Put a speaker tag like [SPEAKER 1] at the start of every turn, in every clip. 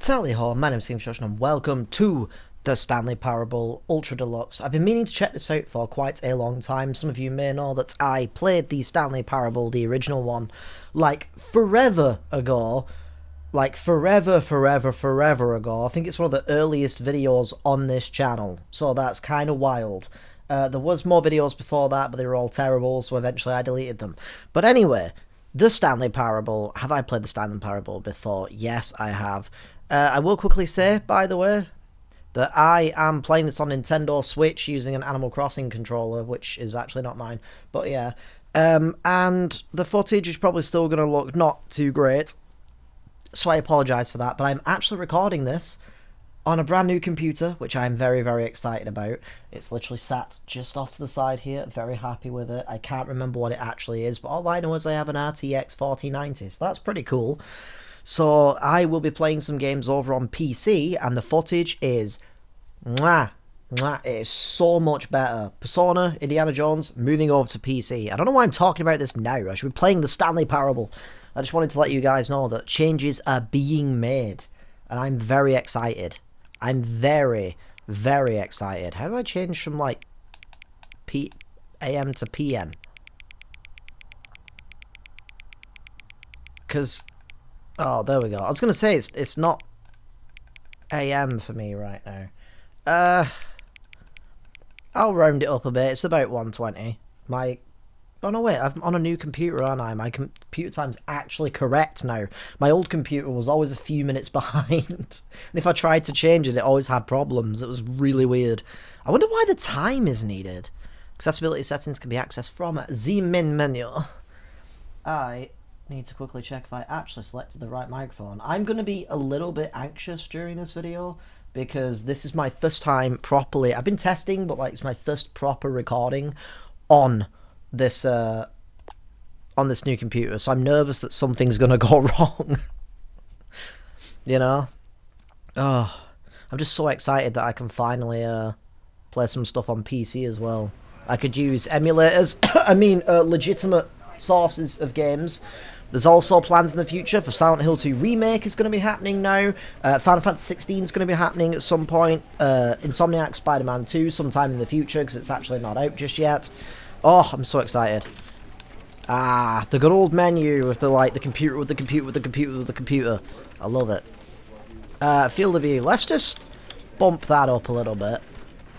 [SPEAKER 1] Tally ho, my name's KingFishOcean and welcome to the Stanley Parable Ultra Deluxe. I've been meaning to check this out for quite a long time. Some of you may know that I played the Stanley Parable, the original one, like forever ago. Like forever ago. I think it's one of the earliest videos on this channel, so that's kind of wild. There was more videos before that, but they were all terrible, so eventually I deleted them. But anyway, the Stanley Parable. Have I played the Stanley Parable before? Yes, I have. I will quickly say, by the way, that I am playing this on Nintendo Switch using an Animal Crossing controller, which is actually not mine. But yeah, and the footage is probably still going to look not too great, so I apologise for that. But I'm actually recording this on a brand new computer, which I'm very excited about. It's literally sat just off to the side here, very happy with it. I can't remember what it actually is, but all I know is I have an RTX 4090, so that's pretty cool. So I will be playing some games over on PC, and the footage is it is so much better. Persona, Indiana Jones, moving over to PC. I don't know why I'm talking about this now. I should be playing the Stanley Parable. I just wanted to let you guys know that changes are being made, and I'm very excited. I'm very excited. How do I change from like AM to PM? Because, oh, there we go. I was gonna say it's not AM for me right now. I'll round it up a bit. It's about 120. Oh no, wait, I'm on a new computer, aren't I? My computer time's actually correct now. My old computer was always a few minutes behind. And if I tried to change it, it always had problems. It was really weird. I wonder why the time is needed. Accessibility settings can be accessed from the main menu. I need to quickly check if I actually selected the right microphone. I'm going to be a little bit anxious during this video, because this is my first time properly. I've been testing, but like it's my first proper recording on this new computer, so I'm nervous that something's gonna go wrong. You know? Oh, I'm just so excited that I can finally play some stuff on PC as well. I could use emulators. I mean, legitimate sources of games. There's also plans in the future for Silent Hill 2 Remake is going to be happening now. Final Fantasy 16 is going to be happening at some point. Insomniac Spider-Man 2 sometime in the future, because it's actually not out just yet. Oh, I'm so excited. Ah, the good old menu with the computer with the computer. I love it. Field of view. Let's just bump that up a little bit.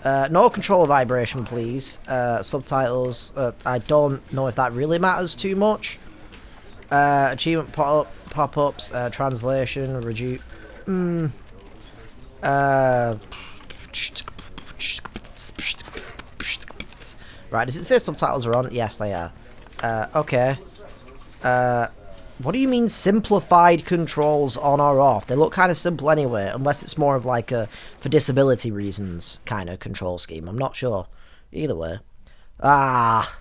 [SPEAKER 1] No controller vibration, please. Subtitles. I don't know if that really matters too much. Achievement pop-ups, translation, reduce. Right, does it say subtitles are on? Yes, they are. Okay. What do you mean simplified controls on or off? They look kind of simple anyway, unless it's more of like a for disability reasons kind of control scheme. I'm not sure. Either way. Ah,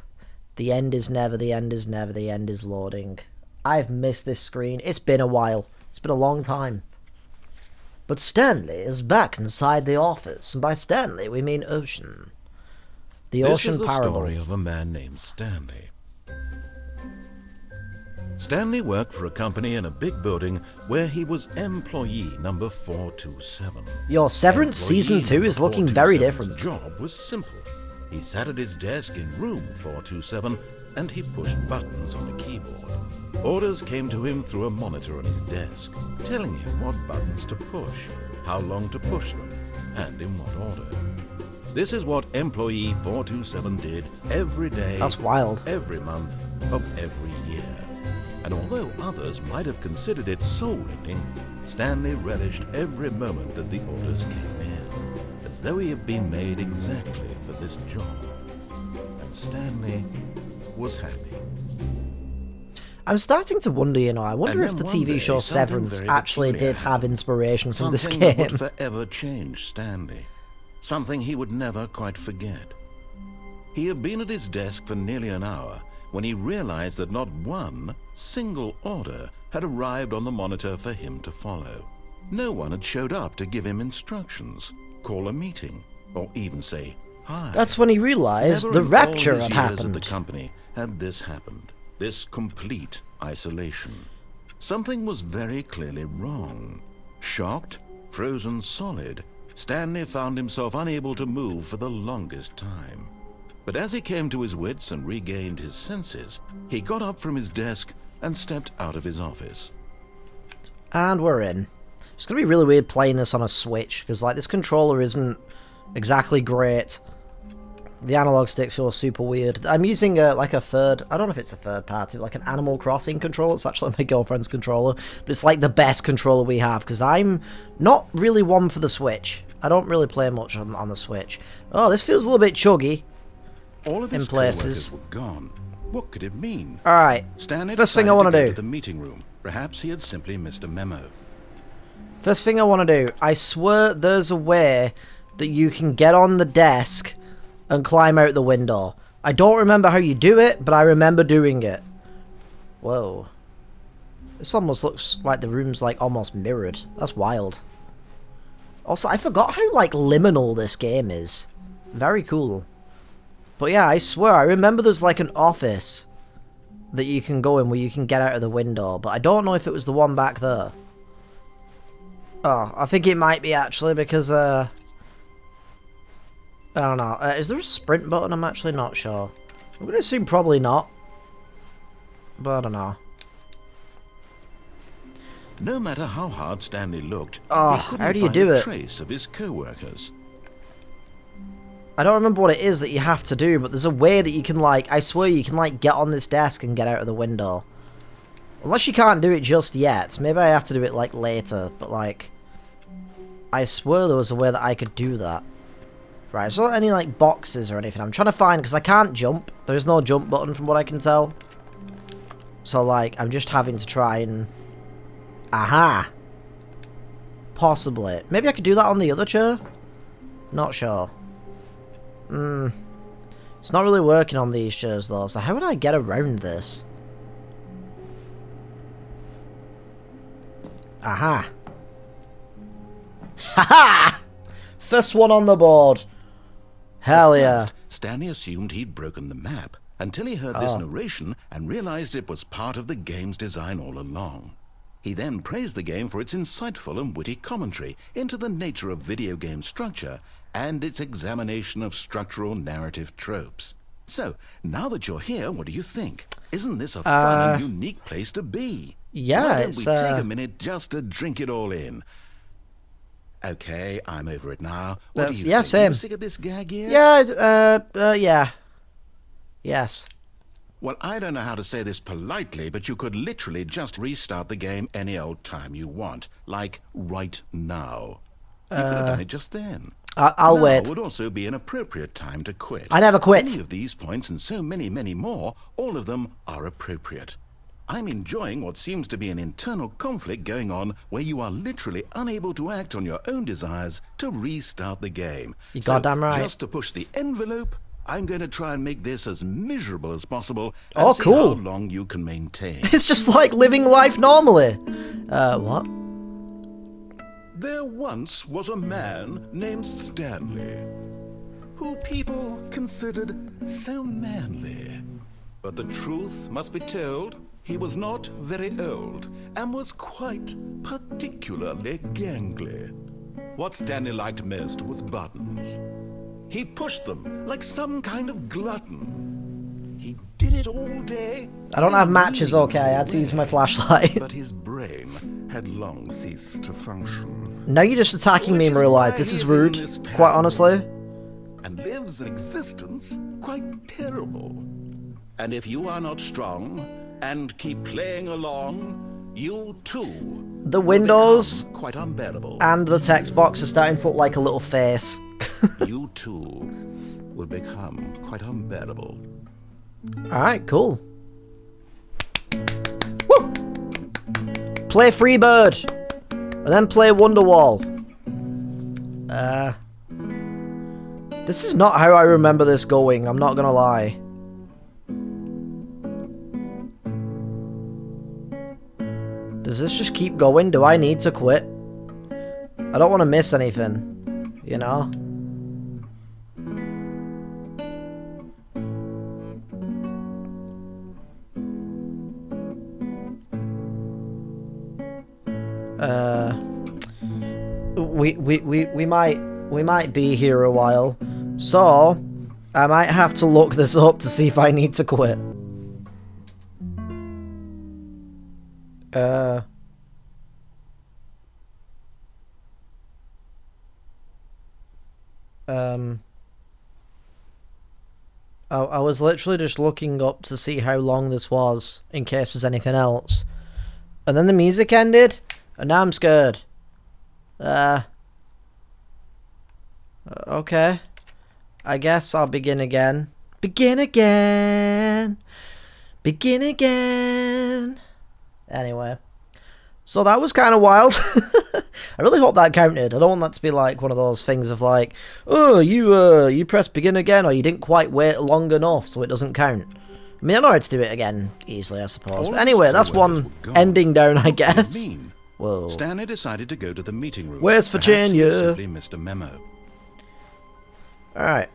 [SPEAKER 1] the end is never, the end is never, the end is loading. I've missed this screen. It's been a while. It's been a long time. But Stanley is back inside the office, and by Stanley we mean Ocean. The Ocean Parable.
[SPEAKER 2] This is the story of a man named Stanley. Stanley worked for a company in a big building where he was employee number 427.
[SPEAKER 1] Your Severance Season 2 is looking very different.
[SPEAKER 2] His job was simple. He sat at his desk in room 427 and he pushed buttons on a keyboard. Orders came to him through a monitor on his desk, telling him what buttons to push, how long to push them, and in what order. This is what employee 427 did every day.
[SPEAKER 1] That's wild.
[SPEAKER 2] Every month of every year. And although others might have considered it soul-rending, Stanley relished every moment that the orders came in, as though he had been made exactly for this job. And Stanley was happy.
[SPEAKER 1] I'm starting to wonder, you know, I wonder if the TV show Severance actually did have inspiration from this game.
[SPEAKER 2] Something that would forever change Stanley. Something he would never quite forget. He had been at his desk for nearly an hour when he realized that not one single order had arrived on the monitor for him to follow. No one had showed up to give him instructions, call a meeting, or even say hi.
[SPEAKER 1] That's when he realized the rapture had happened.
[SPEAKER 2] At the company had this happened. This complete isolation. Something was very clearly wrong. Shocked, frozen solid, Stanley found himself unable to move for the longest time. But as he came to his wits and regained his senses, he got up from his desk and stepped out of his office.
[SPEAKER 1] And we're in. It's going to be really weird playing this on a Switch, because like this controller isn't exactly great. The analog sticks feel super weird. I'm using like a third, I don't know if it's a third party, like an Animal Crossing controller. It's actually my girlfriend's controller, but it's like the best controller we have, because I'm not really one for the Switch. I don't really play much on the Switch. Oh, this feels a little bit chuggy.
[SPEAKER 2] All of his
[SPEAKER 1] in places
[SPEAKER 2] were gone. What could it mean?
[SPEAKER 1] Alright, first thing I want to do.
[SPEAKER 2] The meeting room. Perhaps he had simply missed a memo.
[SPEAKER 1] First thing I want to do. I swear there's a way that you can get on the desk and climb out the window. I don't remember how you do it, but I remember doing it. Whoa. This almost looks like the room's like almost mirrored. That's wild. Also, I forgot how like liminal this game is. Very cool. But yeah, I swear, I remember there's like an office that you can go in where you can get out of the window, but I don't know if it was the one back there. Oh, I think it might be actually, because, I don't know. Is there a sprint button? I'm actually not sure. I'm gonna assume probably not. But I don't know.
[SPEAKER 2] No matter how hard Stanley looked,
[SPEAKER 1] oh,
[SPEAKER 2] he couldn't
[SPEAKER 1] how do you
[SPEAKER 2] find
[SPEAKER 1] do
[SPEAKER 2] a
[SPEAKER 1] it?
[SPEAKER 2] trace of his co-workers.
[SPEAKER 1] I don't remember what it is that you have to do, but there's a way that you can, like, I swear you can, like, get on this desk and get out of the window. Unless you can't do it just yet. Maybe I have to do it, like, later, but, like, I swear there was a way that I could do that. Right, so any, like, boxes or anything. I'm trying to find, because I can't jump. There's no jump button from what I can tell. So, like, I'm just having to try and... Aha! Possibly. Maybe I could do that on the other chair? Not sure. It's not really working on these chairs though, so how would I get around this? Aha! Haha! First one on the board! Hell yeah.
[SPEAKER 2] First, Stanley assumed he'd broken the map, until he heard this narration and realized it was part of the game's design all along. He then praised the game for its insightful and witty commentary into the nature of video game structure and its examination of structural narrative tropes. So, now that you're here, what do you think? Isn't this a fun and unique place to be?
[SPEAKER 1] Yeah,
[SPEAKER 2] Why don't
[SPEAKER 1] it's
[SPEAKER 2] we take a minute just to drink it all in? Okay, I'm over it now. What do you think?
[SPEAKER 1] Same.
[SPEAKER 2] You sick of this gag here?
[SPEAKER 1] Yeah, yes.
[SPEAKER 2] Well, I don't know how to say this politely, but you could literally just restart the game any old time you want. Like, right now. You could have done it just then.
[SPEAKER 1] I'll wait.
[SPEAKER 2] Now would also be an appropriate time to quit.
[SPEAKER 1] I never quit.
[SPEAKER 2] Any of these points and so many, many more, all of them are appropriate. I'm enjoying what seems to be an internal conflict going on where you are literally unable to act on your own desires to restart the game.
[SPEAKER 1] You goddamn right.
[SPEAKER 2] Just to push the envelope, I'm going to try and make this as miserable as possible and
[SPEAKER 1] Oh,
[SPEAKER 2] see
[SPEAKER 1] cool.
[SPEAKER 2] how long you can maintain.
[SPEAKER 1] It's just like living life normally. What?
[SPEAKER 2] There once was a man named Stanley, who people considered so manly. But the truth must be told, he was not very old, and was quite particularly gangly. What Stanley liked most was buttons. He pushed them like some kind of glutton. He did it all day.
[SPEAKER 1] I don't have matches, okay, I had to use my flashlight.
[SPEAKER 2] But his brain had long ceased to function.
[SPEAKER 1] Now you're just attacking me in real life. This is rude, quite honestly.
[SPEAKER 2] And lives an existence quite terrible. And if you are not strong and keep playing along, you too
[SPEAKER 1] The windows
[SPEAKER 2] become quite unbearable.
[SPEAKER 1] and the text box are starting to look like a little face.
[SPEAKER 2] You too will become quite unbearable.
[SPEAKER 1] Alright, cool. Woo! Play Freebird! And then play Wonderwall. This is not how I remember this going, I'm not gonna lie. Does this just keep going? Do I need to quit? I don't want to miss anything, you know? we might be here a while, so I might have to look this up to see if I need to quit. I was literally just looking up to see how long this was, in case there's anything else. And then the music ended, and now I'm scared. Okay. I guess I'll begin again. Begin again! Begin again! Anyway. So that was kind of wild. I really hope that counted. I don't want that to be like one of those things of like, oh, you pressed begin again, or you didn't quite wait long enough, so it doesn't count. I mean, I know how to do it again easily, I suppose. But anyway, that's one ending down, I guess. Whoa.
[SPEAKER 2] Stanley decided to go to the meeting room.
[SPEAKER 1] Where's Virginia?
[SPEAKER 2] Simply missed a memo.
[SPEAKER 1] Alright.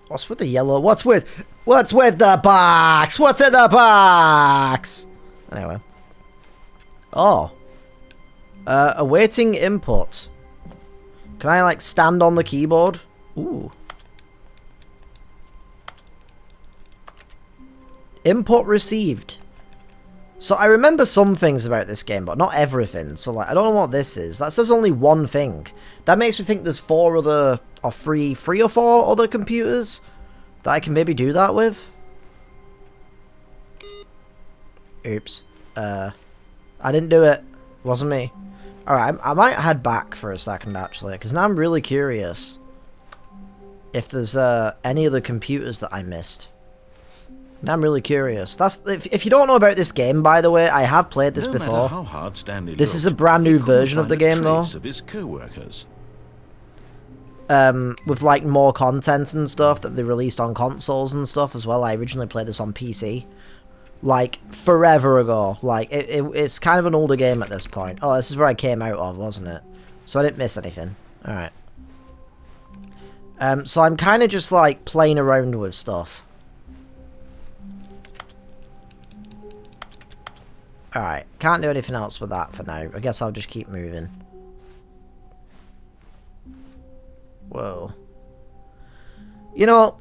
[SPEAKER 1] What's with the yellow? What's with the box? What's in the box? Anyway. Oh. Awaiting input. Can I, like, stand on the keyboard? Ooh. Input received. So I remember some things about this game, but not everything. So, like, I don't know what this is. That says only one thing. That makes me think there's three or four other computers that I can maybe do that with. Oops. I didn't do it. Wasn't me. Alright, I might head back for a second, actually, because now I'm really curious if there's any other computers that I missed. Now I'm really curious. That's if you don't know about this game, by the way, I have played this before.
[SPEAKER 2] How hard Stanley
[SPEAKER 1] this is a brand new version of the game, though.
[SPEAKER 2] Of his co-workers.
[SPEAKER 1] With, like, more content and stuff that they released on consoles and stuff as well. I originally played this on PC. Like, forever ago. Like, it's kind of an older game at this point. Oh, this is where I came out of, wasn't it? So I didn't miss anything. Alright. So I'm kind of just, like, playing around with stuff. Alright. Can't do anything else with that for now. I guess I'll just keep moving. Whoa. You know,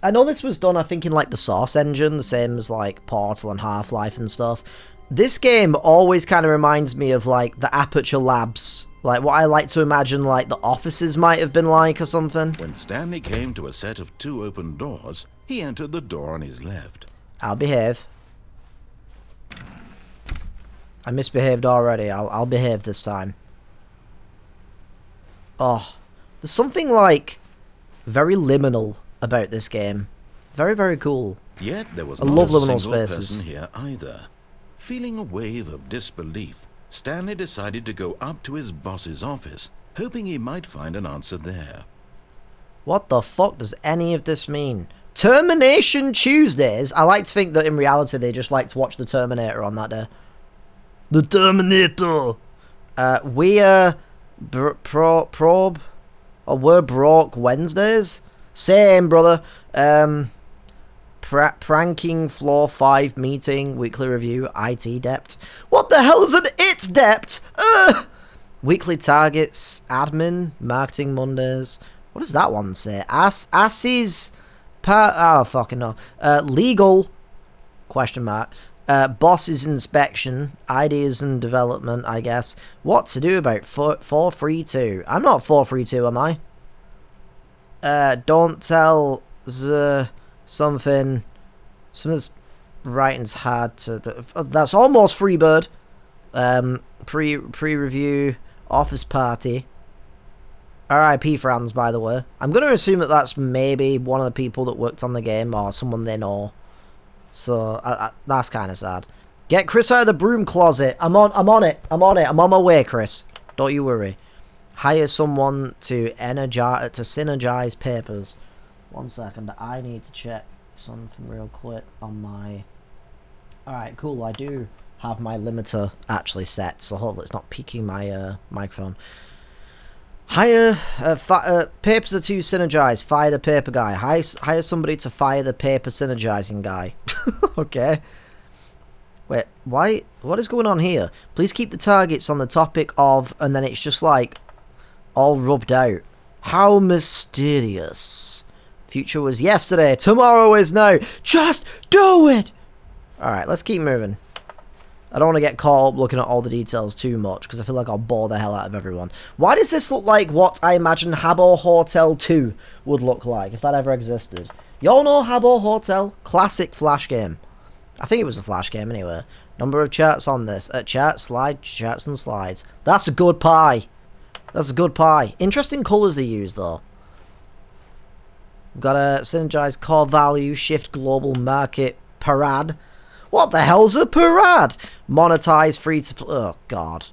[SPEAKER 1] I know this was done, I think, in, like, the Source engine, the same as, like, Portal and Half-Life and stuff. This game always kind of reminds me of, like, the Aperture Labs. Like, what I like to imagine, like, the offices might have been like or something.
[SPEAKER 2] When Stanley came to a set of 2 open doors, he entered the door on his left.
[SPEAKER 1] I'll behave. I misbehaved already. I'll behave this time. Oh. There's something, like, very liminal about this game. Very, very cool.
[SPEAKER 2] Yet there was
[SPEAKER 1] I
[SPEAKER 2] not
[SPEAKER 1] love
[SPEAKER 2] a
[SPEAKER 1] liminal
[SPEAKER 2] single
[SPEAKER 1] spaces.
[SPEAKER 2] person here either. Feeling a wave of disbelief, Stanley decided to go up to his boss's office, hoping he might find an answer there.
[SPEAKER 1] What the fuck does any of this mean? Termination Tuesdays? I like to think that in reality they just like to watch The Terminator on that day. The Terminator! Probe? Or we're broke Wednesdays? Same, brother. Pranking Floor 5 meeting, weekly review, IT debt. What the hell is an IT debt? Weekly targets, admin, marketing Mondays. What does that one say? Asses, oh, fucking no. Legal, question mark. Boss's inspection, ideas and development, I guess. What to do about 432? I'm not 432, am I? Don't tell something. Something's writing's hard to. That's almost Freebird. Pre-review office party. R.I.P. Franz, by the way. I'm going to assume that that's maybe one of the people that worked on the game or someone they know. So that's kind of sad. Get Chris out of the broom closet. I'm on it. I'm on my way, Chris. Don't you worry. Hire someone to synergize papers. 1 second. I need to check something real quick on my. All right, cool. I do have my limiter actually set, so hopefully it's not peaking my microphone. Hire papers are to synergize. Fire the paper guy. Hire somebody to fire the paper synergizing guy. Okay. Wait, why? What is going on here? Please keep the targets on the topic of, and then it's just like all rubbed out. How mysterious. Future was yesterday, tomorrow is now. Just do it! Alright, let's keep moving. I don't want to get caught up looking at all the details too much, because I feel like I'll bore the hell out of everyone. Why does this look like what I imagine Habbo Hotel 2 would look like, if that ever existed? Y'all know Habbo Hotel? Classic Flash game. I think it was a Flash game anyway. Number of charts on this. Charts and slides. That's a good pie. That's a good pie. Interesting colours they use, though. We've got a synergized core value, shift global market parade. What the hell's a parade? Monetize free to play. Oh, God.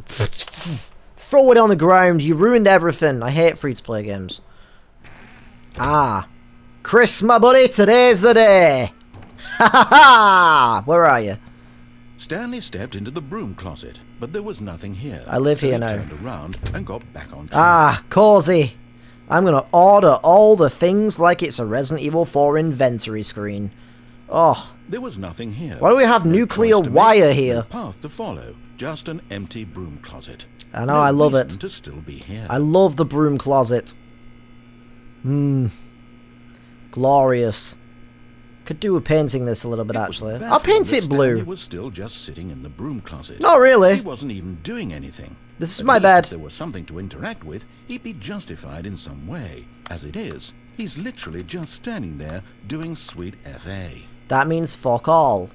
[SPEAKER 1] Throw it on the ground. You ruined everything. I hate free to play games. Ah. Chris, my buddy, today's the day. Ha ha ha! Where are you?
[SPEAKER 2] Stanley stepped into the broom closet, but there was nothing here.
[SPEAKER 1] I live
[SPEAKER 2] so
[SPEAKER 1] here
[SPEAKER 2] he
[SPEAKER 1] now.
[SPEAKER 2] Turned around and got back on track.
[SPEAKER 1] Ah, cozy. I'm gonna order all the things like it's a Resident Evil 4 inventory screen. Oh.
[SPEAKER 2] There was nothing here.
[SPEAKER 1] Why do we have nuclear wire here?
[SPEAKER 2] No path to follow, just an empty broom closet.
[SPEAKER 1] I know, I love it.
[SPEAKER 2] To still be here.
[SPEAKER 1] I love the broom closet. Glorious. Could do with painting this a little bit, actually. I'll paint it blue.
[SPEAKER 2] Stanley was still just sitting in the broom closet.
[SPEAKER 1] Not really.
[SPEAKER 2] He wasn't even doing anything.
[SPEAKER 1] This is my bed.
[SPEAKER 2] If there was something to interact with, he'd be justified in some way. As it is, he's literally just standing there doing sweet FA.
[SPEAKER 1] That means fuck all.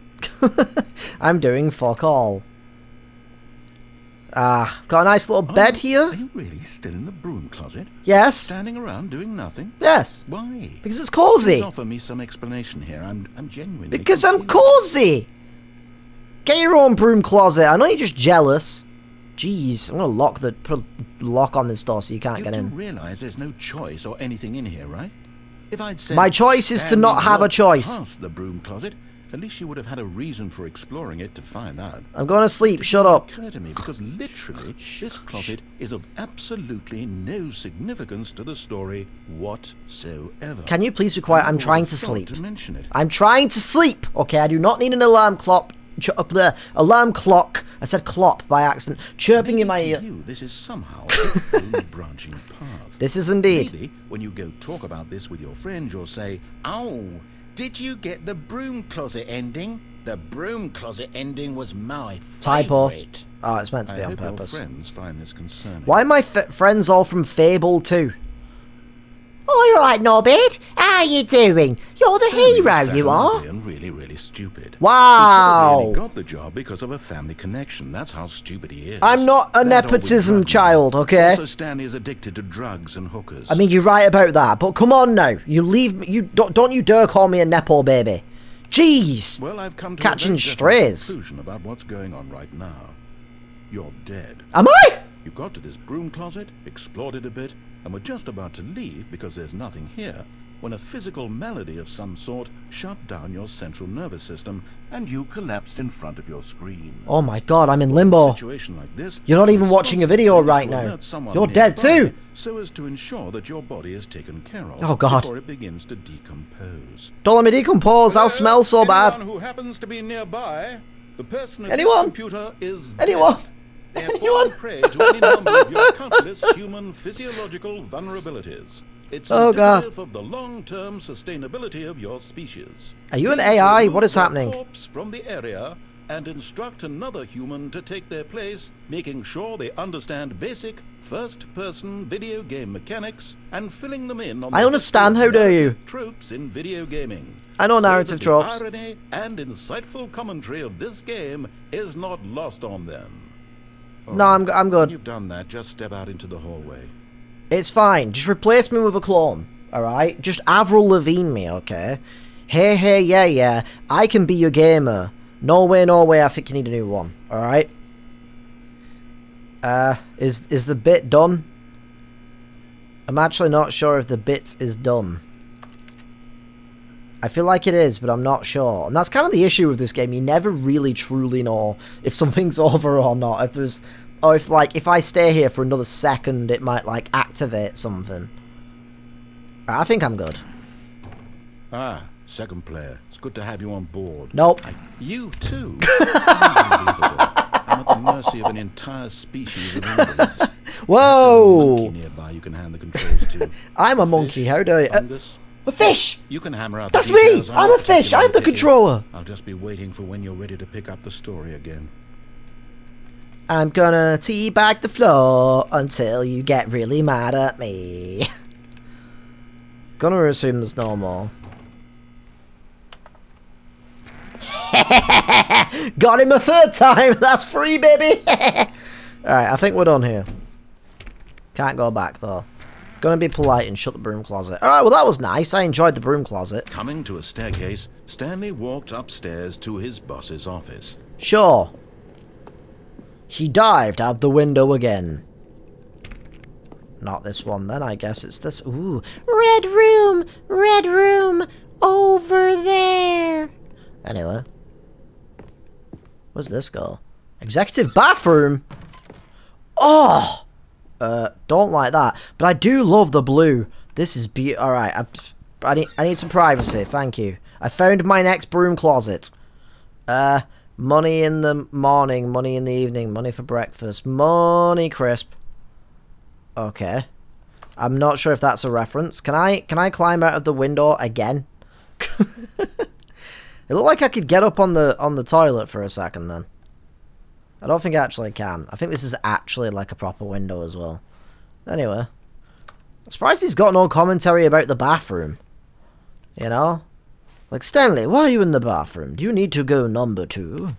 [SPEAKER 1] I'm doing fuck all. I've got a nice little bed here.
[SPEAKER 2] Are you really still in the broom closet?
[SPEAKER 1] Yes.
[SPEAKER 2] Standing around doing nothing?
[SPEAKER 1] Yes.
[SPEAKER 2] Why?
[SPEAKER 1] Because it's cozy.
[SPEAKER 2] Please offer me some explanation here. I'm genuinely
[SPEAKER 1] Because I'm
[SPEAKER 2] confused.
[SPEAKER 1] cozy. Get your own broom closet. I know you're just jealous. Jeez, I'm gonna put a lock on this door so you can't get in.
[SPEAKER 2] You do realise there's no choice or anything in here, right? If I'd said
[SPEAKER 1] My choice is to
[SPEAKER 2] Stanley
[SPEAKER 1] not have a
[SPEAKER 2] walked
[SPEAKER 1] choice.
[SPEAKER 2] past the broom closet, at least you would have had a reason for exploring it to find out.
[SPEAKER 1] I'm going to sleep.
[SPEAKER 2] It
[SPEAKER 1] Shut
[SPEAKER 2] didn't
[SPEAKER 1] up.
[SPEAKER 2] occur to me because literally this closet is of absolutely no significance to the story whatsoever.
[SPEAKER 1] Can you please be quiet? I'm
[SPEAKER 2] I
[SPEAKER 1] trying
[SPEAKER 2] would
[SPEAKER 1] to
[SPEAKER 2] have thought
[SPEAKER 1] sleep.
[SPEAKER 2] to mention it.
[SPEAKER 1] I'm trying to sleep. Okay, I do not need an alarm clock. Alarm clock. I said clop by accident. Chirping in my ear.
[SPEAKER 2] To you, this is somehow the only branching path.
[SPEAKER 1] This is indeed.
[SPEAKER 2] Maybe when you go talk about this with your friends, you'll say, "Oh, did you get the broom closet ending? The broom closet ending was my
[SPEAKER 1] Typo.
[SPEAKER 2] favourite."
[SPEAKER 1] Oh, it's meant to be
[SPEAKER 2] I
[SPEAKER 1] on
[SPEAKER 2] hope
[SPEAKER 1] purpose.
[SPEAKER 2] your friends find this concerning.
[SPEAKER 1] Why are my friends all from Fable 2?
[SPEAKER 3] Alright, Norbert. How you doing? You're the
[SPEAKER 2] Stanley was
[SPEAKER 3] hero,
[SPEAKER 2] fat
[SPEAKER 3] you
[SPEAKER 2] and
[SPEAKER 3] are.
[SPEAKER 2] ugly and really, really stupid.
[SPEAKER 1] Wow.
[SPEAKER 2] He really got the job because of a family connection. That's how stupid he is.
[SPEAKER 1] I'm not a
[SPEAKER 2] That always
[SPEAKER 1] nepotism
[SPEAKER 2] drugged me.
[SPEAKER 1] child, okay?
[SPEAKER 2] Also, Stanley is addicted to drugs and hookers.
[SPEAKER 1] I mean, you're right about that, but come on now. You leave me. You don't you dare call me a nepo baby. Jeez.
[SPEAKER 2] well, I've come to
[SPEAKER 1] Catching
[SPEAKER 2] a very definite
[SPEAKER 1] strays.
[SPEAKER 2] conclusion about what's going on right now. You're dead.
[SPEAKER 1] Am I?
[SPEAKER 2] You got to this broom closet, explored it a bit, and were just about to leave because there's nothing here, when a physical malady of some sort shut down your central nervous system, and you collapsed in front of your screen.
[SPEAKER 1] Oh my god, I'm in
[SPEAKER 2] In a
[SPEAKER 1] limbo.
[SPEAKER 2] situation like this,
[SPEAKER 1] You're not even watching a video
[SPEAKER 2] responsible
[SPEAKER 1] right
[SPEAKER 2] thing is to
[SPEAKER 1] now.
[SPEAKER 2] alert someone
[SPEAKER 1] You're dead
[SPEAKER 2] nearby
[SPEAKER 1] too.
[SPEAKER 2] So as to ensure that your body is taken care of
[SPEAKER 1] Oh, God.
[SPEAKER 2] before it begins to decompose.
[SPEAKER 1] Don't let me decompose. I'll smell so bad.
[SPEAKER 2] Anyone who happens to be nearby, the person at
[SPEAKER 1] Anyone?
[SPEAKER 2] this computer is
[SPEAKER 1] Anyone?
[SPEAKER 2] dead. They are
[SPEAKER 1] Anyone?
[SPEAKER 2] fallen prey to any number of your countless human physiological vulnerabilities. It's
[SPEAKER 1] Oh, God.
[SPEAKER 2] indicative of the long-term sustainability of your species.
[SPEAKER 1] Are you an
[SPEAKER 2] Please
[SPEAKER 1] AI?
[SPEAKER 2] remove
[SPEAKER 1] What is
[SPEAKER 2] the
[SPEAKER 1] happening?
[SPEAKER 2] corpse from the area and instruct another human to take their place, making sure they understand basic first-person video game mechanics and filling them in on
[SPEAKER 1] I
[SPEAKER 2] the
[SPEAKER 1] understand,
[SPEAKER 2] history of
[SPEAKER 1] how dare you?
[SPEAKER 2] narrative tropes in video gaming.
[SPEAKER 1] I know
[SPEAKER 2] So
[SPEAKER 1] narrative
[SPEAKER 2] that
[SPEAKER 1] tropes.
[SPEAKER 2] The irony and insightful commentary of this game is not lost on them.
[SPEAKER 1] No, I'm
[SPEAKER 2] When
[SPEAKER 1] good.
[SPEAKER 2] you've done that, just step out into the hallway.
[SPEAKER 1] It's fine. Just replace me with a clone. Alright? Just Avril Lavigne me, okay? Hey, yeah. I can be your gamer. No way. I think you need a new one. Alright? Is the bit done? I'm actually not sure if the bit is done. I feel like it is, but I'm not sure. And that's kind of the issue with this game. You never really truly know if something's over or not. If there's... Or if, like, if I stay here for another second, it might, like, activate something. I think I'm good.
[SPEAKER 2] Ah, second player. It's good to have you on board.
[SPEAKER 1] Nope.
[SPEAKER 2] You too? Unbelievable. I'm at the mercy of an entire species of invalids.
[SPEAKER 1] Whoa!
[SPEAKER 2] Monkey nearby you can hand the controls to.
[SPEAKER 1] I'm a monkey. How do I?
[SPEAKER 2] Fungus.
[SPEAKER 1] A fish!
[SPEAKER 2] You can hammer out.
[SPEAKER 1] That's
[SPEAKER 2] the
[SPEAKER 1] me!
[SPEAKER 2] details on
[SPEAKER 1] I'm
[SPEAKER 2] that
[SPEAKER 1] a fish! I have the
[SPEAKER 2] particular
[SPEAKER 1] controller!
[SPEAKER 2] I'll just be waiting for when you're ready to pick up the story again.
[SPEAKER 1] I'm gonna teabag the floor until you get really mad at me. Gonna assume there's no more. Got him a third time! That's free, baby! Alright, I think we're done here. Can't go back, though. Gonna be polite and shut the broom closet. Alright, well that was nice. I enjoyed the broom closet.
[SPEAKER 2] Coming to a staircase, Stanley walked upstairs to his boss's office.
[SPEAKER 1] Sure. He dived out the window again. Not this one then, I guess it's this. Ooh.
[SPEAKER 3] Red room, over there.
[SPEAKER 1] Anyway. Where's this go? Executive bathroom? Oh! Don't like that. But I do love the blue. This is alright, I need some privacy, thank you. I found my next broom closet. Money in the morning, money in the evening, money for breakfast, money crisp. Okay. I'm not sure if that's a reference. Can I climb out of the window again? It looked like I could get up on the toilet for a second then. I don't think I actually can. I think this is actually like a proper window as well. Anyway. I'm surprised he's got no commentary about the bathroom. You know? Like, Stanley, why are you in the bathroom? Do you need to go number 2?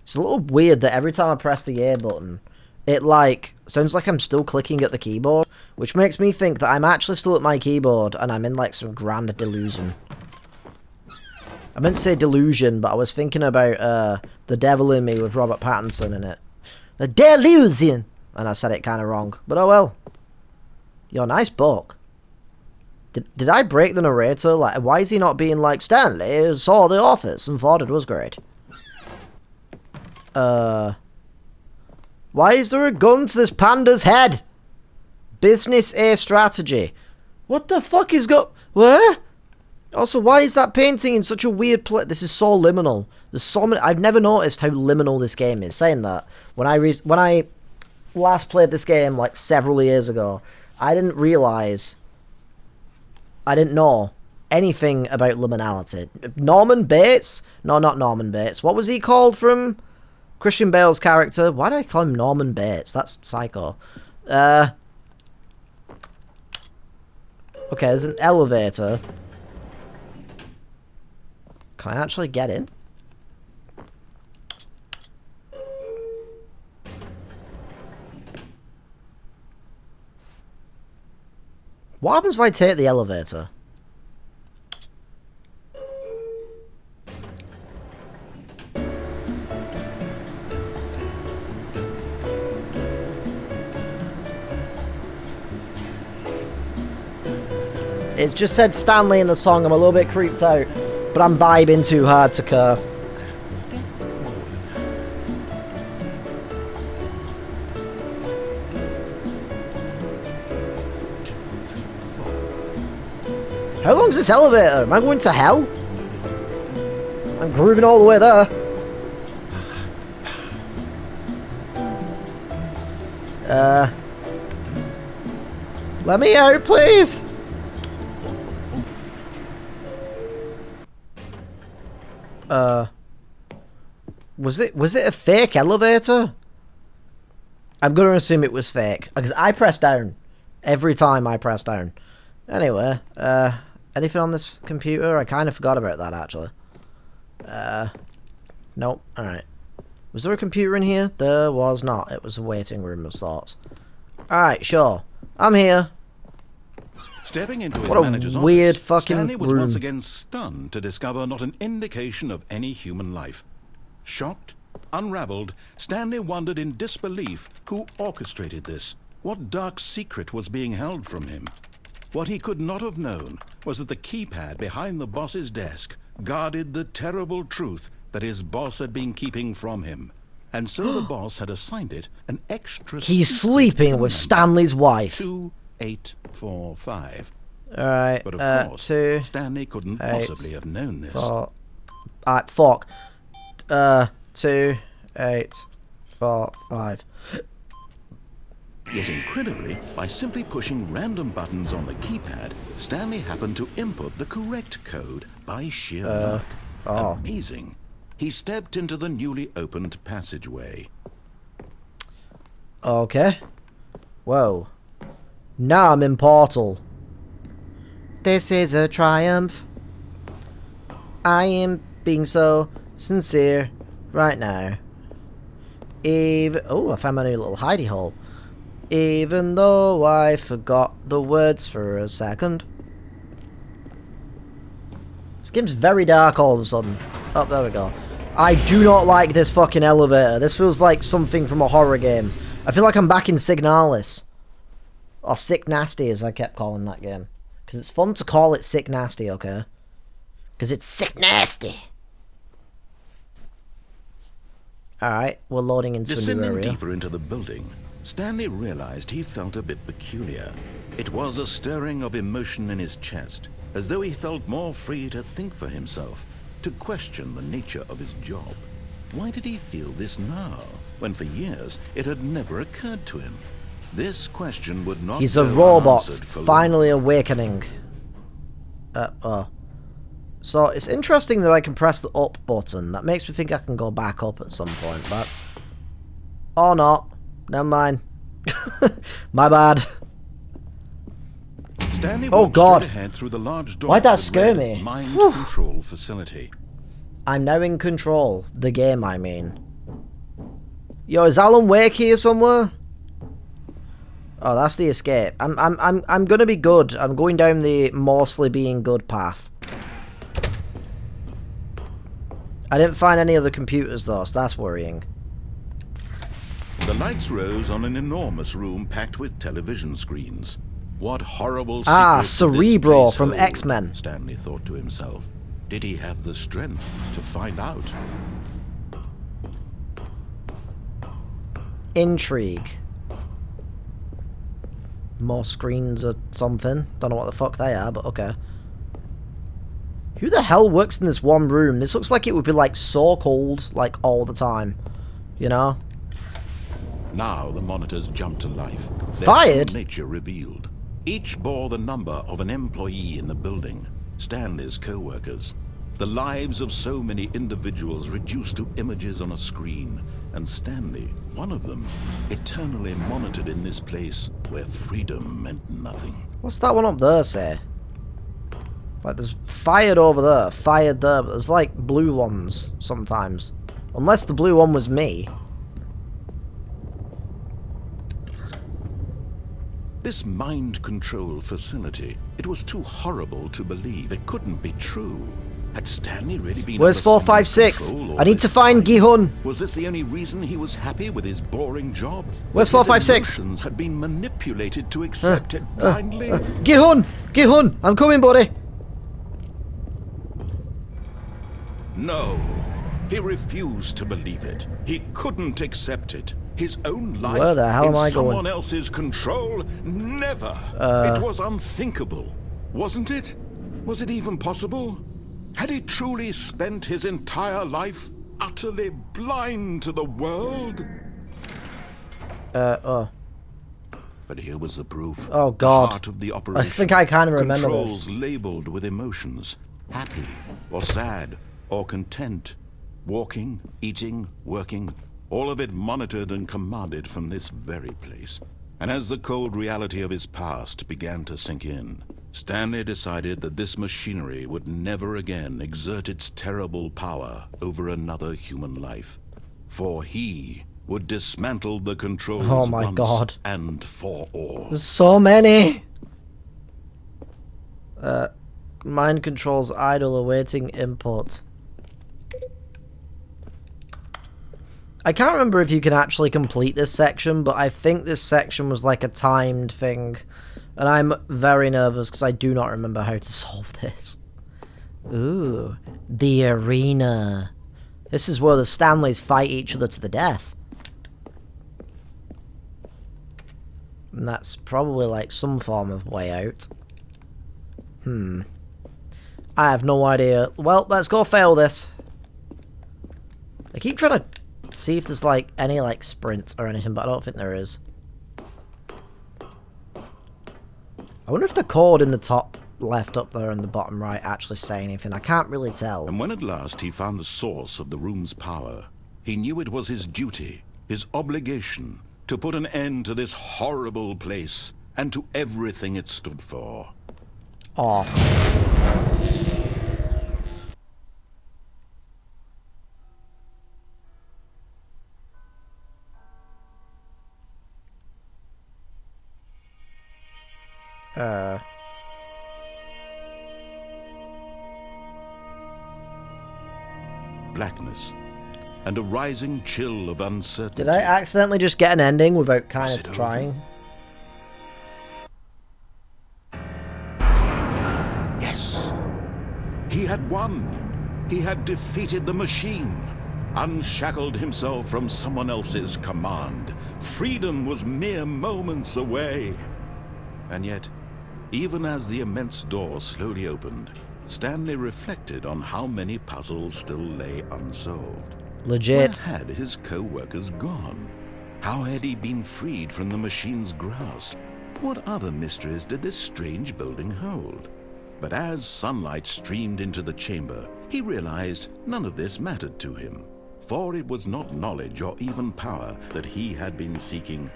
[SPEAKER 1] It's a little weird that every time I press the A button, it, like, sounds like I'm still clicking at the keyboard, which makes me think that I'm actually still at my keyboard and I'm in, like, some grand delusion. I meant to say delusion, but I was thinking about, The Devil in Me with Robert Pattinson in it. The delusion! And I said it kind of wrong, but oh well. Yo, nice book. Did I break the narrator? Like, why is he not being like, Stanley saw The Office and thought it was great? Why is there a gun to this panda's head? Business A strategy. What the fuck is Where? Also, why is that painting in such a weird place? This is so liminal. There's so many. I've never noticed how liminal this game is. Saying that, when I last played this game like several years ago, I didn't know anything about liminality. Norman Bates? No, not Norman Bates. What was he called from Christian Bale's character? Why did I call him Norman Bates? That's psycho. Okay, there's an elevator. Can I actually get in? What happens if I take the elevator? It just said Stanley in the song. I'm a little bit creeped out, but I'm vibing too hard to care. How long's this elevator? Am I going to hell? I'm grooving all the way there. Let me out, please. Was it a fake elevator? I'm gonna assume it was fake because I pressed down every time I pressed down. Anyway, anything on this computer? I kind of forgot about that actually. Nope. All right. Was there a computer in here? There was not. It was a waiting room of sorts. All right, sure. I'm here.
[SPEAKER 2] Stepping into his
[SPEAKER 1] What a
[SPEAKER 2] manager's
[SPEAKER 1] weird
[SPEAKER 2] office,
[SPEAKER 1] fucking
[SPEAKER 2] Stanley was
[SPEAKER 1] room.
[SPEAKER 2] once again stunned to discover not an indication of any human life. Shocked, unraveled, Stanley wondered in disbelief who orchestrated this. What dark secret was being held from him? What he could not have known was that the keypad behind the boss's desk guarded the terrible truth that his boss had been keeping from him. And so the boss had assigned it an extra
[SPEAKER 1] He's
[SPEAKER 2] secret
[SPEAKER 1] sleeping
[SPEAKER 2] PIN
[SPEAKER 1] with
[SPEAKER 2] number,
[SPEAKER 1] Stanley's wife.
[SPEAKER 2] 2845.
[SPEAKER 1] Alright,
[SPEAKER 2] But of course,
[SPEAKER 1] 2,
[SPEAKER 2] Stanley couldn't
[SPEAKER 1] 8,
[SPEAKER 2] possibly have known this.
[SPEAKER 1] 4. Fuck. 2, 8, 4, 5.
[SPEAKER 2] Yet incredibly, by simply pushing random buttons on the keypad, Stanley happened to input the correct code by sheer luck. Amazing. He stepped into the newly opened passageway.
[SPEAKER 1] Okay. Whoa. Now I'm in Portal. This is a triumph. I am being so sincere right now. Oh, I found my new little hidey hole. Even though I forgot the words for a second. This game's very dark all of a sudden. Oh, there we go. I do not like this fucking elevator. This feels like something from a horror game. I feel like I'm back in Signalis. Or Sick Nasty, as I kept calling that game. Because it's fun to call it Sick Nasty, okay? Because it's Sick Nasty. Alright, we're loading into a new
[SPEAKER 2] Descending
[SPEAKER 1] area.
[SPEAKER 2] deeper into the building, Stanley realized he felt a bit peculiar. It was a stirring of emotion in his chest, as though he felt more free to think for himself, to question the nature of his job. Why did he feel this now, when for years it had never occurred to him? This question would not
[SPEAKER 1] He's a
[SPEAKER 2] go
[SPEAKER 1] robot,
[SPEAKER 2] unanswered for
[SPEAKER 1] finally awakening. So it's interesting that I can press the up button. That makes me think I can go back up at some point, but... Or not. Never mind. My bad.
[SPEAKER 2] Stanley
[SPEAKER 1] Oh
[SPEAKER 2] walked
[SPEAKER 1] God!
[SPEAKER 2] straight ahead through the large door
[SPEAKER 1] Why'd that
[SPEAKER 2] of the
[SPEAKER 1] scare
[SPEAKER 2] red
[SPEAKER 1] me?
[SPEAKER 2] Mind
[SPEAKER 1] Whew.
[SPEAKER 2] control facility.
[SPEAKER 1] I'm now in control. The game, I mean. Yo, is Alan Wake here somewhere? Oh, that's the escape. I'm gonna be good. I'm going down the mostly being good path. I didn't find any other computers though, so that's worrying.
[SPEAKER 2] The lights rose on an enormous room packed with television screens. What horrible
[SPEAKER 1] Ah,
[SPEAKER 2] secrets did this
[SPEAKER 1] Cerebro
[SPEAKER 2] place
[SPEAKER 1] from
[SPEAKER 2] hold?
[SPEAKER 1] X-Men.
[SPEAKER 2] Stanley thought to himself. Did he have the strength to find out?
[SPEAKER 1] Intrigue. More screens or something. Don't know what the fuck they are, but okay. Who the hell works in this one room? This looks like it would be like so cold, like all the time. You know?
[SPEAKER 2] Now the monitors jumped to life. Their
[SPEAKER 1] Fired?
[SPEAKER 2] true nature revealed. Each bore the number of an employee in the building, Stanley's co-workers. The lives of so many individuals reduced to images on a screen, and Stanley, one of them, eternally monitored in this place where freedom meant nothing.
[SPEAKER 1] What's that one up there say? Like there's fired over there, fired there, but there's like blue ones sometimes. Unless the blue one was me.
[SPEAKER 2] This mind control facility, it was too horrible to believe. It couldn't be true. Had Stanley really been
[SPEAKER 1] Where's
[SPEAKER 2] under someone's
[SPEAKER 1] 456?
[SPEAKER 2] control all
[SPEAKER 1] I need to
[SPEAKER 2] this
[SPEAKER 1] find
[SPEAKER 2] time?
[SPEAKER 1] Gihun.
[SPEAKER 2] Was this the only reason he was happy with his boring job?
[SPEAKER 1] Where's
[SPEAKER 2] That his
[SPEAKER 1] 456?
[SPEAKER 2] emotions had been manipulated to accept it blindly?
[SPEAKER 1] Gihun! Gihun! I'm coming, buddy!
[SPEAKER 2] No. He refused to believe it. He couldn't accept it. His own life
[SPEAKER 1] Where the hell
[SPEAKER 2] in
[SPEAKER 1] am I going?
[SPEAKER 2] someone else's control? Never. It was unthinkable. Wasn't it? Was it even possible? Had he truly spent his entire life utterly blind to the world? But here was the proof.
[SPEAKER 1] Oh, God.
[SPEAKER 2] The heart of the operation.
[SPEAKER 1] I think I kind of remember
[SPEAKER 2] Controls
[SPEAKER 1] this.
[SPEAKER 2] labeled with emotions. Happy or sad or content. Walking, eating, working. All of it monitored and commanded from this very place. And as the cold reality of his past began to sink in, Stanley decided that this machinery would never again exert its terrible power over another human life. For he would dismantle the controls
[SPEAKER 1] Oh my
[SPEAKER 2] once
[SPEAKER 1] God.
[SPEAKER 2] and for all.
[SPEAKER 1] There's so many! Mind controls idle awaiting input. I can't remember if you can actually complete this section, but I think this section was like a timed thing. And I'm very nervous because I do not remember how to solve this. Ooh, the arena. This is where the Stanleys fight each other to the death. And that's probably like some form of way out. I have no idea. Well, let's go fail this. I keep trying to see if there's like any like sprint or anything, but I don't think there is. I wonder if the code in the top left up there and the bottom right actually say anything. I can't really tell.
[SPEAKER 2] And when at last he found the source of the room's power, he knew it was his duty, his obligation, to put an end to this horrible place and to everything it stood for.
[SPEAKER 1] Off.
[SPEAKER 2] Blackness and a rising chill of uncertainty.
[SPEAKER 1] Did I accidentally just get an ending without kind of trying?
[SPEAKER 2] Yes. He had won. He had defeated the machine, unshackled himself from someone else's command. Freedom was mere moments away. And yet, even as the immense door slowly opened, Stanley reflected on how many puzzles still lay unsolved.
[SPEAKER 1] Legit.
[SPEAKER 2] Where had his co-workers gone? How had he been freed from the machine's grasp? What other mysteries did this strange building hold? But as sunlight streamed into the chamber, he realized none of this mattered to him, for it was not knowledge or even power that he had been seeking,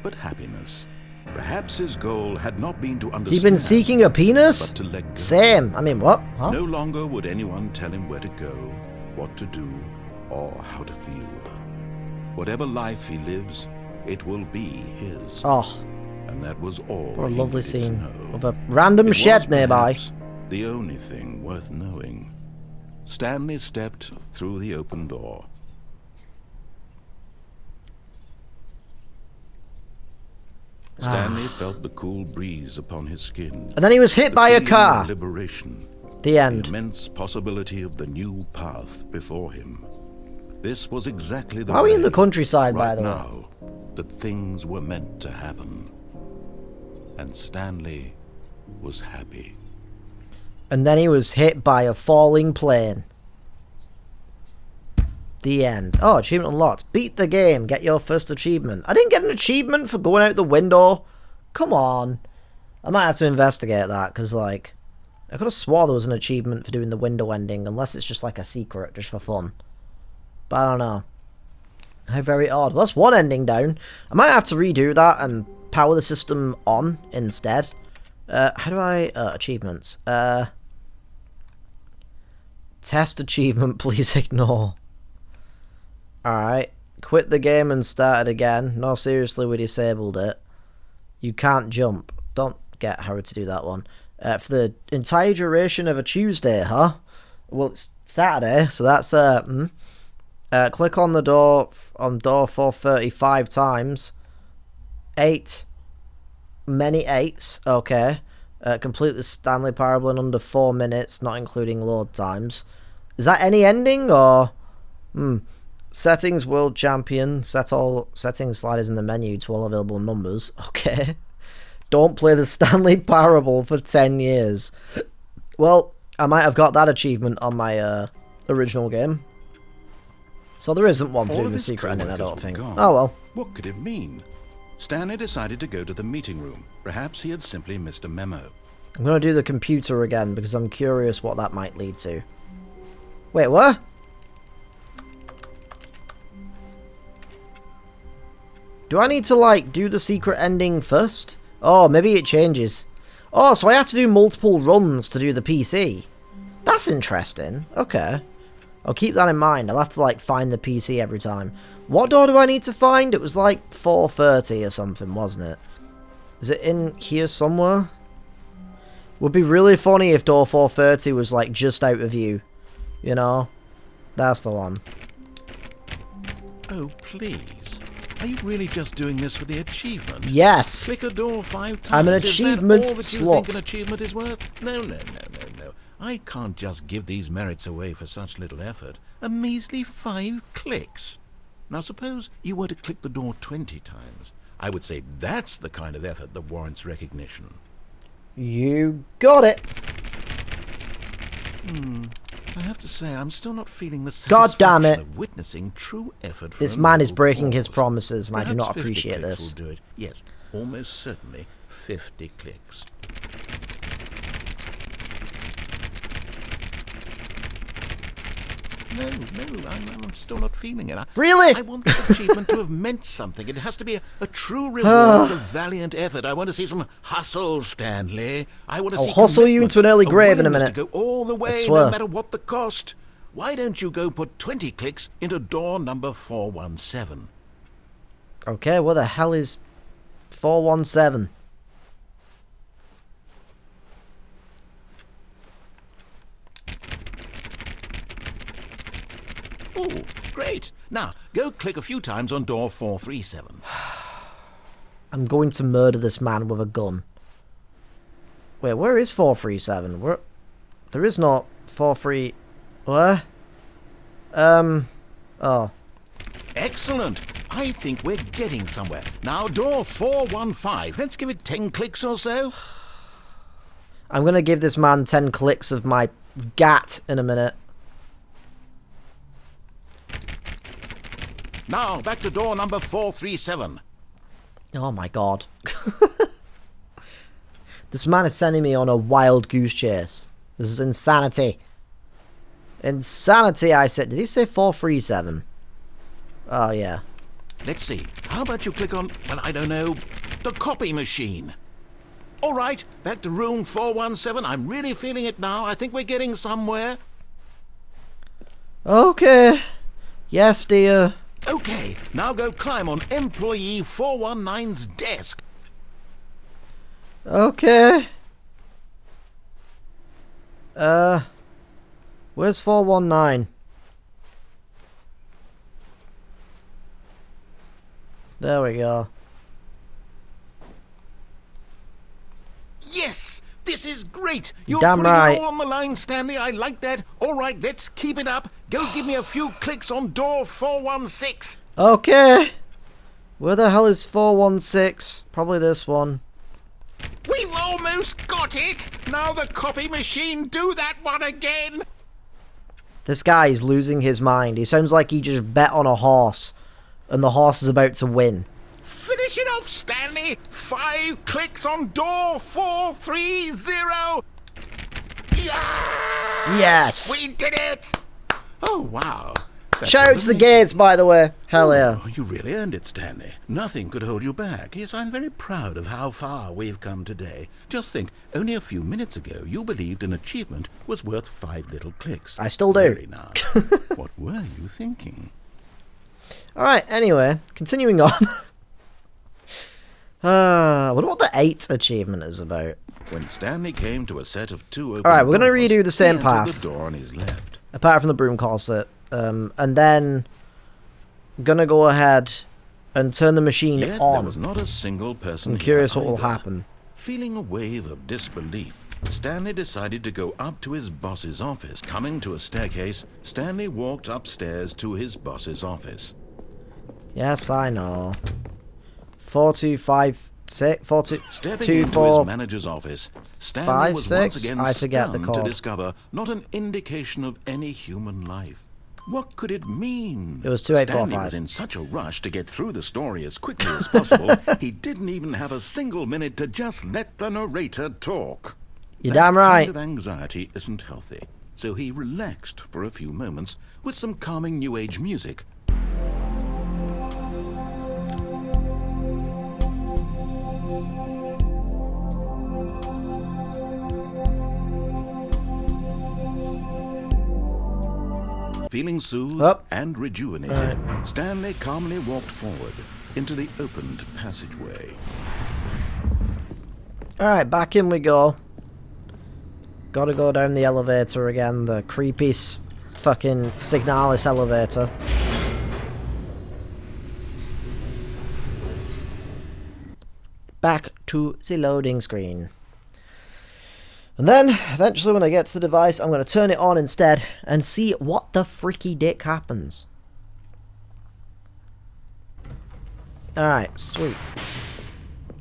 [SPEAKER 2] but happiness. Perhaps his goal had not been to understand.
[SPEAKER 1] He'd been seeking a penis?
[SPEAKER 2] But to let go.
[SPEAKER 1] Same. I mean, what? Huh?
[SPEAKER 2] No longer would anyone tell him where to go, what to do, or how to feel. Whatever life he lives, it will be his.
[SPEAKER 1] Oh,
[SPEAKER 2] And that was all.
[SPEAKER 1] what a
[SPEAKER 2] he
[SPEAKER 1] lovely
[SPEAKER 2] needed to
[SPEAKER 1] scene
[SPEAKER 2] know.
[SPEAKER 1] of a random
[SPEAKER 2] It was
[SPEAKER 1] shed nearby.
[SPEAKER 2] perhaps the only thing worth knowing. Stanley stepped through the open door. Stanley felt the cool breeze upon his skin.
[SPEAKER 1] And then he was hit
[SPEAKER 2] The
[SPEAKER 1] by a
[SPEAKER 2] feeling
[SPEAKER 1] car.
[SPEAKER 2] of liberation.
[SPEAKER 1] The
[SPEAKER 2] The
[SPEAKER 1] end.
[SPEAKER 2] immense possibility of the new path before him. This was exactly the
[SPEAKER 1] Why are we in the
[SPEAKER 2] way,
[SPEAKER 1] countryside, by
[SPEAKER 2] right
[SPEAKER 1] the way?
[SPEAKER 2] now, that things were meant to happen. And Stanley was happy.
[SPEAKER 1] And then he was hit by a falling plane. The end. Oh, achievement unlocked. Beat the game. Get your first achievement. I didn't get an achievement for going out the window. Come on. I might have to investigate that, because, like, I could have swore there was an achievement for doing the window ending, unless it's just, like, a secret, just for fun. But I don't know. How very odd. Well, that's one ending down. I might have to redo that and power the system on instead. How do I... achievements. Test achievement, please ignore. Alright. Quit the game and start it again. No, seriously, we disabled it. You can't jump. Don't get Harry to do that one. For the entire duration of a Tuesday, huh? Well, it's Saturday, so that's... click on the door, on door 435 times. 8. Many 8s, okay. Complete the Stanley Parable in under 4 minutes, not including load times. Is that any ending, or... Settings, World Champion. Set all settings sliders in the menu to all available numbers. Okay. Don't play the Stanley Parable for 10 years. Well, I might have got that achievement on my original game. So there isn't one for
[SPEAKER 2] All
[SPEAKER 1] doing
[SPEAKER 2] of
[SPEAKER 1] the
[SPEAKER 2] his
[SPEAKER 1] secret ending, I
[SPEAKER 2] co-workers
[SPEAKER 1] don't
[SPEAKER 2] were
[SPEAKER 1] think.
[SPEAKER 2] gone.
[SPEAKER 1] Oh well.
[SPEAKER 2] What could it mean? Stanley decided to go to the meeting room. Perhaps he had simply missed a memo.
[SPEAKER 1] I'm going to do the computer again because I'm curious what that might lead to. Wait, what? Do I need to, like, do the secret ending first? Oh, maybe it changes. Oh, so I have to do multiple runs to do the PC. That's interesting. Okay. I'll keep that in mind. I'll have to, like, find the PC every time. What door do I need to find? It was, like, 430 or something, wasn't it? Is it in here somewhere? Would be really funny if door 430 was, like, just out of view. You know? That's the one.
[SPEAKER 2] Oh, please. Are you really just doing this for the achievement?
[SPEAKER 1] Yes.
[SPEAKER 2] Click a door 5 times.
[SPEAKER 1] I'm an
[SPEAKER 2] Is that
[SPEAKER 1] achievement
[SPEAKER 2] all that you
[SPEAKER 1] slut.
[SPEAKER 2] think an achievement is worth? No. I can't just give these merits away for such little effort. A measly 5 clicks. Now suppose you were to click the door 20 times. I would say that's the kind of effort that warrants recognition.
[SPEAKER 1] You got it.
[SPEAKER 2] I have to say, I'm still not feeling the
[SPEAKER 1] God
[SPEAKER 2] satisfaction
[SPEAKER 1] damn it.
[SPEAKER 2] of witnessing true effort from
[SPEAKER 1] This
[SPEAKER 2] a
[SPEAKER 1] man is
[SPEAKER 2] noble
[SPEAKER 1] breaking his
[SPEAKER 2] cause.
[SPEAKER 1] promises, and I do
[SPEAKER 2] Perhaps
[SPEAKER 1] not
[SPEAKER 2] 50
[SPEAKER 1] appreciate
[SPEAKER 2] clicks
[SPEAKER 1] this.
[SPEAKER 2] will do it. Yes, almost certainly 50 clicks. No, I'm still not feeling it.
[SPEAKER 1] Really?
[SPEAKER 2] I want this achievement to have meant something. It has to be a true reward for valiant effort. I want to see some hustle, Stanley. I want to see
[SPEAKER 1] hustle you into an early grave in a
[SPEAKER 2] willingness
[SPEAKER 1] minute.
[SPEAKER 2] to go all the way,
[SPEAKER 1] swear.
[SPEAKER 2] no matter what the cost. Why don't you go put 20 clicks into door number 417?
[SPEAKER 1] Okay, where the hell is 417?
[SPEAKER 2] Oh, great. Now, go click a few times on door 437.
[SPEAKER 1] I'm going to murder this man with a gun. Wait, where is 437? Where? There is no 43... Where? Oh.
[SPEAKER 2] Excellent. I think we're getting somewhere. Now, door 415. Let's give it 10 clicks or so.
[SPEAKER 1] I'm going to give this man 10 clicks of my gat in a minute.
[SPEAKER 2] Now, back to door number 437.
[SPEAKER 1] Oh my god. This man is sending me on a wild goose chase. This is insanity. Insanity, I said. Did he say 437? Oh, yeah.
[SPEAKER 2] Let's see. How about you click on, well, I don't know, the copy machine? All right, back to room 417. I'm really feeling it now. I think we're getting somewhere.
[SPEAKER 1] Okay. Yes, dear.
[SPEAKER 2] Okay, now go climb on employee 419's desk.
[SPEAKER 1] Okay. Where's 419? There we go.
[SPEAKER 2] Yes! This is great! You're
[SPEAKER 1] Damn
[SPEAKER 2] putting
[SPEAKER 1] right.
[SPEAKER 2] it all on the line, Stanley. I like that. All right, let's keep it up. Go give me a few clicks on door 416.
[SPEAKER 1] Okay. Where the hell is 416? Probably this one.
[SPEAKER 2] We've almost got it! Now the copy machine, do that one again!
[SPEAKER 1] This guy is losing his mind. He sounds like he just bet on a horse, and the horse is about to win.
[SPEAKER 2] Finish it off, Stanley! 5 clicks on door 430!
[SPEAKER 1] Yes!
[SPEAKER 2] We did it! Oh, wow. That's
[SPEAKER 1] Shout out to the
[SPEAKER 2] amazing.
[SPEAKER 1] gates, by the way. Hell yeah.
[SPEAKER 2] Oh, you really earned it, Stanley. Nothing could hold you back. Yes, I'm very proud of how far we've come today. Just think, only a few minutes ago, you believed an achievement was worth 5 little clicks.
[SPEAKER 1] I still do.
[SPEAKER 2] Really now. What were you thinking?
[SPEAKER 1] Alright, anyway, continuing on. I wonder what the 8 achievement is about.
[SPEAKER 2] When Stanley came to a set of 2 open
[SPEAKER 1] Alright, we're going to
[SPEAKER 2] doors,
[SPEAKER 1] redo the same
[SPEAKER 2] he entered
[SPEAKER 1] path.
[SPEAKER 2] the door on his left.
[SPEAKER 1] Apart from the broom corset. And then gonna go ahead and turn the machine
[SPEAKER 2] Yet
[SPEAKER 1] on.
[SPEAKER 2] there was not a single person
[SPEAKER 1] I'm
[SPEAKER 2] here
[SPEAKER 1] curious what will
[SPEAKER 2] either.
[SPEAKER 1] happen.
[SPEAKER 2] Feeling a wave of disbelief, Stanley decided to go up to his boss's office. Coming to a staircase, Stanley walked upstairs to his boss's office.
[SPEAKER 1] Yes, I know. 4256
[SPEAKER 2] Stepping
[SPEAKER 1] 42
[SPEAKER 2] into
[SPEAKER 1] 4
[SPEAKER 2] his manager's office, Stanley
[SPEAKER 1] 5
[SPEAKER 2] was
[SPEAKER 1] 6.
[SPEAKER 2] once again
[SPEAKER 1] I forget the
[SPEAKER 2] stunned to
[SPEAKER 1] code.
[SPEAKER 2] discover not an indication of any human life. What could it mean?
[SPEAKER 1] It was
[SPEAKER 2] Stanley
[SPEAKER 1] 2845.
[SPEAKER 2] was in such a rush to get through the story as quickly as possible, he didn't even have a single minute to just let the narrator talk.
[SPEAKER 1] You're
[SPEAKER 2] That
[SPEAKER 1] damn right.
[SPEAKER 2] kind of anxiety isn't healthy, so he relaxed for a few moments with some calming New Age music. Feeling soothed
[SPEAKER 1] Up.
[SPEAKER 2] and rejuvenated, Stanley calmly walked forward into the opened passageway.
[SPEAKER 1] Alright, back in we go. Gotta go down the elevator again. The creepy fucking Signalis elevator. Back to the loading screen. And then, eventually when I get to the device, I'm going to turn it on instead and see what the freaky dick happens. Alright, sweet.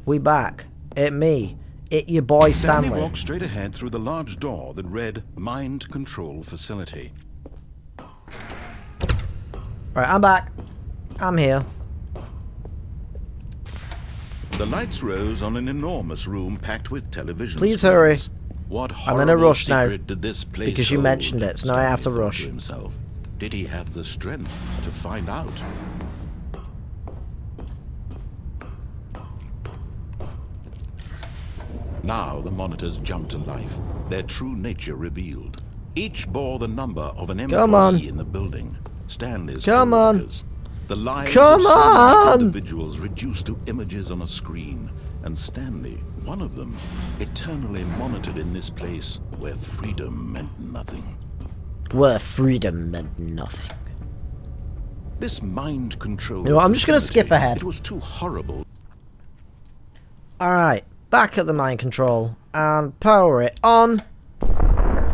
[SPEAKER 1] We back. It me. your boy
[SPEAKER 2] Stanley
[SPEAKER 1] Stanley.
[SPEAKER 2] walked straight ahead through the large door that read Mind Control Facility.
[SPEAKER 1] Right, I'm back. I'm here.
[SPEAKER 2] The lights rose on an enormous room packed with television
[SPEAKER 1] Please
[SPEAKER 2] screens.
[SPEAKER 1] hurry.
[SPEAKER 2] What
[SPEAKER 1] I'm in a
[SPEAKER 2] horrible
[SPEAKER 1] rush now,
[SPEAKER 2] secret did this place
[SPEAKER 1] because you
[SPEAKER 2] hold?
[SPEAKER 1] mentioned it, so now I have to
[SPEAKER 2] Stanley thought
[SPEAKER 1] rush.
[SPEAKER 2] himself. Did he have the strength to find out? Now the monitors jumped to life, their true nature revealed. Each bore the number of an
[SPEAKER 1] Come on.
[SPEAKER 2] employee in the building. Stanley's
[SPEAKER 1] Come on.
[SPEAKER 2] co-workers. The lives
[SPEAKER 1] Come
[SPEAKER 2] of so many
[SPEAKER 1] on.
[SPEAKER 2] individuals reduced to images on a screen. And Stanley, one of them, eternally monitored in this place where freedom meant nothing.
[SPEAKER 1] Where freedom meant nothing.
[SPEAKER 2] This mind control.
[SPEAKER 1] You know what, I'm just gonna
[SPEAKER 2] facility,
[SPEAKER 1] skip ahead.
[SPEAKER 2] It was too horrible.
[SPEAKER 1] Alright, back at the mind control and power it on.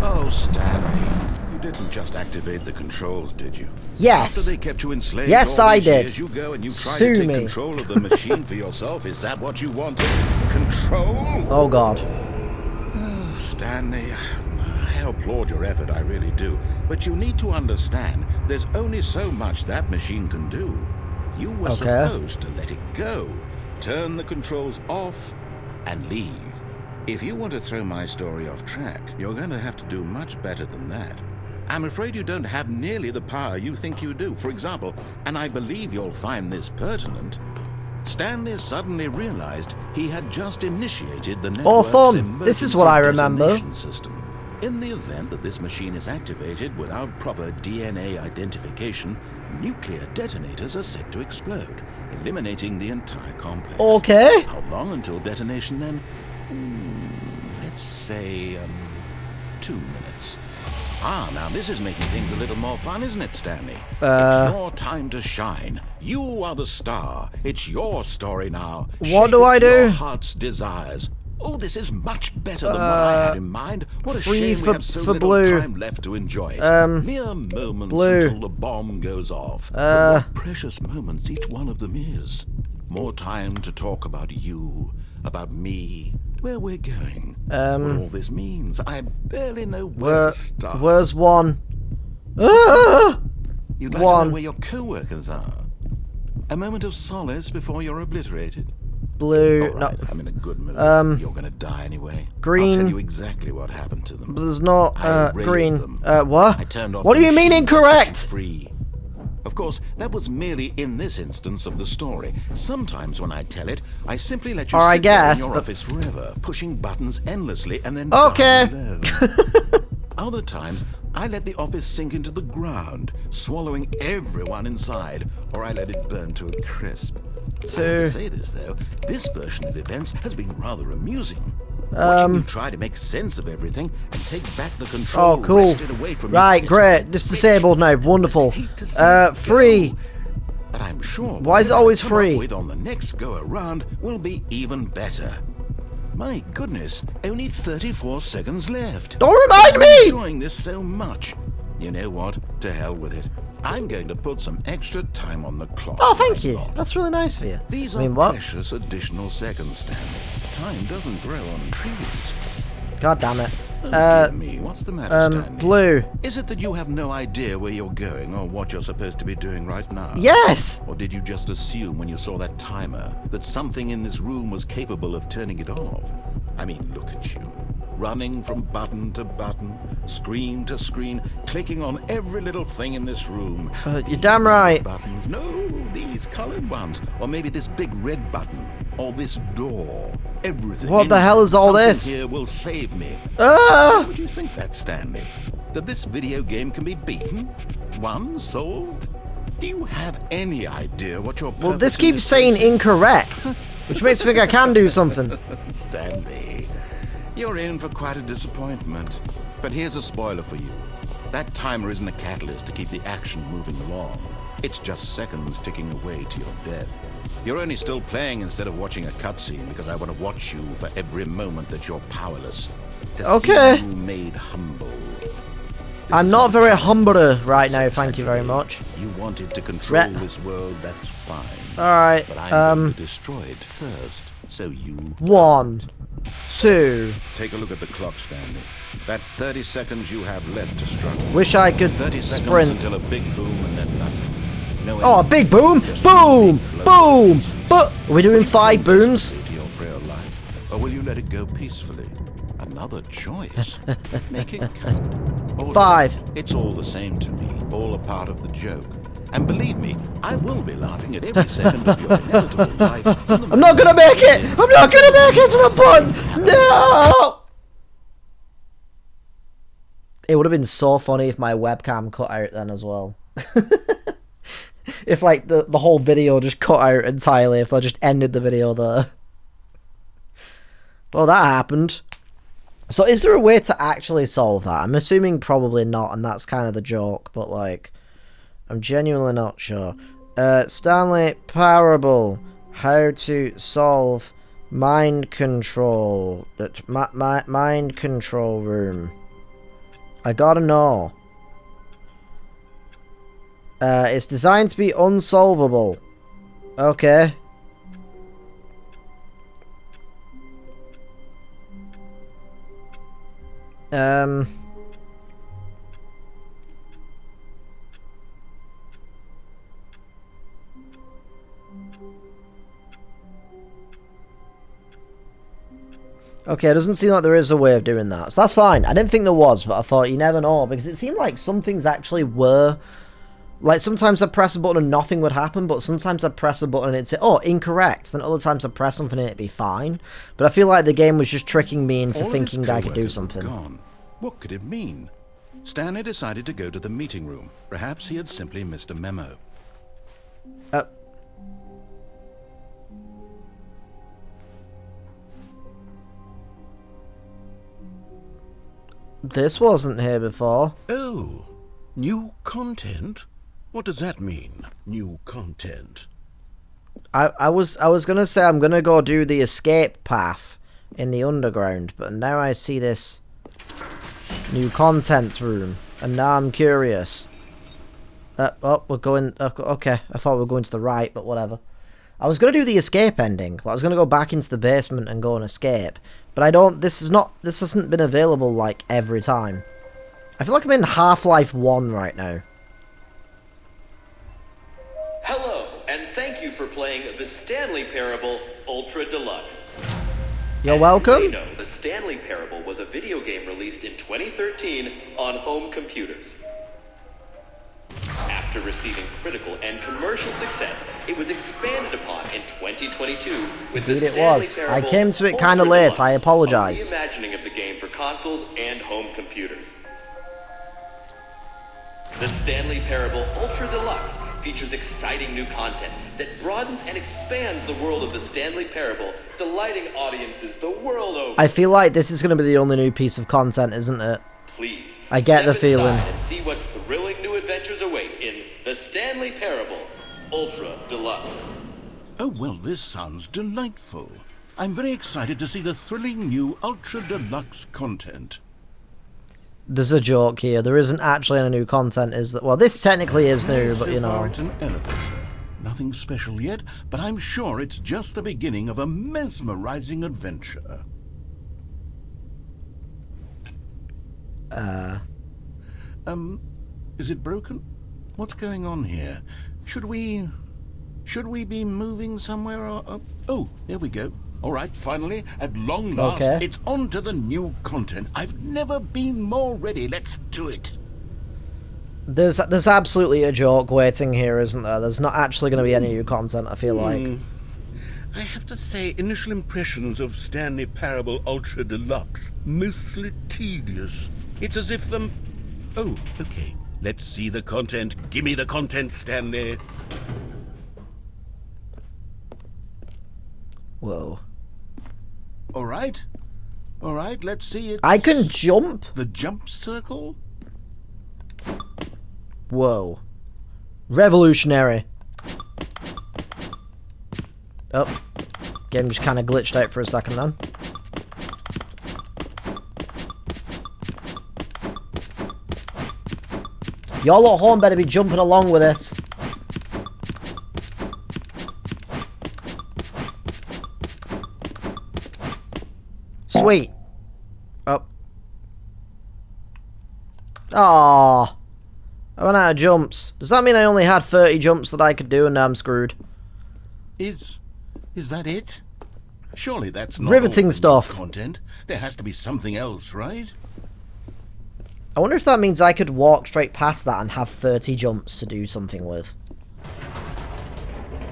[SPEAKER 2] Oh, Stanley, you didn't just activate the controls, did you?
[SPEAKER 1] Yes.
[SPEAKER 2] After they kept you enslaved
[SPEAKER 1] Yes,
[SPEAKER 2] all
[SPEAKER 1] I
[SPEAKER 2] these
[SPEAKER 1] did.
[SPEAKER 2] years, you go and you try
[SPEAKER 1] Sue
[SPEAKER 2] to take
[SPEAKER 1] me.
[SPEAKER 2] control of the machine for yourself. Is that what you wanted? Control?
[SPEAKER 1] Oh god.
[SPEAKER 2] Stanley, I applaud your effort, I really do. But you need to understand, there's only so much that machine can do. You were
[SPEAKER 1] Okay.
[SPEAKER 2] supposed to let it go, turn the controls off, and leave. If you want to throw my story off track, you're going to have to do much better than that. I'm afraid you don't have nearly the power you think you do. For example, and I believe you'll find this pertinent, Stanley suddenly realized he had just initiated the
[SPEAKER 1] Oh,
[SPEAKER 2] network's
[SPEAKER 1] fun. This is what I
[SPEAKER 2] emergency
[SPEAKER 1] remember.
[SPEAKER 2] detonation system. In the event that this machine is activated without proper DNA identification, nuclear detonators are set to explode, eliminating the entire complex.
[SPEAKER 1] Okay.
[SPEAKER 2] How long until detonation then? Let's say 2 minutes. Ah, now this is making things a little more fun, isn't it, Stanley? It's your time to shine. You are the star. It's your story now.
[SPEAKER 1] What
[SPEAKER 2] Shape
[SPEAKER 1] do
[SPEAKER 2] it
[SPEAKER 1] I
[SPEAKER 2] to your
[SPEAKER 1] do?
[SPEAKER 2] heart's desires. Oh, this is much better than what I had in mind. What a
[SPEAKER 1] free
[SPEAKER 2] shame
[SPEAKER 1] for-
[SPEAKER 2] we have so
[SPEAKER 1] for
[SPEAKER 2] little
[SPEAKER 1] blue.
[SPEAKER 2] time left to enjoy it. Mere moments
[SPEAKER 1] blue.
[SPEAKER 2] until the bomb goes off. But what precious moments each one of them is. More time to talk about you, about me, where we're going, what all this means. I barely know where to start.
[SPEAKER 1] Where's one? Ah!
[SPEAKER 2] You'd like to
[SPEAKER 1] one?
[SPEAKER 2] know where your co-workers are. A moment of solace before you're obliterated.
[SPEAKER 1] Blue.
[SPEAKER 2] All
[SPEAKER 1] No,
[SPEAKER 2] right, I'm in a good mood. You're gonna die anyway.
[SPEAKER 1] green.
[SPEAKER 2] I'll tell you exactly what happened to them.
[SPEAKER 1] there's not
[SPEAKER 2] I erased
[SPEAKER 1] green.
[SPEAKER 2] them.
[SPEAKER 1] What?
[SPEAKER 2] I turned off
[SPEAKER 1] What do
[SPEAKER 2] the
[SPEAKER 1] you mean
[SPEAKER 2] machine to set
[SPEAKER 1] incorrect?
[SPEAKER 2] them free. Of course, that was merely in this instance of the story. Sometimes when I tell it, I simply let you
[SPEAKER 1] Or I
[SPEAKER 2] sit there in
[SPEAKER 1] guess,
[SPEAKER 2] your
[SPEAKER 1] but-
[SPEAKER 2] office forever, pushing buttons endlessly and then
[SPEAKER 1] Okay.
[SPEAKER 2] die alone. Other times, I let the office sink into the ground, swallowing everyone inside, or I let it burn to a crisp. I say this though, this version of events has been rather amusing. Watching you try to make sense of everything and take back the control
[SPEAKER 1] Oh, cool.
[SPEAKER 2] wrested away from you.
[SPEAKER 1] Right,
[SPEAKER 2] It's
[SPEAKER 1] great.
[SPEAKER 2] a
[SPEAKER 1] This
[SPEAKER 2] rich,
[SPEAKER 1] disabled now. Wonderful.
[SPEAKER 2] hate to see it
[SPEAKER 1] Free.
[SPEAKER 2] go. But I'm sure
[SPEAKER 1] Why is it
[SPEAKER 2] whatever I
[SPEAKER 1] always
[SPEAKER 2] come
[SPEAKER 1] free?
[SPEAKER 2] up with on the next go around will be even better. My goodness, only 34 seconds left.
[SPEAKER 1] Don't remind
[SPEAKER 2] I'm
[SPEAKER 1] me!
[SPEAKER 2] enjoying this so much. You know what? To hell with it. I'm going to put some extra time on the clock.
[SPEAKER 1] Oh, thank
[SPEAKER 2] Why
[SPEAKER 1] you.
[SPEAKER 2] not?
[SPEAKER 1] That's really nice of you.
[SPEAKER 2] These
[SPEAKER 1] I mean,
[SPEAKER 2] are
[SPEAKER 1] what?
[SPEAKER 2] precious additional seconds, Stanley. Time doesn't grow on trees.
[SPEAKER 1] God damn it.
[SPEAKER 2] Oh, dear me, what's the matter, Stanley?
[SPEAKER 1] Blue.
[SPEAKER 2] Is it that you have no idea where you're going or what you're supposed to be doing right now?
[SPEAKER 1] Yes.
[SPEAKER 2] Or did you just assume when you saw that timer that something in this room was capable of turning it off? I mean, look at you. Running from button to button, screen to screen, clicking on every little thing in this room.
[SPEAKER 1] You're
[SPEAKER 2] These
[SPEAKER 1] damn right.
[SPEAKER 2] Buttons. No, these colored ones. Or maybe this big red button. Or this door. Everything.
[SPEAKER 1] What the hell is all
[SPEAKER 2] something
[SPEAKER 1] this?
[SPEAKER 2] Here will save me.
[SPEAKER 1] Ah!
[SPEAKER 2] Would you think that, Stanley? That this video game can be beaten? Won? Solved? Do you have any idea what your
[SPEAKER 1] Well, this
[SPEAKER 2] purpose in
[SPEAKER 1] keeps saying
[SPEAKER 2] place is?
[SPEAKER 1] incorrect, which makes me think I can do something.
[SPEAKER 2] Stanley, you're in for quite a disappointment. But here's a spoiler for you. That timer isn't a catalyst to keep the action moving along. It's just seconds ticking away to your death. You're only still playing instead of watching a cutscene because I want to watch you for every moment that you're powerless. To
[SPEAKER 1] Okay.
[SPEAKER 2] see you made humble.
[SPEAKER 1] I'm not very humble right now, thank you very much.
[SPEAKER 2] You wanted to control this world, that's fine.
[SPEAKER 1] Alright,
[SPEAKER 2] But I'm going to destroy it first, so you...
[SPEAKER 1] 1, 2...
[SPEAKER 2] Take a look at the clock, Stanley. That's 30 seconds you have left to struggle.
[SPEAKER 1] Wish I could
[SPEAKER 2] 30 seconds
[SPEAKER 1] sprint.
[SPEAKER 2] until a big boom and then nothing. No
[SPEAKER 1] Oh, a big boom! Boom! Boom! But are we doing 5 booms?
[SPEAKER 2] To your frail life, or will you let it go peacefully? Another choice. Make it count. Or
[SPEAKER 1] 5.
[SPEAKER 2] It's all the same to me, all a part of the joke. And believe me, I will be laughing at every second of your inevitable life.
[SPEAKER 1] I'm not gonna make it! I'm not gonna make it to the point! No! It would have been so funny if my webcam cut out then as well. If like the whole video just cut out entirely, if I just ended the video there. Well, that happened. So is there a way to actually solve that? I'm assuming probably not, and that's kind of the joke, but like, I'm genuinely not sure. Stanley Parable, how to solve mind control, mind control room. I gotta know. It's designed to be unsolvable. Okay. Okay, it doesn't seem like there is a way of doing that. So that's fine. I didn't think there was, but I thought you never know. Because it seemed like some things actually were... Like, sometimes I'd press a button and nothing would happen, but sometimes I'd press a button and it'd say, oh, incorrect. Then other times I'd press something and it'd be fine. But I feel like the game was just tricking me into thinking I could do something.
[SPEAKER 2] Gone. What could it mean? Stanley decided to go to the meeting room. Perhaps he had simply missed a memo.
[SPEAKER 1] This wasn't here before.
[SPEAKER 2] Oh, new content? What does that mean, new content?
[SPEAKER 1] I was gonna say I'm gonna go do the escape path in the underground, but now I see this new content room, and now I'm curious. Oh, we're going... Okay, I thought we were going to the right, but whatever. I was gonna do the escape ending. Like, I was gonna go back into the basement and go and escape, but I don't... This hasn't been available, like, every time. I feel like I'm in Half-Life 1 right now.
[SPEAKER 4] Hello, and thank you for playing the Stanley Parable Ultra Deluxe.
[SPEAKER 1] You're
[SPEAKER 4] As
[SPEAKER 1] welcome.
[SPEAKER 4] you may know, the Stanley Parable was a video game released in 2013 on home computers. After receiving critical and commercial success, it was expanded upon in 2022 with the
[SPEAKER 1] Indeed it
[SPEAKER 4] Stanley
[SPEAKER 1] was.
[SPEAKER 4] Parable
[SPEAKER 1] I came to it
[SPEAKER 4] Ultra
[SPEAKER 1] kinda late,
[SPEAKER 4] Deluxe,
[SPEAKER 1] I apologize.
[SPEAKER 4] A reimagining of the game for consoles and home computers. The Stanley Parable Ultra Deluxe features exciting new content that broadens and expands the world of the Stanley Parable, delighting audiences the world over.
[SPEAKER 1] I feel like this is going to be the only new piece of content, isn't it?
[SPEAKER 4] Please,
[SPEAKER 1] I get the
[SPEAKER 4] step
[SPEAKER 1] feeling.
[SPEAKER 4] inside and see what thrilling new adventures await in the Stanley Parable Ultra Deluxe.
[SPEAKER 2] Oh, well, this sounds delightful. I'm very excited to see the thrilling new Ultra Deluxe content.
[SPEAKER 1] There's a joke here. There isn't actually any new content, is that? Well, this technically is new, but
[SPEAKER 2] So
[SPEAKER 1] you
[SPEAKER 2] far
[SPEAKER 1] know.
[SPEAKER 2] it's an elevator. Nothing special yet, but I'm sure it's just the beginning of a mesmerizing adventure. Is it broken? What's going on here? Should we be moving somewhere or... Oh, there we go. All right, finally, at long last,
[SPEAKER 1] Okay.
[SPEAKER 2] it's on to the new content. I've never been more ready. Let's do it.
[SPEAKER 1] There's absolutely a joke waiting here, isn't there? There's not actually going to be any new content, I feel like.
[SPEAKER 2] I have to say, initial impressions of Stanley Parable Ultra Deluxe, mostly tedious. It's as if Oh, okay. Let's see the content. Gimme the content, Stanley.
[SPEAKER 1] Whoa.
[SPEAKER 2] All right, let's see it.
[SPEAKER 1] I can jump?
[SPEAKER 2] The jump circle?
[SPEAKER 1] Whoa. Revolutionary. Oh. Game just kind of glitched out for a second then. Y'all at home better be jumping along with this. Sweet. Oh. Aww. I ran out of jumps. Does that mean I only had 30 jumps that I could do and now I'm screwed?
[SPEAKER 2] Is that it? Surely that's not
[SPEAKER 1] Riveting
[SPEAKER 2] all the
[SPEAKER 1] stuff.
[SPEAKER 2] content. There has to be something else, right?
[SPEAKER 1] I wonder if that means I could walk straight past that and have 30 jumps to do something with.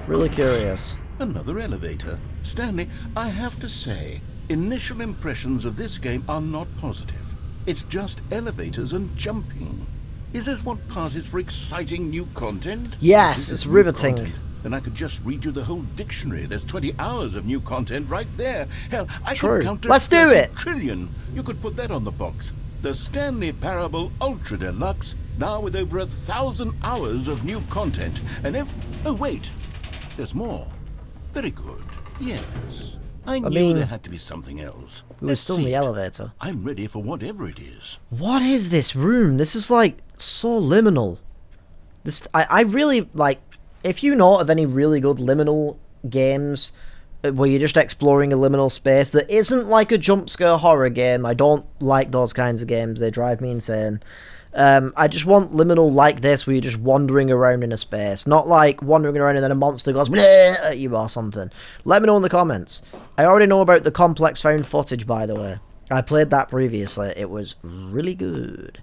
[SPEAKER 1] Really curious.
[SPEAKER 2] Another elevator. Stanley, I have to say, initial impressions of this game are not positive. It's just elevators and jumping. Is this what passes for exciting new content?
[SPEAKER 1] Yes, it's riveting.
[SPEAKER 2] Then I could just read you the whole dictionary. There's 20 hours of new content right there. Hell, I
[SPEAKER 1] True.
[SPEAKER 2] could count to
[SPEAKER 1] Let's do it.
[SPEAKER 2] trillion. You could put that on the box. The Stanley Parable Ultra Deluxe, now with over 1,000 hours of new content. And oh wait, there's more. Very good. Yes. I knew
[SPEAKER 1] mean,
[SPEAKER 2] there had to be something else.
[SPEAKER 1] We were
[SPEAKER 2] Let's
[SPEAKER 1] still in
[SPEAKER 2] see
[SPEAKER 1] the
[SPEAKER 2] it.
[SPEAKER 1] elevator.
[SPEAKER 2] I'm ready for whatever it is.
[SPEAKER 1] What is this room? This is like so liminal. I really like. If you know of any really good liminal games where you're just exploring a liminal space that isn't like a jump scare horror game, I don't like those kinds of games. They drive me insane. I just want liminal like this where you're just wandering around in a space, not like wandering around and then a monster goes bleh at you or something. Let me know in the comments. I already know about the complex found footage, by the way. I played that previously. It was really good.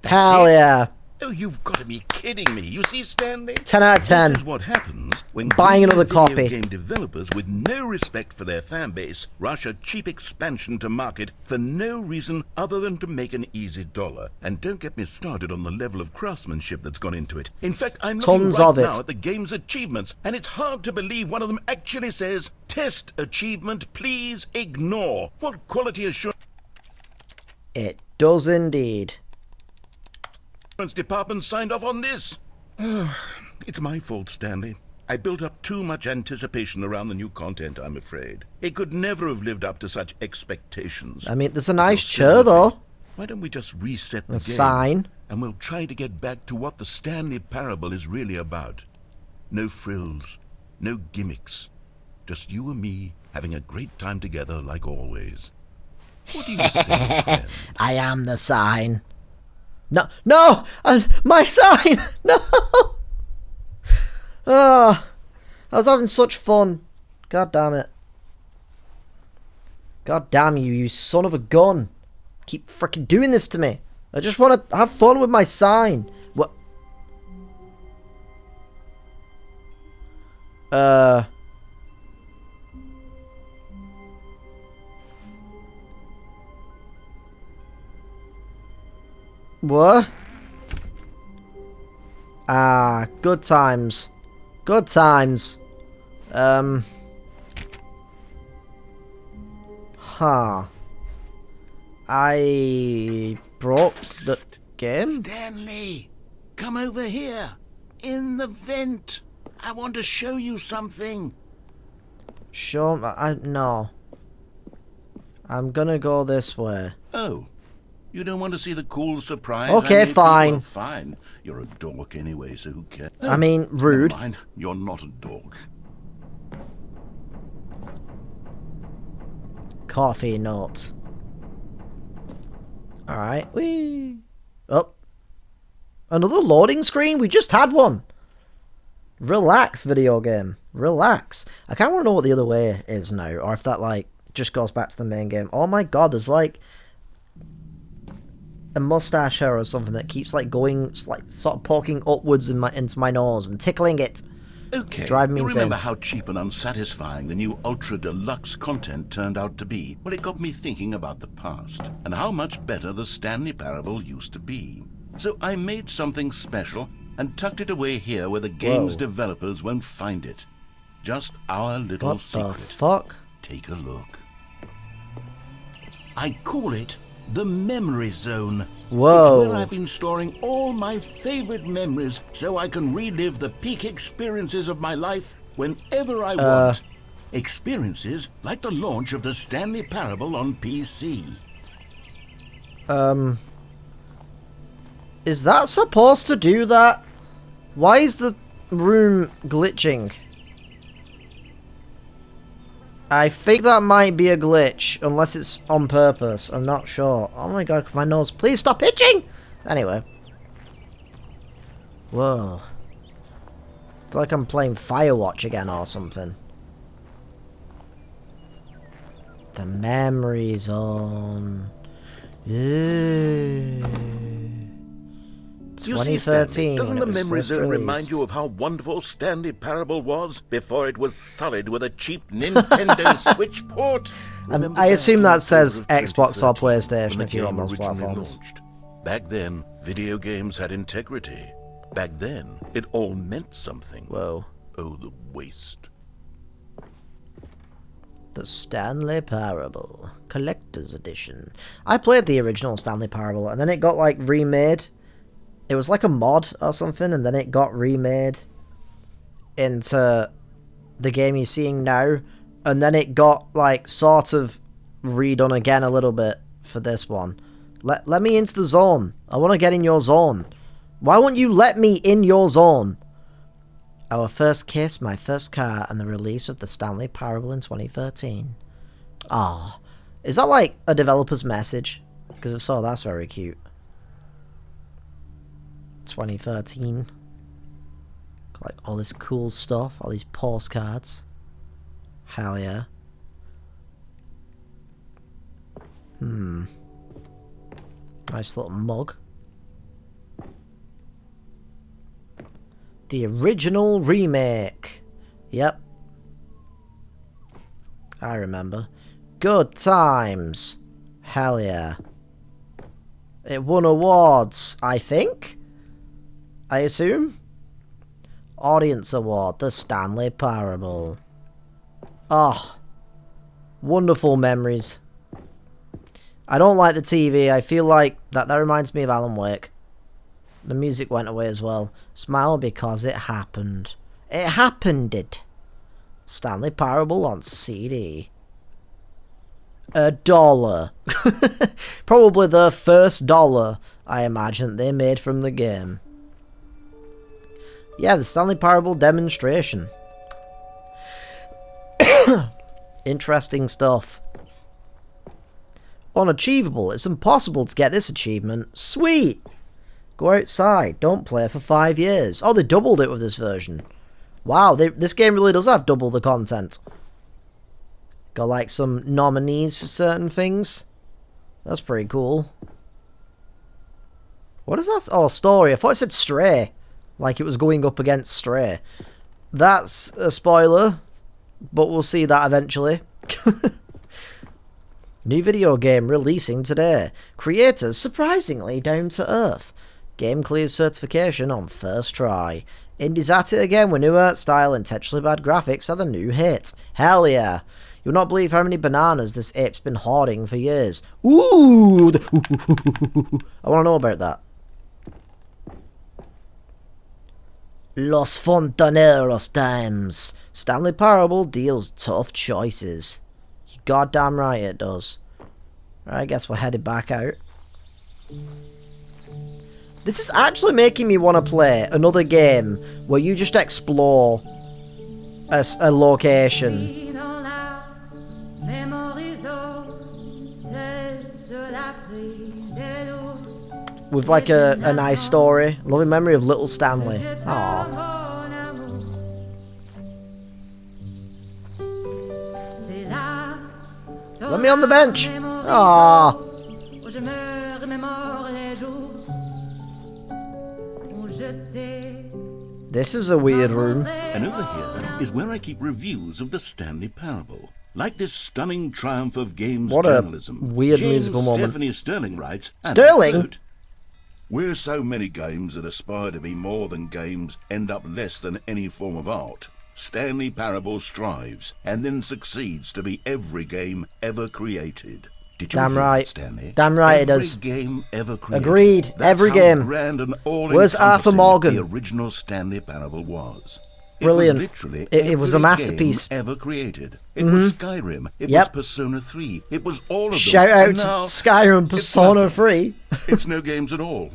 [SPEAKER 1] Hell
[SPEAKER 2] it?
[SPEAKER 1] yeah.
[SPEAKER 2] Oh, you've got to be kidding me. You see, Stanley?
[SPEAKER 1] 10 out of 10.
[SPEAKER 2] This is what happens when
[SPEAKER 1] Buying
[SPEAKER 2] greedy
[SPEAKER 1] another
[SPEAKER 2] video
[SPEAKER 1] copy.
[SPEAKER 2] game developers with no respect for their fan base rush a cheap expansion to market for no reason other than to make an easy dollar. And don't get me started on the level of craftsmanship that's gone into it. In fact, I'm looking
[SPEAKER 1] Tons
[SPEAKER 2] right
[SPEAKER 1] of it.
[SPEAKER 2] now at the game's achievements, and it's hard to believe one of them actually says, "Test achievement, please ignore." What quality assurance
[SPEAKER 1] It does indeed.
[SPEAKER 2] department signed off on this? It's my fault, Stanley. I built up too much anticipation around the new content, I'm afraid. It could never have lived up to such expectations.
[SPEAKER 1] I mean, there's a nice
[SPEAKER 2] So
[SPEAKER 1] chair,
[SPEAKER 2] sit with me.
[SPEAKER 1] though.
[SPEAKER 2] Why don't we just reset the
[SPEAKER 1] A
[SPEAKER 2] game?
[SPEAKER 1] sign.
[SPEAKER 2] And we'll try to get back to what the Stanley Parable is really about. No frills, no gimmicks. Just you and me having a great time together like always. What do you say, friend?
[SPEAKER 1] I am the sign. No, my sign. No. Oh, I was having such fun. God damn it. God damn you, you son of a gun. Keep freaking doing this to me. I just want to have fun with my sign. What? What? Ah, good times. Good times. Huh. I broke the game?
[SPEAKER 2] Stanley, come over here. In the vent. I want to show you something.
[SPEAKER 1] Sure, no. I'm gonna go this way.
[SPEAKER 2] Oh, you don't want to see the cool surprise?
[SPEAKER 1] Okay,
[SPEAKER 2] I made for you?
[SPEAKER 1] fine.
[SPEAKER 2] Well, fine. You're a dork anyway, so who cares?
[SPEAKER 1] I mean, rude.
[SPEAKER 2] Never mind. You're not a dork.
[SPEAKER 1] Coffee note. Alright, whee. Oh. Another loading screen? We just had one. Relax, video game. Relax. I kind of want to know what the other way is now, or if that, like, just goes back to the main game. Oh my god, there's, like, a mustache hair or something that keeps, like, going, like, sort of poking upwards into my nose and tickling it.
[SPEAKER 2] Okay,
[SPEAKER 1] Drive me
[SPEAKER 2] you
[SPEAKER 1] insane.
[SPEAKER 2] remember how cheap and unsatisfying the new Ultra Deluxe content turned out to be? Well, it got me thinking about the past, and how much better the Stanley Parable used to be. So I made something special, and tucked it away here where the game's developers won't find it. Just our little
[SPEAKER 1] What
[SPEAKER 2] secret.
[SPEAKER 1] the fuck?
[SPEAKER 2] Take a look. I call it the Memory Zone.
[SPEAKER 1] Whoa.
[SPEAKER 2] It's where I've been storing all my favorite memories so I can relive the peak experiences of my life whenever I want. Experiences like the launch of the Stanley Parable on PC.
[SPEAKER 1] Is that supposed to do that? Why is the room glitching? I think that might be a glitch, unless it's on purpose. I'm not sure. Oh my god, my nose. Please stop itching! Anyway. Whoa. I feel like I'm playing Firewatch again or something. The memory zone. Yeah.
[SPEAKER 2] You see, Stanley,
[SPEAKER 1] 2013.
[SPEAKER 2] doesn't
[SPEAKER 1] when
[SPEAKER 2] the
[SPEAKER 1] it was
[SPEAKER 2] memory
[SPEAKER 1] first
[SPEAKER 2] zone
[SPEAKER 1] released.
[SPEAKER 2] remind you of how wonderful Stanley Parable was before it was sullied with a cheap Nintendo Switch port? Remember
[SPEAKER 1] I
[SPEAKER 2] back
[SPEAKER 1] assume
[SPEAKER 2] in
[SPEAKER 1] that says
[SPEAKER 2] October of
[SPEAKER 1] Xbox or
[SPEAKER 2] 2013
[SPEAKER 1] PlayStation
[SPEAKER 2] when
[SPEAKER 1] if you're on
[SPEAKER 2] the
[SPEAKER 1] those
[SPEAKER 2] game originally
[SPEAKER 1] platforms.
[SPEAKER 2] launched. Back then, video games had integrity. Back then, it all meant something.
[SPEAKER 1] Whoa.
[SPEAKER 2] Oh, the waste.
[SPEAKER 1] The Stanley Parable Collector's Edition. I played the original Stanley Parable and then it got like remade. It was like a mod or something and then it got remade into the game you're seeing now. And then it got like sort of redone again a little bit for this one. Let me into the zone. I want to get in your zone. Why won't you let me in your zone? Our first kiss, my first car, and the release of the Stanley Parable in 2013. Ah, is that like a developer's message? Because if so, that's very cute. 2013. Got like all this cool stuff, all these postcards. Hell yeah. Nice little mug. The original remake. Yep. I remember. Good times. Hell yeah. It won awards, I think? I assume? Audience Award, The Stanley Parable. Oh. Wonderful memories. I don't like the TV. I feel like that reminds me of Alan Wake. The music went away as well. Smile because it happened. It happened. Stanley Parable on CD. $1. Probably the first dollar, I imagine, they made from the game. Yeah, the Stanley Parable demonstration. Interesting stuff. Unachievable. It's impossible to get this achievement. Sweet! Go outside. Don't play for 5 years. Oh, they doubled it with this version. Wow, this game really does have double the content. Got like some nominees for certain things. That's pretty cool. What is that? Oh, story. I thought it said Stray. Like it was going up against Stray. That's a spoiler. But we'll see that eventually. New video game releasing today. Creators surprisingly down to earth. Game clears certification on first try. Indies at it again with new art style, intentionally bad graphics are the new hit. Hell yeah. You'll not believe how many bananas this ape's been hoarding for years. Ooh! I want to know about that. Los Fontaneros times. Stanley Parable deals tough choices. You goddamn right it does. Right, I guess we're headed back out. This is actually making me want to play another game where you just explore a location. With like a nice story. Loving memory of little Stanley. Aww. Let me on the bench. Aww. This is a weird room.
[SPEAKER 2] And over here is where I keep reviews of the Stanley Parable. Like this stunning triumph of games
[SPEAKER 1] What a
[SPEAKER 2] journalism.
[SPEAKER 1] weird
[SPEAKER 2] James
[SPEAKER 1] musical moment.
[SPEAKER 2] Stephanie Sterling writes, and
[SPEAKER 1] Sterling?
[SPEAKER 2] I quote, "Where so many games that aspire to be more than games end up less than any form of art, Stanley Parable strives and then succeeds to be every game ever created." Did you
[SPEAKER 1] Damn
[SPEAKER 2] hear
[SPEAKER 1] right.
[SPEAKER 2] that, Stanley?
[SPEAKER 1] Damn right it
[SPEAKER 2] Every
[SPEAKER 1] does.
[SPEAKER 2] game ever created.
[SPEAKER 1] Agreed.
[SPEAKER 2] That's
[SPEAKER 1] Every
[SPEAKER 2] how
[SPEAKER 1] game.
[SPEAKER 2] grand and
[SPEAKER 1] Where's Arthur
[SPEAKER 2] all-encompassing
[SPEAKER 1] Morgan?
[SPEAKER 2] the original Stanley Parable was.
[SPEAKER 1] Brilliant.
[SPEAKER 2] It was literally
[SPEAKER 1] It was a
[SPEAKER 2] every
[SPEAKER 1] masterpiece.
[SPEAKER 2] game ever created. It was Skyrim. It
[SPEAKER 1] Yep.
[SPEAKER 2] was Persona 3. It was all of them.
[SPEAKER 1] Shout out
[SPEAKER 2] And
[SPEAKER 1] to
[SPEAKER 2] now
[SPEAKER 1] Skyrim
[SPEAKER 2] it's
[SPEAKER 1] Persona
[SPEAKER 2] nothing.
[SPEAKER 1] 3.
[SPEAKER 2] It's no games at all.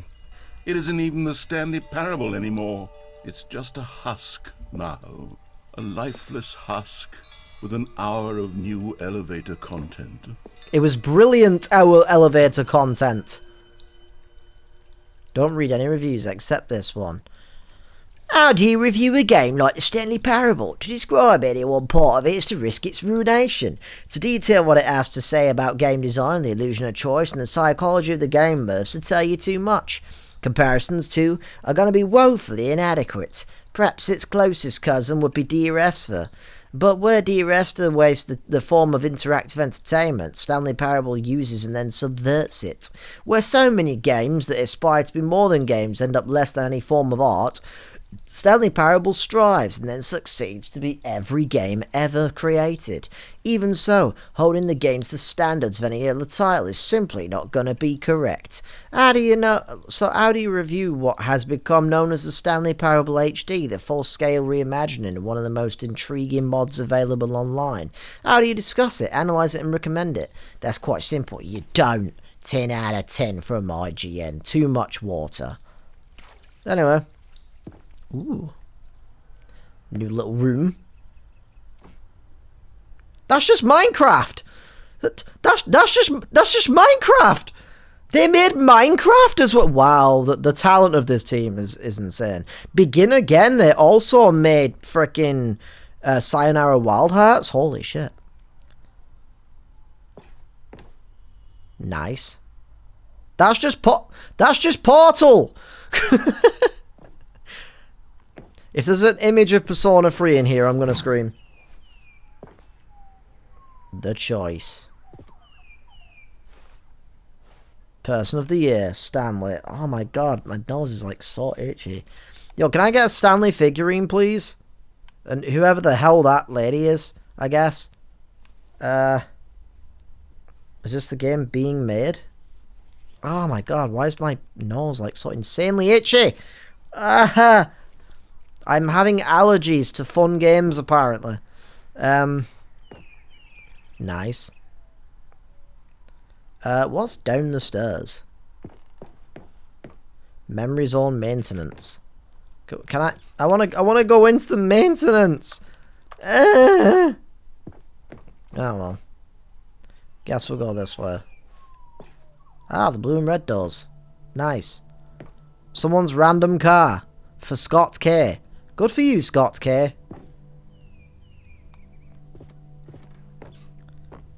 [SPEAKER 2] It isn't even the Stanley Parable anymore. It's just a husk now. A lifeless husk with an hour of new elevator content.
[SPEAKER 1] It was brilliant, our elevator content. Don't read any reviews except this one. How do you review a game like the Stanley Parable? To describe any one part of it is to risk its ruination. To detail what it has to say about game design, the illusion of choice, and the psychology of the game is to tell you too much. Comparisons, too, are going to be woefully inadequate. Perhaps its closest cousin would be DRS, but where DRS wastes the form of interactive entertainment, Stanley Parable uses and then subverts it. Where so many games that aspire to be more than games end up less than any form of art, Stanley Parable strives and then succeeds to be every game ever created. Even so, holding the game to the standards of any other title is simply not going to be correct. How do you review what has become known as the Stanley Parable HD, the full-scale reimagining of one of the most intriguing mods available online? How do you discuss it, analyse it and recommend it? That's quite simple. You don't. 10 out of 10 from IGN. Too much water. Anyway. Ooh. New little room. That's just Minecraft. That's just Minecraft. They made Minecraft as well. Wow, the talent of this team is insane. Begin Again, they also made frickin' Sayonara Wild Hearts. Holy shit. Nice. That's just Portal. If there's an image of Persona 3 in here, I'm going to scream. The choice. Person of the Year, Stanley. Oh my god, my nose is like so itchy. Yo, can I get a Stanley figurine, please? And whoever the hell that lady is, I guess. Is this the game being made? Oh my god, why is my nose like so insanely itchy? Aha! I'm having allergies to fun games, apparently. Nice. What's down the stairs? Memory zone maintenance. Can I want to go into the maintenance. Oh well. Guess we'll go this way. Ah, the blue and red doors. Nice. Someone's random car. For Scott K. Good for you, Scott K.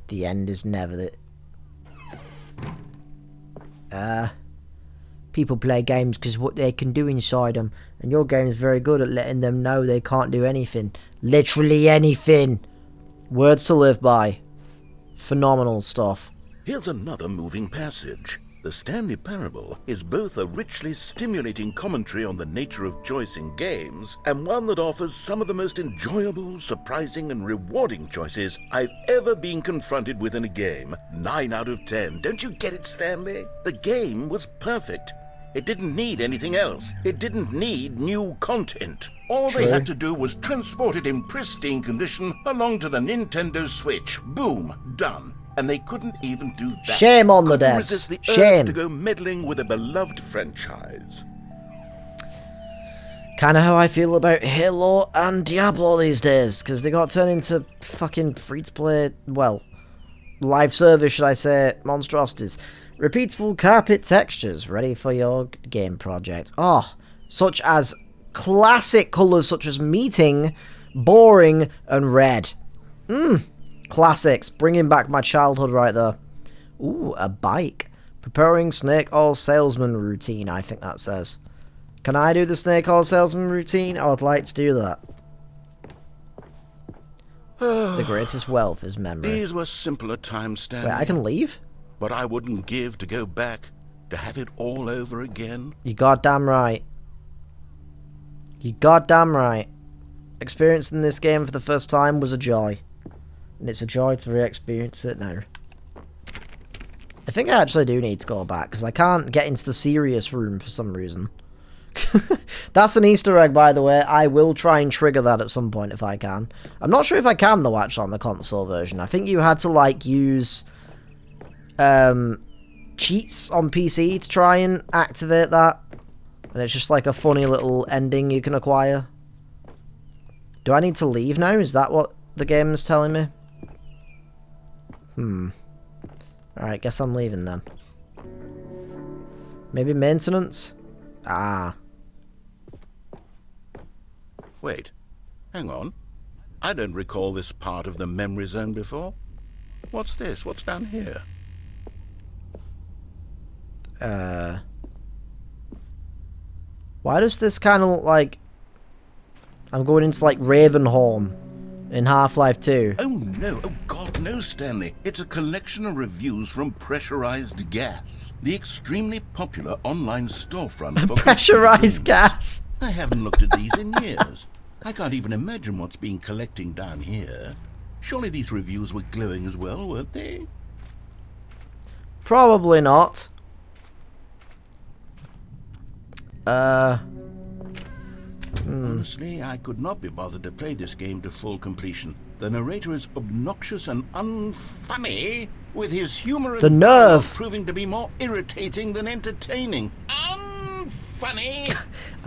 [SPEAKER 1] The end is never the... People play games because what they can do inside them. And your game is very good at letting them know they can't do anything. Literally anything. Words to live by. Phenomenal stuff.
[SPEAKER 2] Here's another moving passage. The Stanley Parable is both a richly stimulating commentary on the nature of choice in games, and one that offers some of the most enjoyable, surprising, and rewarding choices I've ever been confronted with in a game. 9 out of 10. Don't you get it, Stanley? The game was perfect. It didn't need anything else. It didn't need new content. All they had to do was transport it in pristine condition along to the Nintendo Switch. Boom, done. And they couldn't even do that.
[SPEAKER 1] Shame on the devs.
[SPEAKER 2] Resist the
[SPEAKER 1] Shame.
[SPEAKER 2] urge to go meddling with a beloved franchise.
[SPEAKER 1] Kind of how I feel about Halo and Diablo these days, because they got turned into fucking free-to-play, well, live service, should I say, monstrosities. Repeatable carpet textures, ready for your game project. Oh, such as classic colours such as meeting, boring, and red. Classics, bringing back my childhood right there. Ooh, a bike. Preparing snake oil salesman routine, I think that says. Can I do the snake oil salesman routine? I would like to do that. The greatest wealth is memory.
[SPEAKER 2] These were simpler times, Stanley.
[SPEAKER 1] Wait, I can leave?
[SPEAKER 2] But I wouldn't give to go back, to have it all over again.
[SPEAKER 1] You goddamn right. You goddamn right. Experiencing this game for the first time was a joy. And it's a joy to re-experience it now. I think I actually do need to go back, because I can't get into the serious room for some reason. That's an Easter egg, by the way. I will try and trigger that at some point if I can. I'm not sure if I can, though, actually, on the console version. I think you had to, like, use cheats on PC to try and activate that. And it's just like a funny little ending you can acquire. Do I need to leave now? Is that what the game is telling me? Alright, guess I'm leaving then. Maybe maintenance? Ah.
[SPEAKER 2] Wait, hang on. I don't recall this part of the memory zone before. What's this? What's down here?
[SPEAKER 1] Why does this kind of look like I'm going into like Ravenholm in Half-Life 2?
[SPEAKER 2] Oh no, oh god no, Stanley. It's a collection of reviews from Pressurized Gas, the extremely popular online storefront for
[SPEAKER 1] Pressurized gas.
[SPEAKER 2] I haven't looked at these in years. I can't even imagine what's been collecting down here. Surely these reviews were glowing as well, weren't they?
[SPEAKER 1] Probably not.
[SPEAKER 2] Honestly, I could not be bothered to play this game to full completion. The narrator is obnoxious and unfunny, with his humor
[SPEAKER 1] The
[SPEAKER 2] and
[SPEAKER 1] nerve.
[SPEAKER 2] dialogue proving to be more irritating than entertaining. Unfunny!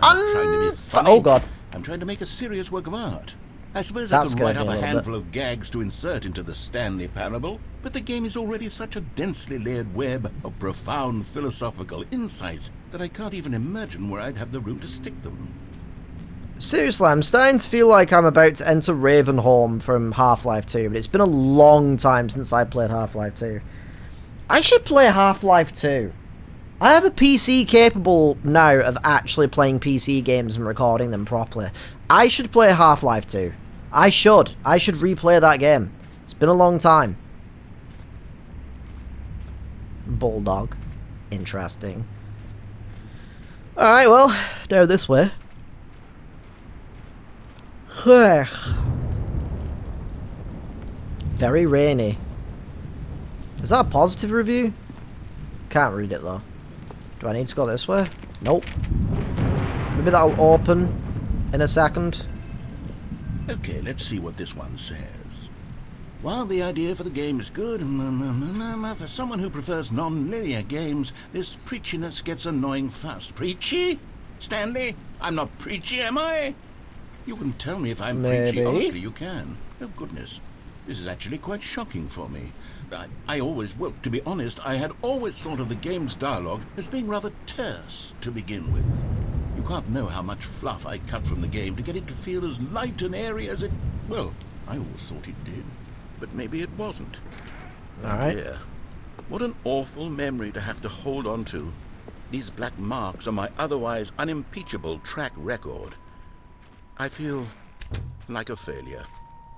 [SPEAKER 1] Oh god.
[SPEAKER 2] I'm trying to make a serious work of art. I suppose
[SPEAKER 1] That's
[SPEAKER 2] I could write
[SPEAKER 1] gonna
[SPEAKER 2] up
[SPEAKER 1] be a
[SPEAKER 2] a
[SPEAKER 1] little
[SPEAKER 2] handful of gags to insert into the Stanley Parable, but the game is already such a densely layered web of profound philosophical insights that I can't even imagine where I'd have the room to stick them.
[SPEAKER 1] Seriously, I'm starting to feel like I'm about to enter Ravenholm from Half-Life 2, but it's been a long time since I played Half-Life 2. I should play Half-Life 2. I have a PC capable now of actually playing PC games and recording them properly. I should play Half-Life 2. I should replay that game. It's been a long time. Bulldog. Interesting. Alright, well, down this way. Very rainy. Is that a positive review? Can't read it though. Do I need to go this way? Nope. Maybe that'll open in a second.
[SPEAKER 2] Okay, let's see what this one says. While the idea for the game is good, for someone who prefers non-linear games, this preachiness gets annoying fast. Preachy? Stanley? I'm not preachy, am I? You can tell me if I'm preachy.
[SPEAKER 1] Maybe.
[SPEAKER 2] Honestly, you can. Oh, goodness. This is actually quite shocking for me. To be honest, I had always thought of the game's dialogue as being rather terse to begin with. You can't know how much fluff I cut from the game to get it to feel as light and airy as it... Well, I always thought it did. But maybe it wasn't.
[SPEAKER 1] Alright.
[SPEAKER 2] Yeah. What an awful memory to have to hold on to. These black marks are my otherwise unimpeachable track record. I feel like a failure.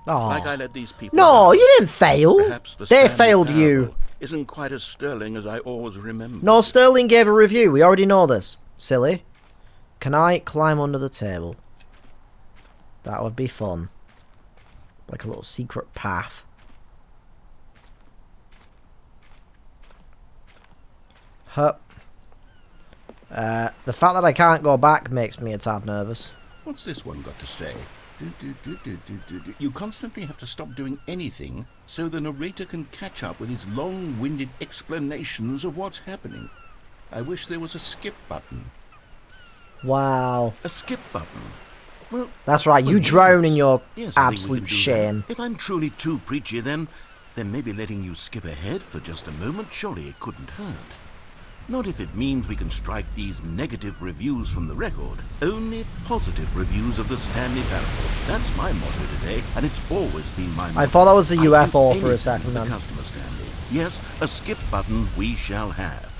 [SPEAKER 1] Oh.
[SPEAKER 2] Like I let these people
[SPEAKER 1] No,
[SPEAKER 2] down.
[SPEAKER 1] you didn't fail.
[SPEAKER 2] Perhaps the
[SPEAKER 1] They
[SPEAKER 2] Stanley
[SPEAKER 1] failed
[SPEAKER 2] Parable
[SPEAKER 1] you.
[SPEAKER 2] isn't quite as sterling as I always remember.
[SPEAKER 1] No, Sterling gave a review. We already know this. Silly. Can I climb under the table? That would be fun. Like a little secret path. Hup. The fact that I can't go back makes me a tad nervous.
[SPEAKER 2] What's this one got to say? You constantly have to stop doing anything so the narrator can catch up with his long-winded explanations of what's happening. I wish there was a skip button.
[SPEAKER 1] Wow.
[SPEAKER 2] A skip button? Well,
[SPEAKER 1] That's right, you
[SPEAKER 2] well,
[SPEAKER 1] drown in
[SPEAKER 2] yes.
[SPEAKER 1] your
[SPEAKER 2] Yes, I think we
[SPEAKER 1] absolute
[SPEAKER 2] can do
[SPEAKER 1] shame.
[SPEAKER 2] that. If I'm truly too preachy, then maybe letting you skip ahead for just a moment, surely it couldn't hurt. Not if it means we can strike these negative reviews from the record. Only positive reviews of the Stanley Parable. That's my motto today, and it's always been my motto.
[SPEAKER 1] I thought that was a
[SPEAKER 2] I
[SPEAKER 1] UFO
[SPEAKER 2] do
[SPEAKER 1] for a
[SPEAKER 2] anything
[SPEAKER 1] second
[SPEAKER 2] for the
[SPEAKER 1] then.
[SPEAKER 2] customer, Stanley. Yes, a skip button we shall have.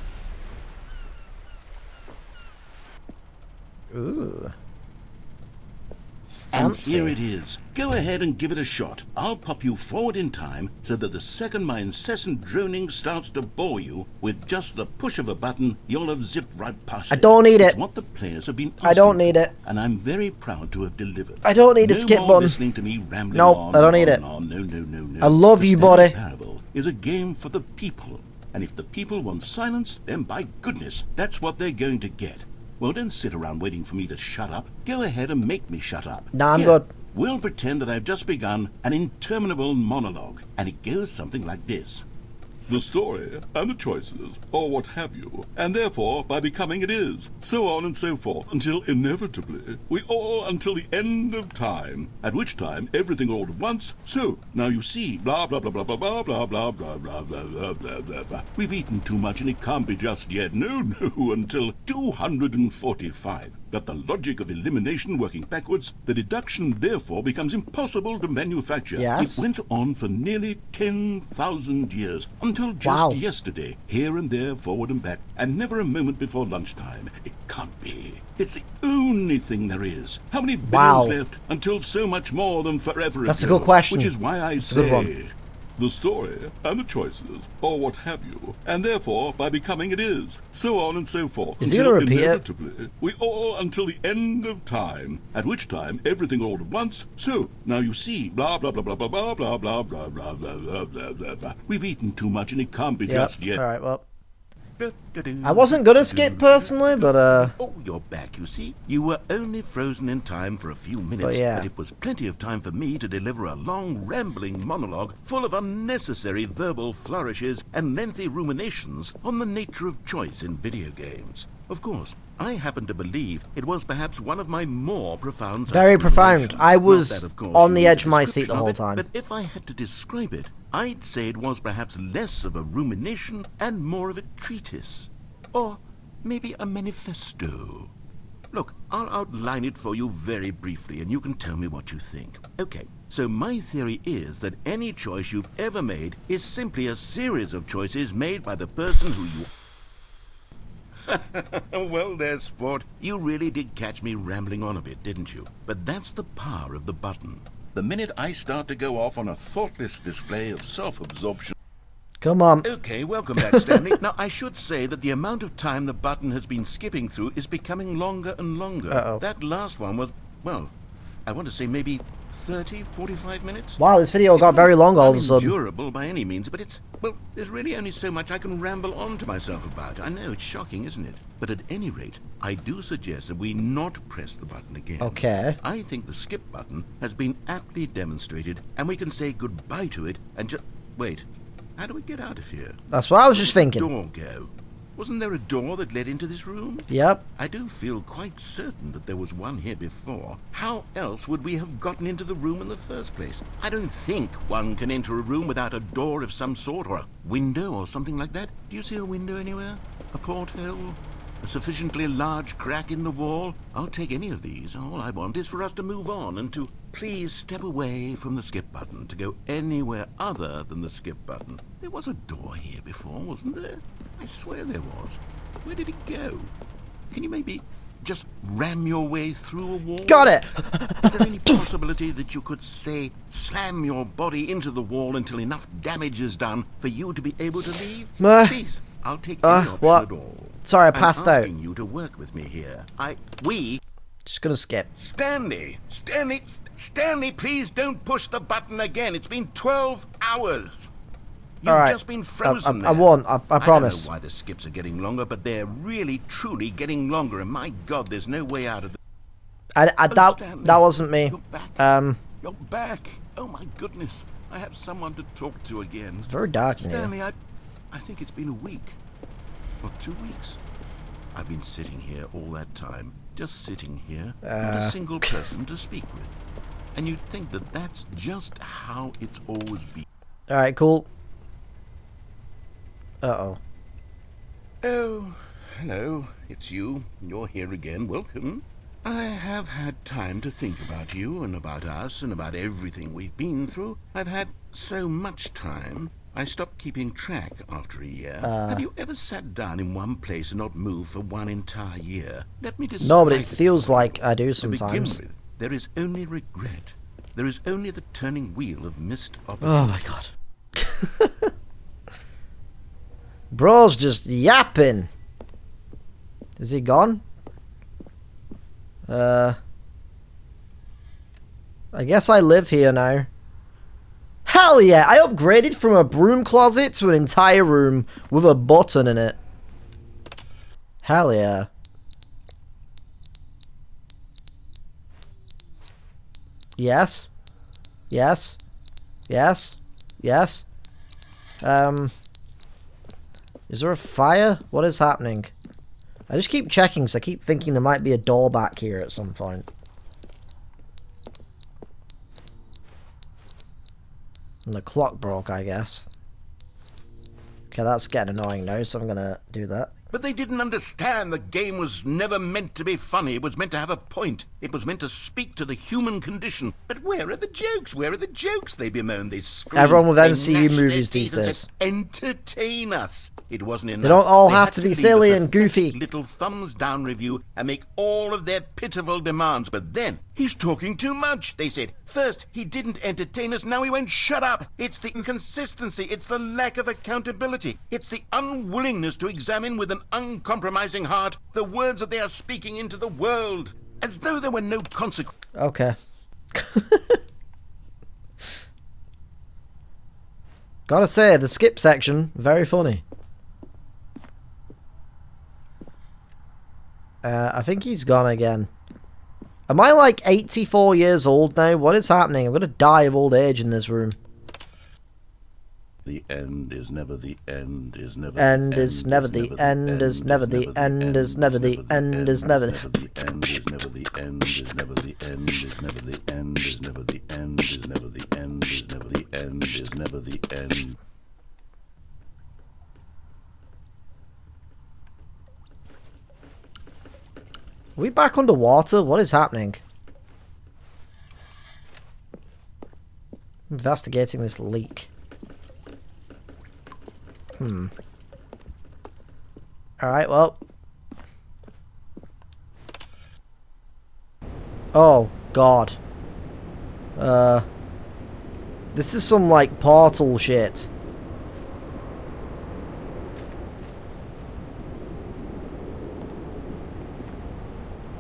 [SPEAKER 1] Ooh.
[SPEAKER 2] And
[SPEAKER 1] Fancy.
[SPEAKER 2] here it is. Go ahead and give it a shot. I'll pop you forward in time so that the second my incessant droning starts to bore you, with just the push of a button, you'll have zipped right past it.
[SPEAKER 1] I don't need
[SPEAKER 2] It's
[SPEAKER 1] it.
[SPEAKER 2] what the players have been asking
[SPEAKER 1] I don't need
[SPEAKER 2] for,
[SPEAKER 1] it.
[SPEAKER 2] and I'm very proud to have delivered.
[SPEAKER 1] I don't need a
[SPEAKER 2] No
[SPEAKER 1] skip
[SPEAKER 2] more
[SPEAKER 1] button.
[SPEAKER 2] listening to me rambling
[SPEAKER 1] Nope,
[SPEAKER 2] on
[SPEAKER 1] I don't
[SPEAKER 2] and
[SPEAKER 1] need
[SPEAKER 2] on
[SPEAKER 1] it.
[SPEAKER 2] and on. No.
[SPEAKER 1] I love
[SPEAKER 2] The
[SPEAKER 1] you,
[SPEAKER 2] Stanley
[SPEAKER 1] buddy.
[SPEAKER 2] Parable is a game for the people, and if the people want silence, then by goodness, that's what they're going to get. Well, don't sit around waiting for me to shut up. Go ahead and make me shut up.
[SPEAKER 1] Nah, I'm
[SPEAKER 2] Here,
[SPEAKER 1] good.
[SPEAKER 2] We'll pretend that I've just begun an interminable monologue, and it goes something like this.
[SPEAKER 5] the story and the choices, or what have you, and therefore by becoming it is, so on and so forth, until inevitably we all until the end of time, at which time everything all at once, so, now you see, blah blah blah blah blah blah blah blah blah blah blah blah blah blah blah. We've eaten too much and it can't be just yet, no, until 245. That the logic of elimination working backwards, the deduction therefore becomes impossible to manufacture.
[SPEAKER 1] Yes.
[SPEAKER 5] It went on for nearly 10,000 years, until just yesterday, here and there, forward and back, and never a moment before lunchtime. It can't be. It's the only thing there is. How many billions left until so much more than forever
[SPEAKER 1] That's
[SPEAKER 5] ago?
[SPEAKER 1] a good question.
[SPEAKER 5] Which is why I say the story and the choices, or what have you, and therefore by becoming it is, so on and so forth.
[SPEAKER 1] Is he going to repeat
[SPEAKER 5] inevitably, we all until the end of time, at which time everything all at once, so, now you see, blah blah blah blah blah blah blah blah blah blah blah blah blah blah blah. We've eaten too much and it can't be just yet.
[SPEAKER 1] Alright, well. I wasn't gonna skip personally, but
[SPEAKER 2] Oh, you're back, you see. You were only frozen in time for a few minutes, but it was plenty of time for me to deliver a long, rambling monologue full of unnecessary verbal flourishes and lengthy ruminations on the nature of choice in video games. Of course, I happen to believe it was perhaps one of my more profound...
[SPEAKER 1] Very profound. I was on the edge of my seat the whole time.
[SPEAKER 2] But if I had to describe it, I'd say it was perhaps less of a rumination and more of a treatise. Or maybe a manifesto. Look, I'll outline it for you very briefly, and you can tell me what you think. Okay, so my theory is that any choice you've ever made is simply a series of choices made by the person who you... Well there, sport. You really did catch me rambling on a bit, didn't you? But that's the power of the button. The minute I start to go off on a thoughtless display of self-absorption...
[SPEAKER 1] Come on.
[SPEAKER 2] Okay, welcome back, Stanley. Now, I should say that the amount of time the button has been skipping through is becoming longer and longer.
[SPEAKER 1] Uh-oh.
[SPEAKER 2] That last one was, well, I want to say maybe 30, 45 minutes.
[SPEAKER 1] Wow, this video got very long all of a sudden.
[SPEAKER 2] Unendurable by any means, but it's, well, there's really only so much I can ramble on to myself about. I know, it's shocking, isn't it? But at any rate, I do suggest that we not press the button again.
[SPEAKER 1] Okay.
[SPEAKER 2] I think the skip button has been aptly demonstrated, and we can say goodbye to it and just... Wait, how do we get out of here?
[SPEAKER 1] That's what I was just thinking.
[SPEAKER 2] Where did the door go? Wasn't there a door that led into this room?
[SPEAKER 1] Yep.
[SPEAKER 2] I do feel quite certain that there was one here before. How else would we have gotten into the room in the first place? I don't think one can enter a room without a door of some sort, or a window or something like that. Do you see a window anywhere? A porthole? A sufficiently large crack in the wall? I'll take any of these. All I want is for us to move on and to please step away from the skip button, to go anywhere other than the skip button. There was a door here before, wasn't there? I swear there was. Where did it go? Can you maybe just ram your way through a wall?
[SPEAKER 1] Got it!
[SPEAKER 2] Is there any possibility that you could, say, slam your body into the wall until enough damage is done for you to be able to leave? Please, I'll take any option at all.
[SPEAKER 1] Sorry, I passed out.
[SPEAKER 2] I'm asking you to work with me here. We...
[SPEAKER 1] Just gonna skip.
[SPEAKER 2] Stanley, please don't push the button again. It's been 12 hours. You've just been frozen there.
[SPEAKER 1] I won't. I promise.
[SPEAKER 2] I don't know why the skips are getting longer, but they're really, truly getting longer. And my God, there's no way out of
[SPEAKER 1] that wasn't me.
[SPEAKER 2] You're back. You're back. Oh my goodness. I have someone to talk to again.
[SPEAKER 1] It's very dark in here.
[SPEAKER 2] Stanley, I think it's been a week. Or 2 weeks. I've been sitting here all that time. Just sitting here. Not a single person to speak with. And you'd think that that's just how it's always been.
[SPEAKER 1] Alright, cool. Uh-oh.
[SPEAKER 2] Oh, hello. It's you. You're here again. Welcome. I have had time to think about you and about us and about everything we've been through. I've had so much time. I stopped keeping track after a year. Have you ever sat down in one place and not moved for one entire year? Let me describe.
[SPEAKER 1] No, but it feels like I do sometimes.
[SPEAKER 2] To begin with, there is only regret. There is only the turning wheel of missed
[SPEAKER 1] Oh
[SPEAKER 2] opportunities.
[SPEAKER 1] my God. Bro's just yapping. Is he gone? I guess I live here now. Hell yeah! I upgraded from a broom closet to an entire room with a button in it. Hell yeah. Yes. Yes. Yes. Yes. Is there a fire? What is happening? I just keep checking because I keep thinking there might be a door back here at some point. And the clock broke, I guess. Okay, that's getting annoying now, so I'm gonna do that.
[SPEAKER 2] But they didn't understand the game was never meant to be funny. It was meant to have a point. It was meant to speak to the human condition. But where are the jokes? Where are the jokes? They bemoaned. They screamed.
[SPEAKER 1] Everyone with
[SPEAKER 2] They
[SPEAKER 1] MCU
[SPEAKER 2] gnashed their
[SPEAKER 1] movies these
[SPEAKER 2] teeth and
[SPEAKER 1] days.
[SPEAKER 2] said, entertain us. It wasn't enough.
[SPEAKER 1] They don't all have
[SPEAKER 2] had
[SPEAKER 1] to be
[SPEAKER 2] leave
[SPEAKER 1] silly
[SPEAKER 2] a
[SPEAKER 1] and
[SPEAKER 2] pathetic
[SPEAKER 1] goofy.
[SPEAKER 2] little thumbs down review and make all of their pitiful demands. But then, he's talking too much, they said. First, he didn't entertain us. Now he went, shut up. It's the inconsistency. It's the lack of accountability. It's the unwillingness to examine with an uncompromising heart the words that they are speaking into the world. As though there were no consequences.
[SPEAKER 1] Okay. Gotta say, the skip section, very funny. I think he's gone again. Am I like 84 years old now? What is happening? I'm gonna die of old age in this room.
[SPEAKER 2] The end is never the end is never
[SPEAKER 1] End is never the end is never the end is never the end is never the
[SPEAKER 2] end is never the end is never the end is never the end is never the end is never the end is never the end is never the end.
[SPEAKER 1] Are we back underwater? What is happening? Investigating this leak. Alright, well. Oh, God. This is some, like, portal shit.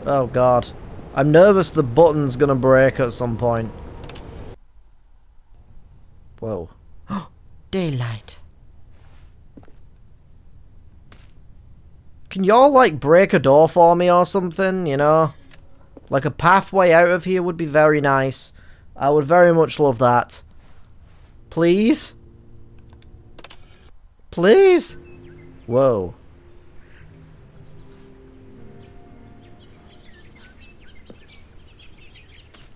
[SPEAKER 1] Oh, God. I'm nervous the button's gonna break at some point. Whoa.
[SPEAKER 3] Daylight.
[SPEAKER 1] Can y'all, like, break a door for me or something, you know? Like, a pathway out of here would be very nice. I would very much love that. Please? Please? Whoa.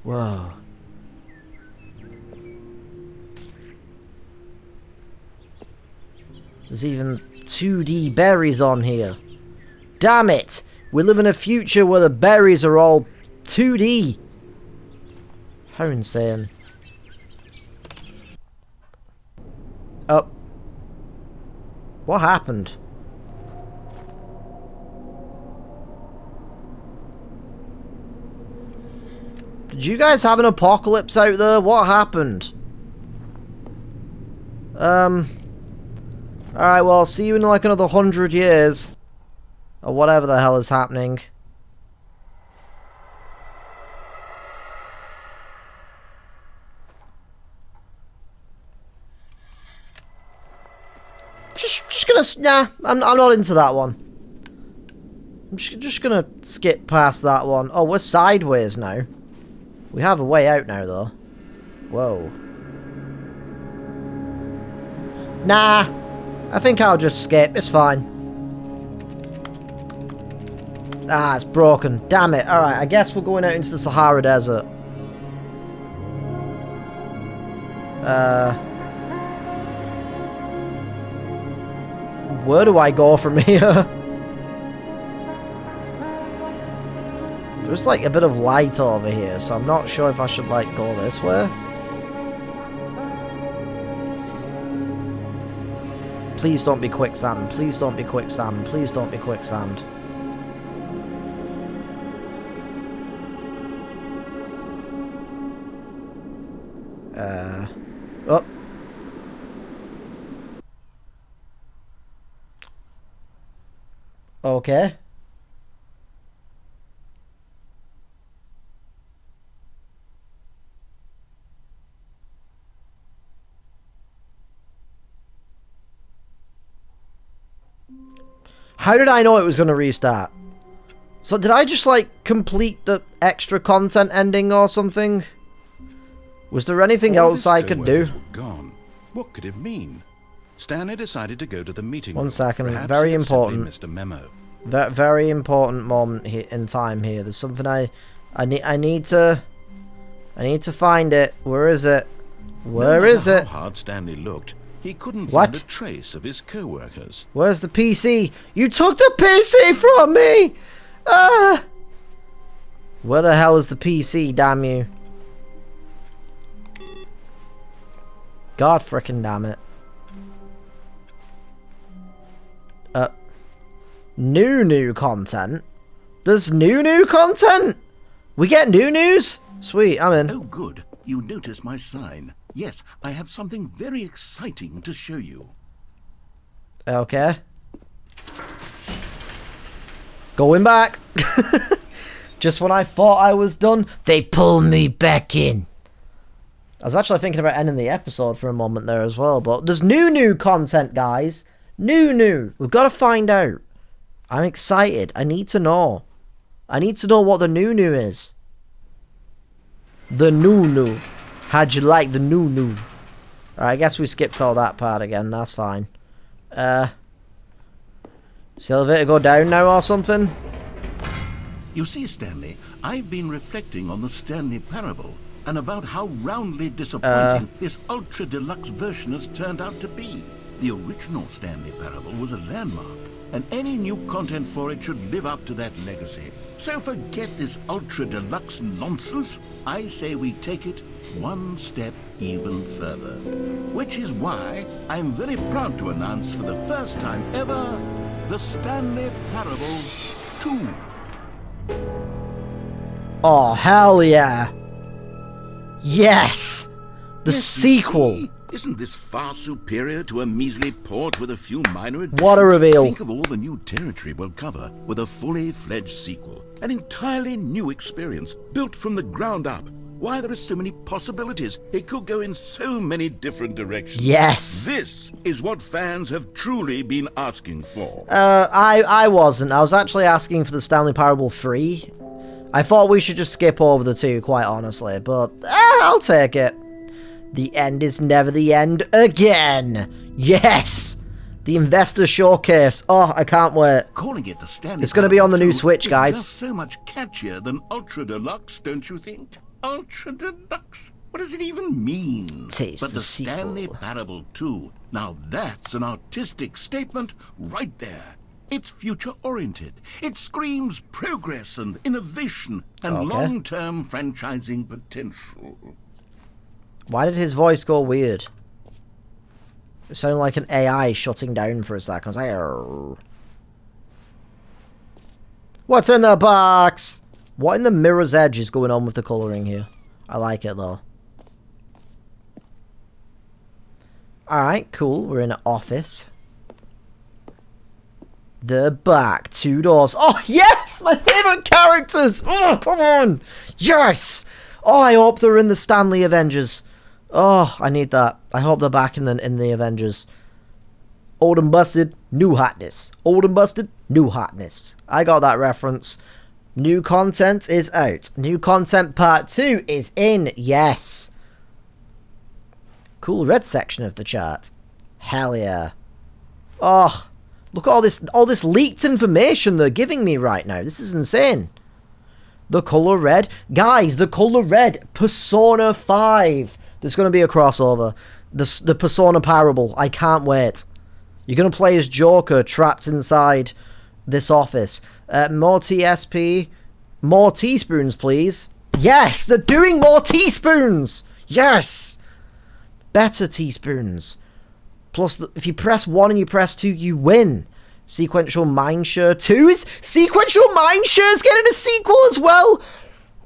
[SPEAKER 1] Whoa. There's even 2D berries on here. Damn it! We live in a future where the berries are all 2D. How insane. Oh. What happened? Did you guys have an apocalypse out there? What happened? Alright, well, I'll see you in like another 100 years. Or whatever the hell is happening. Just gonna... Nah, I'm not into that one. I'm just gonna skip past that one. Oh, we're sideways now. We have a way out now, though. Whoa. Nah. I think I'll just skip. It's fine. Ah, it's broken. Damn it. Alright, I guess we're going out into the Sahara Desert. Where do I go from here? There's like a bit of light over here, so I'm not sure if I should like go this way. Please don't be quicksand. Please don't be quicksand. Please don't be quicksand. Oh. Okay. How did I know it was going to restart? So did I just like complete the extra content ending or something? Was there anything else I could do?
[SPEAKER 2] Were gone. What could it mean? Stanley decided to go to the meeting room.
[SPEAKER 1] One second,
[SPEAKER 2] Perhaps
[SPEAKER 1] very
[SPEAKER 2] he had simply
[SPEAKER 1] important.
[SPEAKER 2] missed a memo.
[SPEAKER 1] Very important moment here in time here. There's something I need to find it. Where is it? Where is
[SPEAKER 2] No matter
[SPEAKER 1] it?
[SPEAKER 2] how hard Stanley looked, he couldn't
[SPEAKER 1] What?
[SPEAKER 2] find a trace of his co-workers.
[SPEAKER 1] Where's the PC? You took the PC from me! Ah! Where the hell is the PC, damn you? God frickin' damn it. New content? There's new content? We get new news? Sweet, I'm in.
[SPEAKER 6] Oh, good. You notice my sign. Yes, I have something very exciting to show you.
[SPEAKER 1] Okay. Going back. Just when I thought I was done, they pull me back in. I was actually thinking about ending the episode for a moment there as well, but there's new content, guys. New. We've got to find out. I'm excited. I need to know. I need to know what the new is. The new. How'd you like the new? Alright, I guess we skipped all that part again. That's fine. Does the elevator go down now or something?
[SPEAKER 6] You see, Stanley, I've been reflecting on the Stanley Parable and about how roundly disappointing this ultra deluxe version has turned out to be. The original Stanley Parable was a landmark, and any new content for it should live up to that legacy. So forget this ultra deluxe nonsense. I say we take it one step even further. Which is why I'm very proud to announce for the first time ever the Stanley Parable 2.
[SPEAKER 1] Oh, hell yeah. Yes! The
[SPEAKER 6] Yes, you
[SPEAKER 1] sequel.
[SPEAKER 6] see? Isn't this far superior to a measly port with a few minor additions?
[SPEAKER 1] What a reveal.
[SPEAKER 6] Think of all the new territory we'll cover with a fully fledged sequel. An entirely new experience, built from the ground up. Why, there are so many possibilities. It could go in so many different directions.
[SPEAKER 1] Yes.
[SPEAKER 6] This is what fans have truly been asking for.
[SPEAKER 1] I wasn't. I was actually asking for the Stanley Parable 3. I thought we should just skip over the 2, quite honestly, but I'll take it. The end is never the end again. Yes! The investor showcase. Oh, I can't wait.
[SPEAKER 6] Calling it the Stanley
[SPEAKER 1] It's gonna be on the
[SPEAKER 6] Parable
[SPEAKER 1] new
[SPEAKER 6] 2
[SPEAKER 1] Switch,
[SPEAKER 6] is
[SPEAKER 1] guys.
[SPEAKER 6] just so much catchier than Ultra Deluxe, don't you think? Ultra Deluxe? What does it even mean?
[SPEAKER 1] Taste
[SPEAKER 6] but
[SPEAKER 1] the
[SPEAKER 6] the
[SPEAKER 1] sequel.
[SPEAKER 6] Stanley Parable 2. Now that's an artistic statement right there. It's future-oriented. It screams progress and innovation and
[SPEAKER 1] Okay.
[SPEAKER 6] long-term franchising potential.
[SPEAKER 1] Why did his voice go weird? It sounded like an AI shutting down for a second. I was like, "Arr." What's in the box? What in the mirror's edge is going on with the colouring here? I like it though. Alright, cool. We're in an office. The back. 2 doors. Oh, yes! My favourite characters! Oh, come on! Yes! Oh, I hope they're in the Stanley Avengers. Oh, I need that. I hope they're back in the Avengers. Old and busted, new hotness. Old and busted, new hotness. I got that reference. New content is out. New content part 2 is in. Yes. Cool red section of the chart. Hell yeah. Oh, look at all this leaked information they're giving me right now. This is insane. The color red. Guys, the color red. Persona 5. There's going to be a crossover. The Persona Parable. I can't wait. You're going to play as Joker trapped inside this office. More TSP. More teaspoons, please. Yes, they're doing more teaspoons. Yes. Better teaspoons. Plus, if you press 1 and you press 2, you win. Sequential Mindshare 2 is... Sequential Mindshare is getting a sequel as well.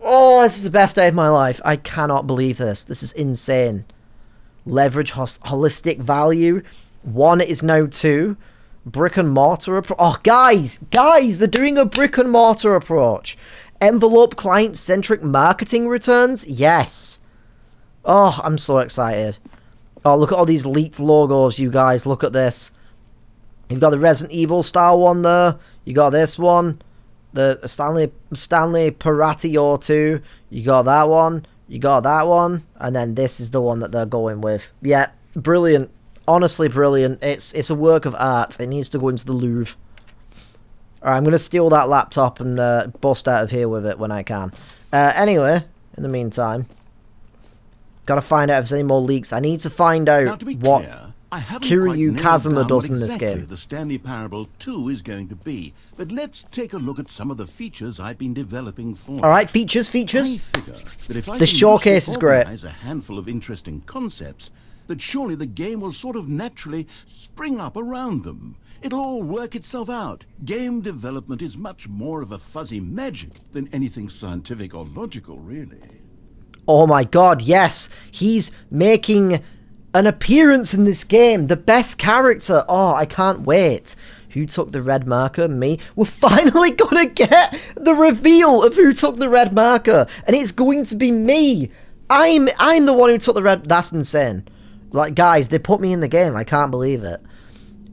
[SPEAKER 1] Oh, this is the best day of my life. I cannot believe this. This is insane. Leverage holistic value. 1 is now 2. Brick and mortar approach. Oh, guys, they're doing a brick and mortar approach. Envelope client-centric marketing returns. Yes. Oh, I'm so excited. Oh, look at all these leaked logos, you guys. Look at this. You've got the Resident Evil style one there. You got this one. The Stanley Parable 2. You got that one. You got that one. And then this is the one that they're going with. Yeah, brilliant. Honestly brilliant. It's a work of art. It needs to go into the Louvre. Alright, I'm going to steal that laptop and bust out of here with it when I can. Anyway, in the meantime, gotta find out if there's any more leaks. I need to find out what Kiryu Kazuma does in this game.
[SPEAKER 6] The Stanley Parable 2 is going to be, but let's take a look at some of the features I've been developing for.
[SPEAKER 1] Alright, features.
[SPEAKER 6] I figure that if I
[SPEAKER 1] The
[SPEAKER 6] can
[SPEAKER 1] showcase is great.
[SPEAKER 6] organize a handful of interesting concepts, that surely the game will sort of naturally spring up around them. It'll all work itself out. Game development is much more of a fuzzy magic than anything scientific or logical, really.
[SPEAKER 1] Oh my god, yes! He's making an appearance in this game. The best character. Oh, I can't wait. Who took the red marker? Me. We're finally gonna get the reveal of who took the red marker. And it's going to be me. I'm the one who took the red... That's insane. Like, guys, they put me in the game. I can't believe it.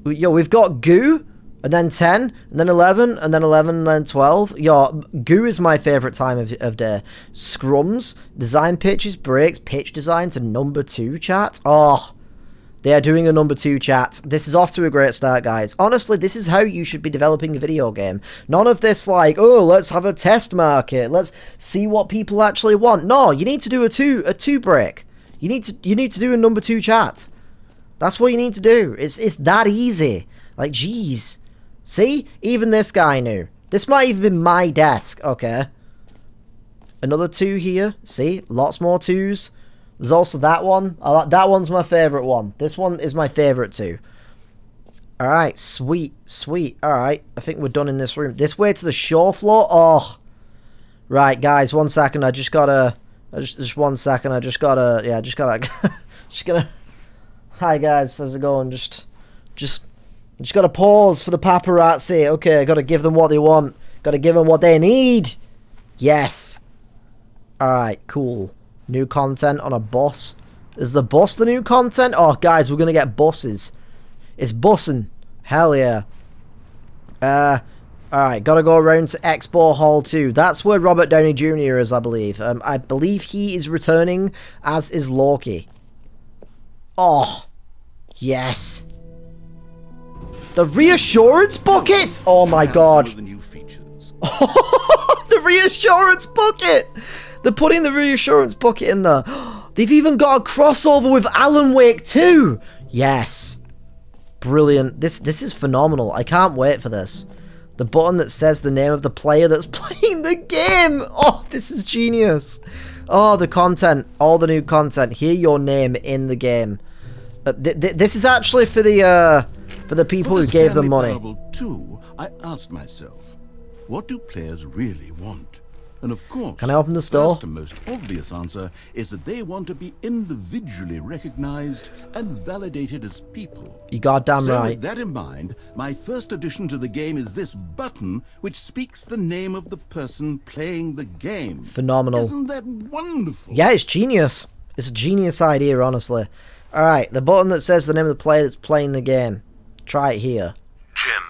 [SPEAKER 1] Yo, we've got Goo, and then 10, and then 11, and then 11, and then 12. Yo, Goo is my favourite time of day. Scrums, design pitches, breaks, pitch design to number 2 chat. Oh, they are doing a number 2 chat. This is off to a great start, guys. Honestly, this is how you should be developing a video game. None of this like, oh, let's have a test market. Let's see what people actually want. No, you need to do a two break. You need to do a number 2 chat. That's what you need to do. It's that easy. Like, jeez. See? Even this guy knew. This might even be my desk. Okay. Another 2 here. See? Lots more 2s. There's also that one. That one's my favourite one. This one is my favourite too. Alright. Sweet. Sweet. Alright. I think we're done in this room. This way to the shore floor. Oh. Right, guys. 1 second. I just gotta... Just 1 second. I just gotta... Yeah, just gotta... just gonna... Hi guys, how's it going? Just gotta pause for the paparazzi. Okay, I gotta give them what they want. Gotta give them what they need. Yes. Alright, cool. New content on a bus. Is the bus the new content? Oh, guys, we're gonna get buses. It's bussing. Hell yeah. Alright, gotta go around to Expo Hall 2. That's where Robert Downey Jr. is, I believe. I believe he is returning, as is Loki. Oh, yes. The reassurance bucket! Oh my god.
[SPEAKER 6] Some of the new features.
[SPEAKER 1] The reassurance bucket! They're putting the reassurance bucket in there. They've even got a crossover with Alan Wake 2! Yes. Brilliant. This is phenomenal. I can't wait for this. The button that says the name of the player that's playing the game! Oh, this is genius. Oh, the content. All the new content. Hear your name in the game. This is actually for the people who gave them money.
[SPEAKER 6] For the Stanley Parable 2, I asked myself, what do players really want? And of course,
[SPEAKER 1] can I open the store?
[SPEAKER 6] First and most obvious answer is that they want to be individually recognized and validated as people.
[SPEAKER 1] You goddamn
[SPEAKER 6] so
[SPEAKER 1] right.
[SPEAKER 6] With that in mind, my first addition to the game is this button, which speaks the name of the person playing the game.
[SPEAKER 1] Phenomenal.
[SPEAKER 6] Isn't that wonderful?
[SPEAKER 1] Yeah, it's genius. It's a genius idea, honestly. Alright, the button that says the name of the player that's playing the game. Try it here.
[SPEAKER 7] Jim.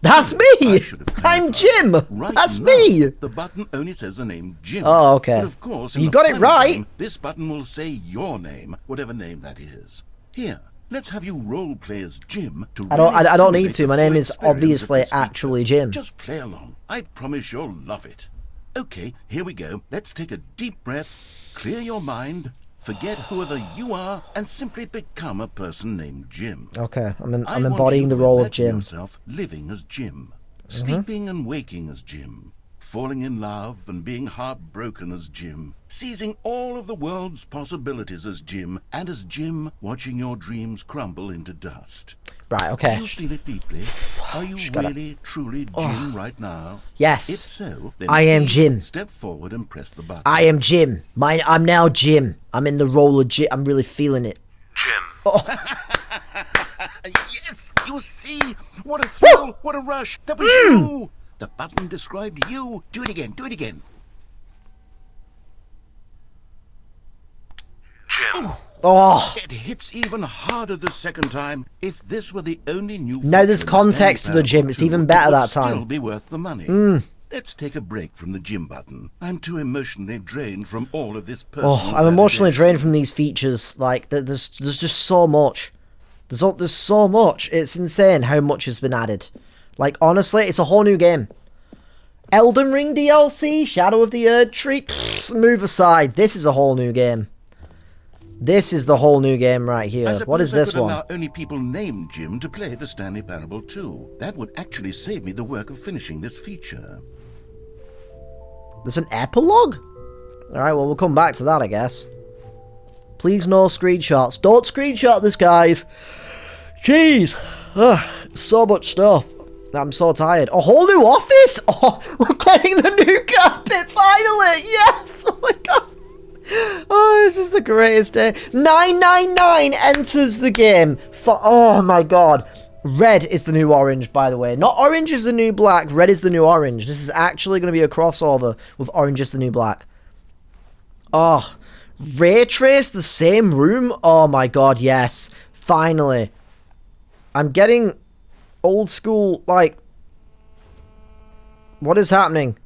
[SPEAKER 1] That's me! I'm Jim!
[SPEAKER 6] Right
[SPEAKER 1] That's
[SPEAKER 6] now,
[SPEAKER 1] me!
[SPEAKER 6] The button only says the name Jim.
[SPEAKER 1] Oh, okay.
[SPEAKER 6] But of course, in
[SPEAKER 1] You
[SPEAKER 6] the
[SPEAKER 1] got it
[SPEAKER 6] final
[SPEAKER 1] right!
[SPEAKER 6] game, this button will say your name, whatever name that is. Here, let's have you role play as Jim to
[SPEAKER 1] I don't
[SPEAKER 6] really
[SPEAKER 1] need to.
[SPEAKER 6] simulate
[SPEAKER 1] My
[SPEAKER 6] the
[SPEAKER 1] name
[SPEAKER 6] full
[SPEAKER 1] is
[SPEAKER 6] experience of
[SPEAKER 1] obviously
[SPEAKER 6] this feature.
[SPEAKER 1] actually Jim.
[SPEAKER 6] Just play along. I promise you'll love it. Okay, here we go. Let's take a deep breath, clear your mind, forget whoever you are, and simply become a person named Jim.
[SPEAKER 1] Okay, I'm
[SPEAKER 6] I want
[SPEAKER 1] embodying
[SPEAKER 6] you
[SPEAKER 1] the
[SPEAKER 6] to
[SPEAKER 1] role of
[SPEAKER 6] imagine
[SPEAKER 1] Jim.
[SPEAKER 6] yourself living as Jim, sleeping and waking as Jim, falling in love and being heartbroken as Jim, seizing all of the world's possibilities as Jim, and as Jim watching your dreams crumble into dust.
[SPEAKER 1] Right, okay.
[SPEAKER 6] Do you feel it deeply? Are you really, truly Jim right now?
[SPEAKER 1] Yes.
[SPEAKER 6] If so, then
[SPEAKER 1] I am
[SPEAKER 6] please
[SPEAKER 1] Jim.
[SPEAKER 6] Step forward and press the button.
[SPEAKER 1] I am Jim. I'm now Jim. I'm in the role of Jim. I'm really feeling it.
[SPEAKER 7] Jim.
[SPEAKER 6] Yes, you see? What a thrill, what a rush. That was you. The button described you. Do it again, do it again.
[SPEAKER 7] Jim.
[SPEAKER 1] Oh,
[SPEAKER 6] It hits even harder the second time. If this were the only new
[SPEAKER 1] Now there's
[SPEAKER 6] feature in
[SPEAKER 1] context
[SPEAKER 6] Stanley
[SPEAKER 1] to the gym.
[SPEAKER 6] Parable
[SPEAKER 1] It's
[SPEAKER 6] 2,
[SPEAKER 1] even
[SPEAKER 6] it
[SPEAKER 1] better
[SPEAKER 6] would
[SPEAKER 1] that time.
[SPEAKER 6] still be worth the money. Let's take a break from the gym button. I'm too emotionally drained from all of this personal
[SPEAKER 1] I'm emotionally
[SPEAKER 6] validation.
[SPEAKER 1] drained from these features. Like, there's just so much. There's so much. It's insane how much has been added. Like, honestly, it's a whole new game. Elden Ring DLC, Shadow of the Erd Tree, move aside. This is a whole new game. This is the whole new game right here. What is this one?
[SPEAKER 6] I could allow only people named Jim to play the Stanley Parable 2. That would actually save me the work of finishing this feature.
[SPEAKER 1] There's an epilogue? Alright, well, we'll come back to that, I guess. Please no screenshots. Don't screenshot this, guys. Jeez. Ugh, so much stuff. I'm so tired. A whole new office? Oh, we're getting the new carpet, finally! Yes! Oh my god. Oh, this is the greatest day. 999 enters the game. Oh my god. Red is the new orange, by the way. Not orange is the new black. Red is the new orange. This is actually going to be a crossover with orange is the new black. Oh, ray trace the same room? Oh my god, yes. Finally. I'm getting old school, like... What is happening?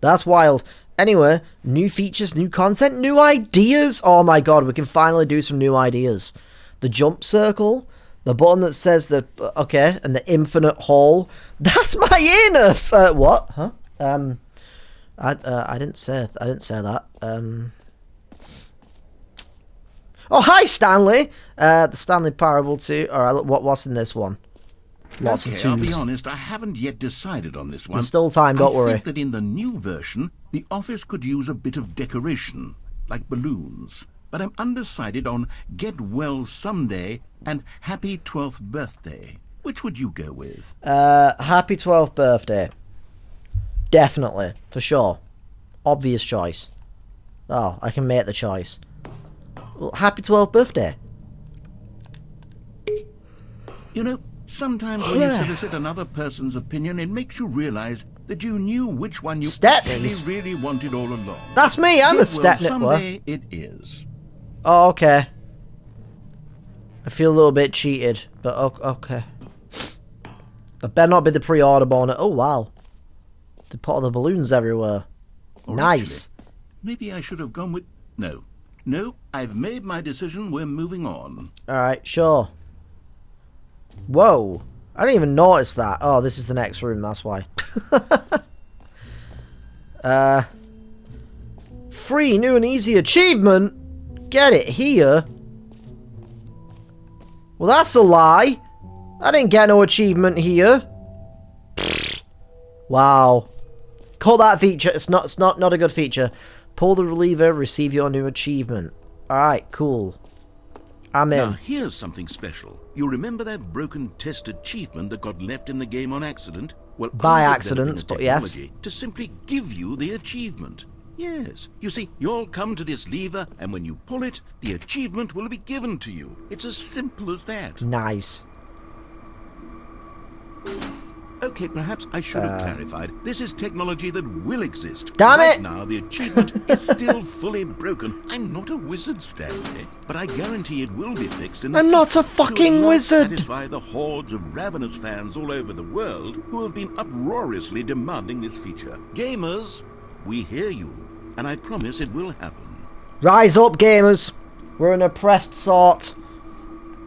[SPEAKER 1] That's wild. Anyway, new features, new content, new ideas. Oh my god, we can finally do some new ideas. The jump circle, the button that says the okay, and the infinite hall. That's my anus. What? Huh? I didn't say that. Oh, hi Stanley. The Stanley Parable 2. All right, what's in this one? Lots of twos.
[SPEAKER 6] I'll be honest, I haven't yet decided on this one.
[SPEAKER 1] There's still time, don't worry.
[SPEAKER 6] I think that in the new version, the office could use a bit of decoration, like balloons. But I'm undecided on Get Well Someday and Happy 12th Birthday. Which would you go with?
[SPEAKER 1] Happy 12th birthday. Definitely, for sure. Obvious choice. Oh, I can make the choice. Well, happy 12th birthday.
[SPEAKER 6] You know, sometimes when you solicit another person's opinion, it makes you realize that you knew which one you really wanted all along.
[SPEAKER 1] That's me, I'm a Stepney.
[SPEAKER 6] Someday it is.
[SPEAKER 1] Oh, okay. I feel a little bit cheated, but okay. I better not be the pre-order bonus. Oh, wow. They put all the balloons everywhere.
[SPEAKER 6] Or
[SPEAKER 1] nice.
[SPEAKER 6] Actually, maybe I should have gone with... No, I've made my decision. We're moving on.
[SPEAKER 1] Alright, sure. Whoa. I didn't even notice that. Oh, this is the next room, that's why. Free new and easy achievement? Get it here? Well, that's a lie. I didn't get no achievement here. Wow. Call that feature. It's not a good feature. Pull the lever, receive your new achievement. Alright, cool. I'm in.
[SPEAKER 6] Now, here's something special. You remember that broken test achievement that got left in the game on accident? Well,
[SPEAKER 1] by accident, but yes.
[SPEAKER 6] To simply give you the achievement. Yes. You see, you'll come to this lever, and when you pull it, the achievement will be given to you. It's as simple as that.
[SPEAKER 1] Nice.
[SPEAKER 6] Okay, perhaps I should have clarified. This is technology that will exist.
[SPEAKER 1] Damn
[SPEAKER 6] right
[SPEAKER 1] it!
[SPEAKER 6] Now, the achievement is still fully broken. I'm not a wizard, Stanley, but I guarantee it will be fixed in the
[SPEAKER 1] I'm not a fucking wizard!
[SPEAKER 6] Satisfy the hordes of ravenous fans all over the world who have been uproariously demanding this feature. Gamers, we hear you, and I promise it will happen.
[SPEAKER 1] Rise up, gamers! We're an oppressed sort.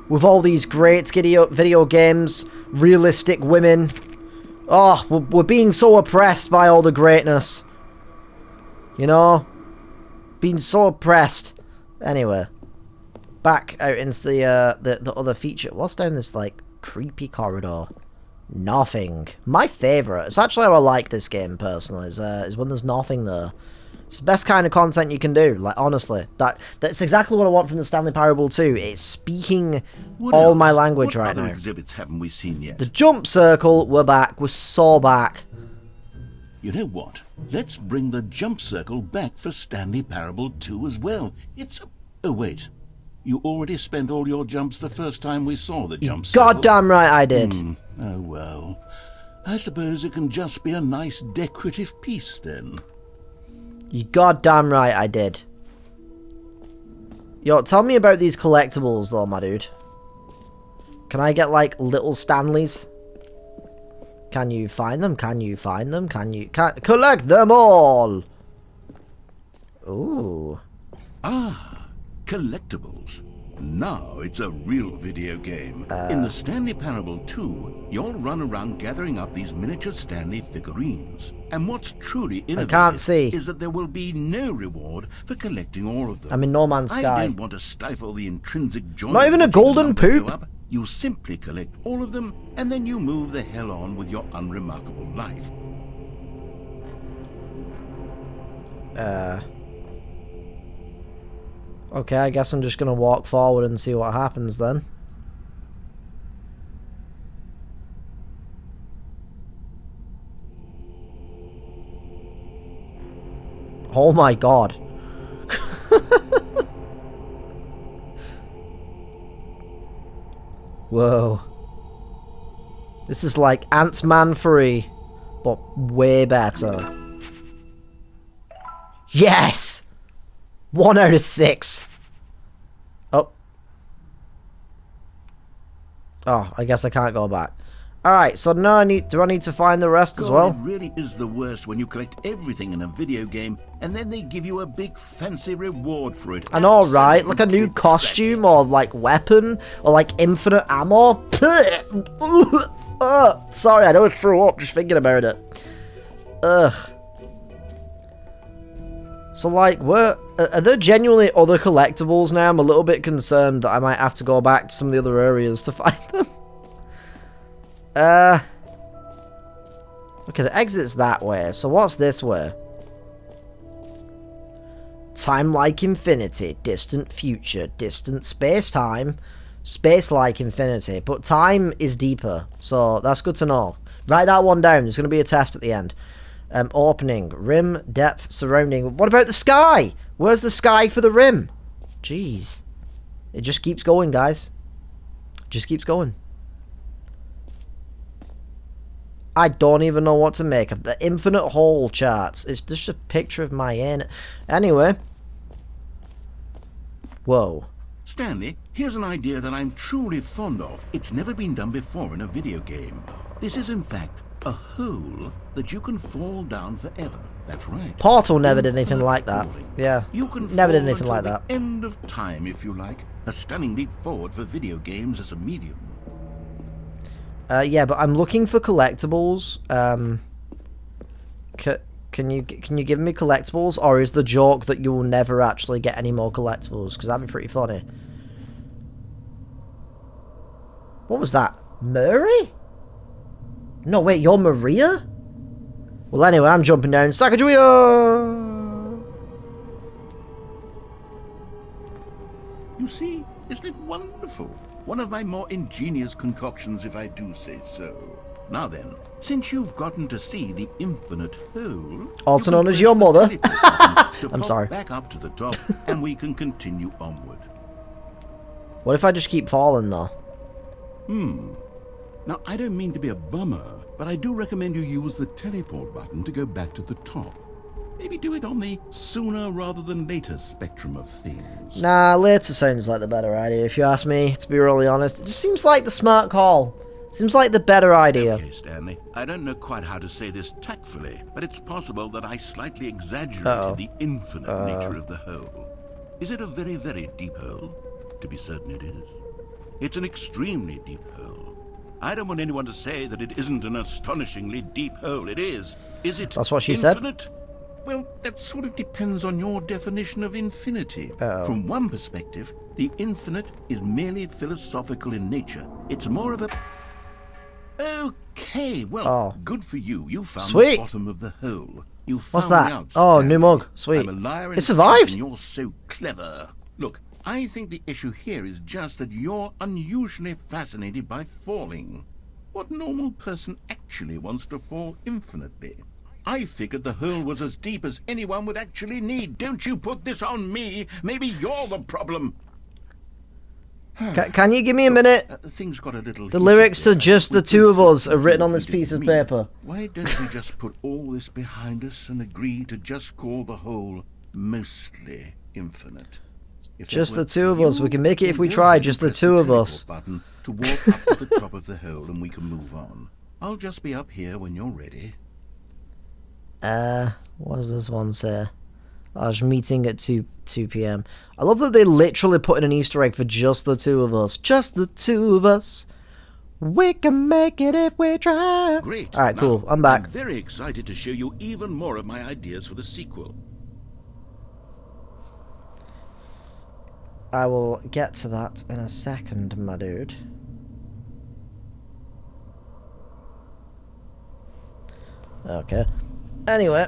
[SPEAKER 1] With all these great video games, realistic women. Oh, we're being so oppressed by all the greatness. You know? Being so oppressed. Anyway. Back out into the other feature. What's down this, like, creepy corridor? Nothing. My favourite. It's actually how I like this game, personally, is when there's nothing there. It's the best kind of content you can do, like, honestly. That's exactly what I want from the Stanley Parable 2. It's speaking all my language right now.
[SPEAKER 6] What other exhibits haven't we seen yet?
[SPEAKER 1] The jump circle, we're back. We're so back.
[SPEAKER 6] You know what? Let's bring the jump circle back for Stanley Parable 2 as well. It's... Oh, wait. You already spent all your jumps the first time we saw the jump circle.
[SPEAKER 1] Goddamn right I did.
[SPEAKER 6] Oh, well. I suppose it can just be a nice decorative piece, then.
[SPEAKER 1] You goddamn right I did. Yo, tell me about these collectibles though, my dude. Can I get, like, little Stanleys? Can you find them? Can you find them? Collect them all! Ooh.
[SPEAKER 6] Ah, collectibles. Now it's a real video game. In the Stanley Parable 2, you'll run around gathering up these miniature Stanley figurines. And what's truly innovative is that there will be no reward for collecting all of them.
[SPEAKER 1] I'm in No Man's Sky.
[SPEAKER 6] I don't want to stifle the intrinsic joy.
[SPEAKER 1] Not even a golden poop.
[SPEAKER 6] You simply collect all of them, and then you move the hell on with your unremarkable life.
[SPEAKER 1] Okay, I guess I'm just gonna walk forward and see what happens then. Oh my god. Whoa. This is like Ant-Man 3, but way better. Yes! 1 out of 6. Oh. Oh, I guess I can't go back. Alright, so now do I need to find the rest as well?
[SPEAKER 6] It really is the worst when you collect everything in a video game and then they give you a big fancy reward for it.
[SPEAKER 1] I know, right? Like a new costume or like weapon or like infinite ammo. Sorry, I know I threw up just thinking about it. Ugh. So like, are there genuinely other collectibles now? I'm a little bit concerned that I might have to go back to some of the other areas to find them. Okay, the exit's that way. So what's this way? Time like infinity, distant future, distant space-time, space-like infinity. But time is deeper, so that's good to know. Write that one down. There's going to be a test at the end. Opening, rim, depth, surrounding. What about the sky? Where's the sky for the rim? Jeez. It just keeps going, guys. Just keeps going. I don't even know what to make of the infinite hole charts. It's just a picture of my end. Anyway. Whoa.
[SPEAKER 6] Stanley, here's an idea that I'm truly fond of. It's never been done before in a video game. This is, in fact, a hole that you can fall down forever. That's right.
[SPEAKER 1] Portal never did anything like that. Yeah.
[SPEAKER 6] You can
[SPEAKER 1] never did anything like that.
[SPEAKER 6] End of time, if you like. A stunning leap forward for video games as a medium.
[SPEAKER 1] Yeah, but I'm looking for collectibles. Can you give me collectibles, or is the joke that you will never actually get any more collectibles? Because that'd be pretty funny. What was that? Murray? No, wait, you're Maria? Well, anyway, I'm jumping down. Sacagawea!
[SPEAKER 6] You see, isn't it wonderful? One of my more ingenious concoctions, if I do say so. Now then, since you've gotten to see the infinite hole,
[SPEAKER 1] also known as your mother. I'm sorry.
[SPEAKER 6] Back up to the top, and we can continue onward.
[SPEAKER 1] What if I just keep falling, though?
[SPEAKER 5] Now, I don't mean to be a bummer, but I do recommend you use the teleport button to go back to the top. Maybe do it on the sooner rather than later spectrum of things.
[SPEAKER 1] Nah, later sounds like the better idea, if you ask me, to be really honest. It just seems like the smart call. Seems like the better idea.
[SPEAKER 6] Okay, Stanley. I don't know quite how to say this tactfully, but it's possible that I slightly exaggerated the infinite nature of the hole. Is it a very, very deep hole? To be certain it is. It's an extremely deep hole. I don't want anyone to say that it isn't an astonishingly deep hole. It is. Is it
[SPEAKER 1] That's what she
[SPEAKER 6] infinite?
[SPEAKER 1] said?
[SPEAKER 6] Well, that sort of depends on your definition of infinity. From one perspective, the infinite is merely philosophical in nature. It's more of a... Okay, well, good for you. You found the bottom of the hole. You found
[SPEAKER 1] What's that?
[SPEAKER 6] Out,
[SPEAKER 1] Oh, new mug. Sweet.
[SPEAKER 6] I'm a liar
[SPEAKER 1] It survived.
[SPEAKER 6] and you're so clever. Look, I think the issue here is just that you're unusually fascinated by falling. What normal person actually wants to fall infinitely? I figured the hole was as deep as anyone would actually need. Don't you put this on me. Maybe you're the problem.
[SPEAKER 1] Can you give me a minute?
[SPEAKER 6] Things got a little
[SPEAKER 1] The lyrics to Just the Two of Us are written on this piece of paper.
[SPEAKER 6] Why don't we just put all this behind us and agree to just call the hole mostly infinite?
[SPEAKER 1] Just the two of us. We can make it if we try. Just the two of us.
[SPEAKER 6] Button to walk up to the top of the hole and we can move on. I'll just be up here when you're ready.
[SPEAKER 1] What does this one say? I was meeting at 2 p.m. I love that they literally put in an Easter egg for just the two of us. Just the two of us. We can make it if we try.
[SPEAKER 6] Great.
[SPEAKER 1] Alright,
[SPEAKER 6] Now,
[SPEAKER 1] cool. I'm back.
[SPEAKER 6] I'm very excited to show you even more of my ideas for the sequel.
[SPEAKER 1] I will get to that in a second, my dude. Okay. Anyway,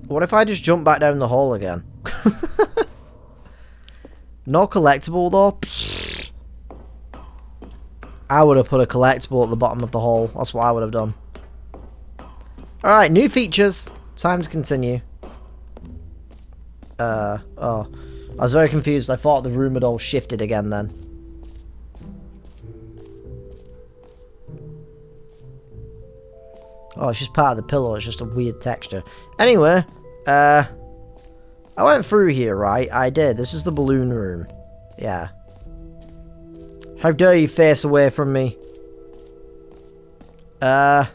[SPEAKER 1] what if I just jump back down the hole again? No collectible though. I would have put a collectible at the bottom of the hole. That's what I would have done. Alright, new features. Time to continue. Oh. I was very confused. I thought the room had all shifted again then. Oh, it's just part of the pillow. It's just a weird texture. Anyway, I went through here, right? I did. This is the balloon room. Yeah. How dare you face away from me? What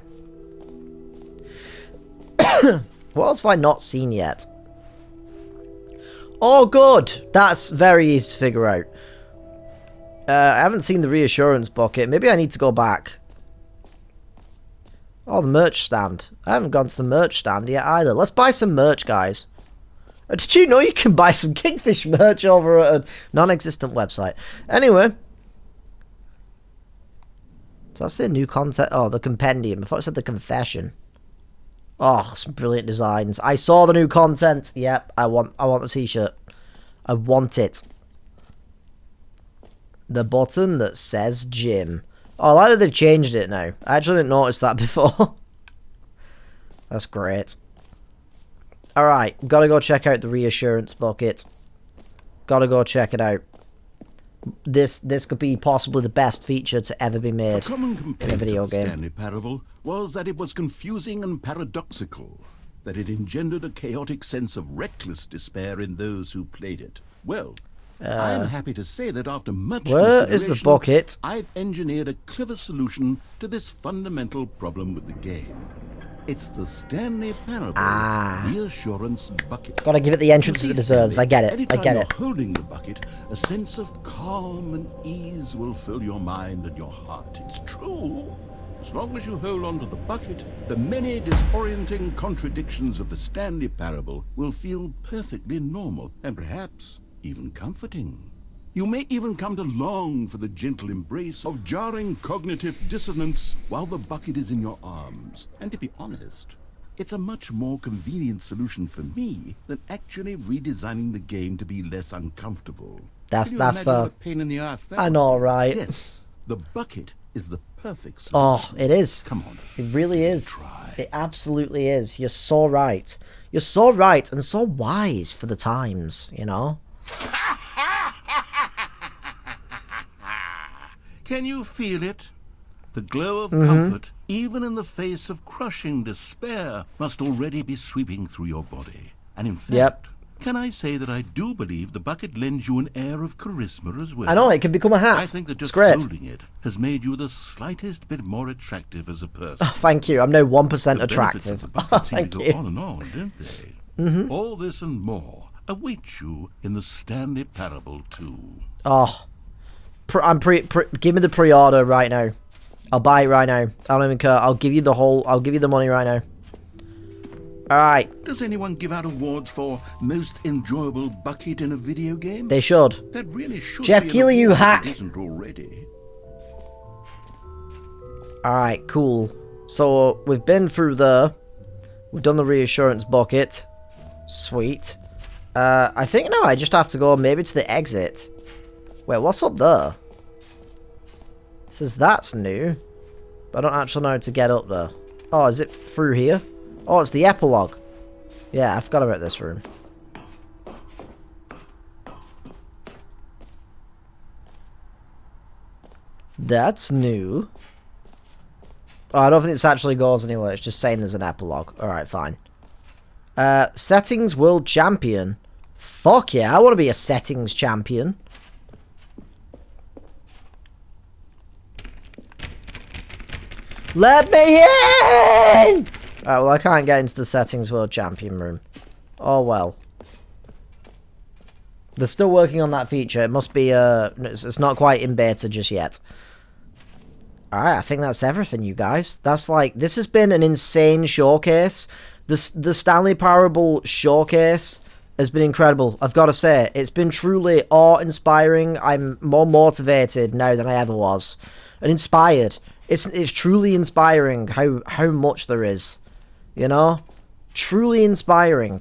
[SPEAKER 1] else have I not seen yet? Oh, good. That's very easy to figure out. I haven't seen the reassurance bucket. Maybe I need to go back. Oh, the merch stand. I haven't gone to the merch stand yet either. Let's buy some merch, guys. Did you know you can buy some Kingfish merch over at a non-existent website? Anyway. So that's the new content. Oh, the compendium. I thought it said the confession. Oh, some brilliant designs. I saw the new content. Yep, I want the t-shirt. I want it. The button that says Jim. Oh, I like that they've changed it now. I actually didn't notice that before. That's great. Alright, gotta go check out the reassurance bucket. Gotta go check it out. This could be possibly the best feature to ever be made in a video game.
[SPEAKER 6] Stanley Parable was that it was confusing and paradoxical, that it engendered a chaotic sense of reckless despair in those who played it. Well, I'm happy to say that after much
[SPEAKER 1] Where is the bucket?
[SPEAKER 6] I've engineered a clever solution to this fundamental problem with the game. It's the Stanley Parable reassurance bucket.
[SPEAKER 1] Gotta give it the entrance it deserves. I get it. I get it.
[SPEAKER 6] Anytime you're holding the bucket, a sense of calm and ease will fill your mind and your heart. It's true. As long as you hold on to the bucket, the many disorienting contradictions of the Stanley Parable will feel perfectly normal and perhaps even comforting. You may even come to long for the gentle embrace of jarring cognitive dissonance while the bucket is in your arms. And to be honest, it's a much more convenient solution for me than actually redesigning the game to be less uncomfortable.
[SPEAKER 1] That's
[SPEAKER 6] What
[SPEAKER 1] fair.
[SPEAKER 6] a pain in the ass that
[SPEAKER 1] I know, right?
[SPEAKER 6] Yes, the bucket is the perfect solution.
[SPEAKER 1] Oh, it is.
[SPEAKER 6] Come on.
[SPEAKER 1] It really is.
[SPEAKER 6] Try.
[SPEAKER 1] It absolutely is. You're so right. You're so right and so wise for the times, you know?
[SPEAKER 6] Can you feel it? The glow of comfort, even in the face of crushing despair, must already be sweeping through your body. And in fact, can I say that I do believe the bucket lends you an air of charisma as well?
[SPEAKER 1] I know, it can become a hat.
[SPEAKER 6] I think that just
[SPEAKER 1] great.
[SPEAKER 6] holding it has made you the slightest bit more attractive as a person.
[SPEAKER 1] Oh, thank you. I'm now 1%
[SPEAKER 6] The benefits of
[SPEAKER 1] attractive.
[SPEAKER 6] the bucket seem
[SPEAKER 1] Thank
[SPEAKER 6] to go
[SPEAKER 1] you.
[SPEAKER 6] on and on, don't they? All this and more await you in the Stanley Parable 2.
[SPEAKER 1] Oh. Give me the pre-order right now. I'll buy it right now. I don't even care. I'll give you the money right now. Alright.
[SPEAKER 6] Does anyone give out awards for most enjoyable bucket in a video game?
[SPEAKER 1] They should.
[SPEAKER 6] That really should
[SPEAKER 1] Jeff
[SPEAKER 6] be an
[SPEAKER 1] Keighley, you
[SPEAKER 6] award if
[SPEAKER 1] hack.
[SPEAKER 6] it isn't already.
[SPEAKER 1] Alright, cool. So, we've been through there. We've done the reassurance bucket. Sweet. I think now I just have to go maybe to the exit. Wait, what's up there? It says that's new. But I don't actually know how to get up there. Oh, is it through here? Oh, it's the epilogue. Yeah, I forgot about this room. That's new. Oh, I don't think this actually goes anywhere. It's just saying there's an epilogue. Alright, fine. Settings World Champion. Fuck yeah, I want to be a settings champion. Let me in! Alright, well, I can't get into the settings world champion room. Oh, well. They're still working on that feature. It must be, it's not quite in beta just yet. Alright, I think that's everything, you guys. That's like, this has been an insane showcase. The Stanley Parable showcase has been incredible. I've got to say, it's been truly awe-inspiring. I'm more motivated now than I ever was. And inspired. It's truly inspiring how much there is. You know? Truly inspiring.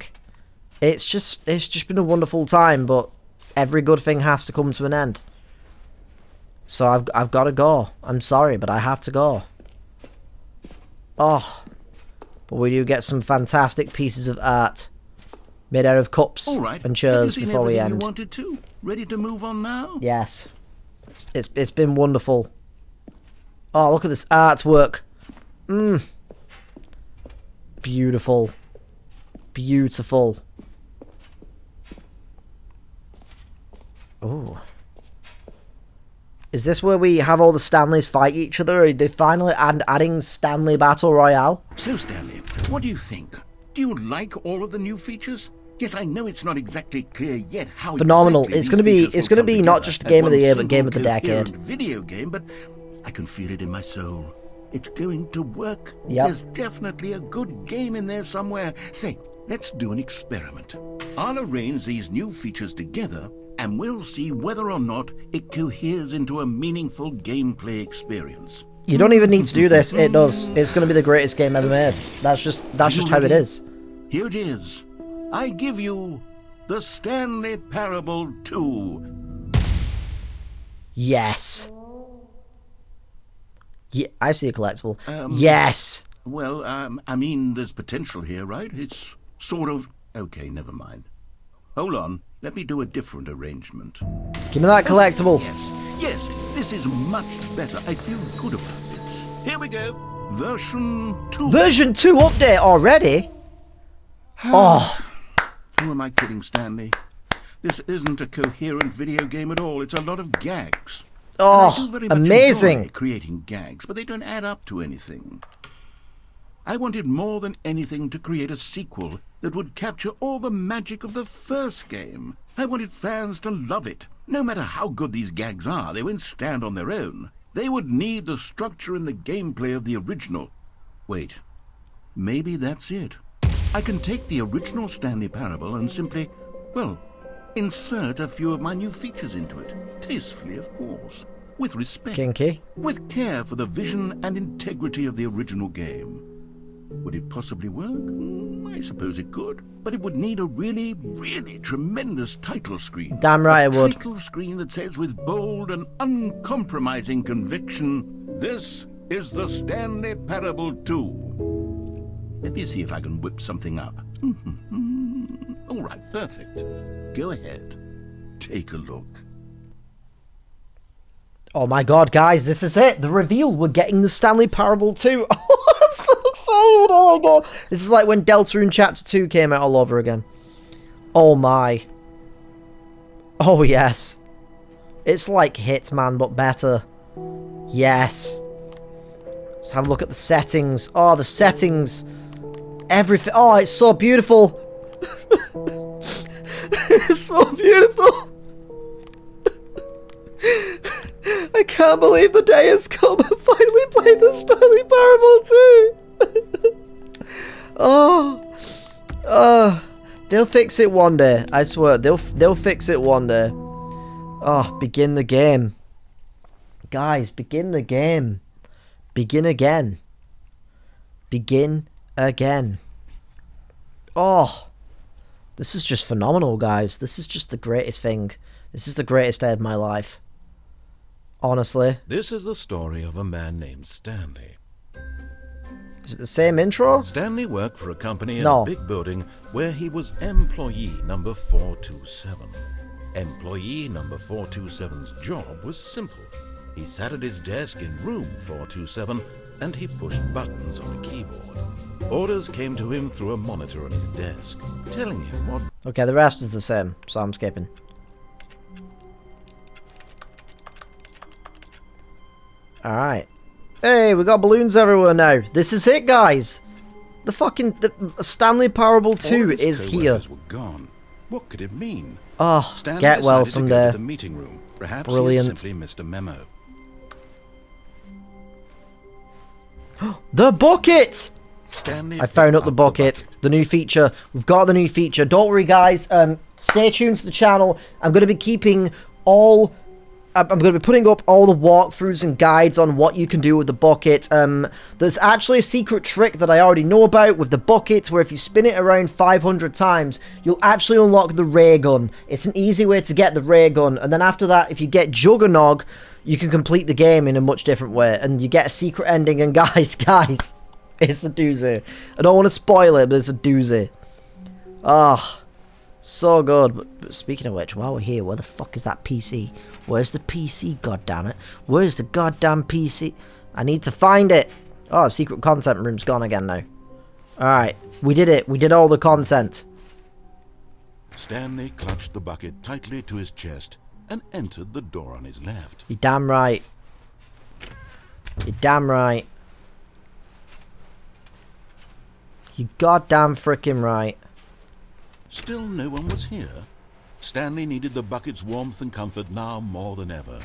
[SPEAKER 1] It's just been a wonderful time, but every good thing has to come to an end. So I've got to go. I'm sorry, but I have to go. Oh. But we do get some fantastic pieces of art made out of cups and chairs before we end.
[SPEAKER 6] You wanted to? Ready to move on now?
[SPEAKER 1] Yes. It's been wonderful. Oh, look at this artwork. Beautiful. Beautiful. Oh. Is this where we have all the Stanleys fight each other? Are they finally adding Stanley Battle Royale?
[SPEAKER 6] So, Stanley, what do you think? Do you like all of the new features? Yes, I know it's not exactly clear yet how
[SPEAKER 1] phenomenal.
[SPEAKER 6] Exactly
[SPEAKER 1] It's gonna be not just Game of the Year, but Game of the Decade.
[SPEAKER 6] Video game, but I can feel it in my soul. It's going to work.
[SPEAKER 1] Yep.
[SPEAKER 6] There's definitely a good game in there somewhere. Say, let's do an experiment. I'll arrange these new features together, and we'll see whether or not it coheres into a meaningful gameplay experience.
[SPEAKER 1] You don't even need to do this. It does. It's going to be the greatest game ever made. That's just how it is.
[SPEAKER 6] Here it is. I give you the Stanley Parable 2.
[SPEAKER 1] Yes. Yeah, I see a collectible. Yes.
[SPEAKER 6] Well, I mean, there's potential here, right? It's sort of... Okay, never mind. Hold on. Let me do a different arrangement.
[SPEAKER 1] Give me that collectible.
[SPEAKER 6] Yes, this is much better. I feel good about this. Here we go. Version 2.
[SPEAKER 1] Version 2 update already? Oh.
[SPEAKER 6] Who am I kidding, Stanley? This isn't a coherent video game at all. It's a lot of gags.
[SPEAKER 1] Oh,
[SPEAKER 6] I do very much
[SPEAKER 1] amazing.
[SPEAKER 6] enjoy creating gags, but they don't add up to anything. I wanted more than anything to create a sequel that would capture all the magic of the first game. I wanted fans to love it. No matter how good these gags are, they won't stand on their own. They would need the structure and the gameplay of the original. Wait, maybe that's it. I can take the original Stanley Parable and simply, well, insert a few of my new features into it. Tastefully, of course. With respect.
[SPEAKER 1] Kinky.
[SPEAKER 6] With care for the vision and integrity of the original game. Would it possibly work? I suppose it could. But it would need a really, really tremendous title screen.
[SPEAKER 1] Damn right it would.
[SPEAKER 6] A title screen that says with bold and uncompromising conviction, "This is the Stanley Parable 2. Let me see if I can whip something up. All right, perfect. Go ahead. Take a look.
[SPEAKER 1] Oh my god, guys, this is it. The reveal. We're getting the Stanley Parable 2. Oh, I'm so excited. Oh my god. This is like when Delta in Chapter 2 came out all over again. Oh my. Oh yes. It's like Hitman, but better. Yes. Let's have a look at the settings. Oh, the settings. Everything. Oh, it's so beautiful. It's so beautiful. I can't believe the day has come. I finally played the Stanley Parable 2. They'll fix it one day. I swear, they'll fix it one day. Oh, begin the game, guys. Begin the game. Begin again. Begin again. Oh, this is just phenomenal, guys. This is just the greatest thing. This is the greatest day of my life. Honestly.
[SPEAKER 2] This is the story of a man named Stanley.
[SPEAKER 1] Is it the same intro?
[SPEAKER 2] Stanley worked for a company in
[SPEAKER 1] No.
[SPEAKER 2] a big building where he was employee number 427. Employee number 427's job was simple. He sat at his desk in room 427 and he pushed buttons on a keyboard. Orders came to him through a monitor on his desk, telling him what...
[SPEAKER 1] Okay, the rest is the same, so I'm skipping. Alright. Hey, we got balloons everywhere now. This is it, guys. The Stanley Parable 2 is here.
[SPEAKER 6] Were gone.
[SPEAKER 2] What could it mean?
[SPEAKER 1] Oh,
[SPEAKER 2] Stanley
[SPEAKER 1] get well
[SPEAKER 2] decided to go to
[SPEAKER 1] someday.
[SPEAKER 2] the meeting room. Perhaps
[SPEAKER 1] Brilliant.
[SPEAKER 2] he had simply missed a memo.
[SPEAKER 1] The bucket!
[SPEAKER 2] Stanley
[SPEAKER 1] I found
[SPEAKER 2] picked
[SPEAKER 1] up the bucket. The new feature. We've got the new feature. Don't worry, guys. Stay tuned to the channel. I'm going to be keeping all... I'm going to be putting up all the walkthroughs and guides on what you can do with the bucket. There's actually a secret trick that I already know about with the bucket, where if you spin it around 500 times, you'll actually unlock the ray gun. It's an easy way to get the ray gun, and then after that, if you get Juggernog, you can complete the game in a much different way, and you get a secret ending, and guys, it's a doozy. I don't want to spoil it, but it's a doozy. Ah, so good. But speaking of which, while we're here, where the fuck is that PC? Where's the PC, goddammit? Where's the goddamn PC? I need to find it. Oh, secret content room's gone again now. Alright, we did it. We did all the content.
[SPEAKER 2] Stanley clutched the bucket tightly to his chest and entered the door on his left.
[SPEAKER 1] You're damn right. You're damn right. You goddamn frickin' right.
[SPEAKER 2] Still no one was here. Stanley needed the bucket's warmth and comfort now more than ever.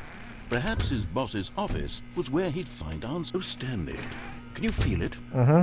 [SPEAKER 2] Perhaps his boss's office was where he'd find answers. Oh, Stanley, can you feel it?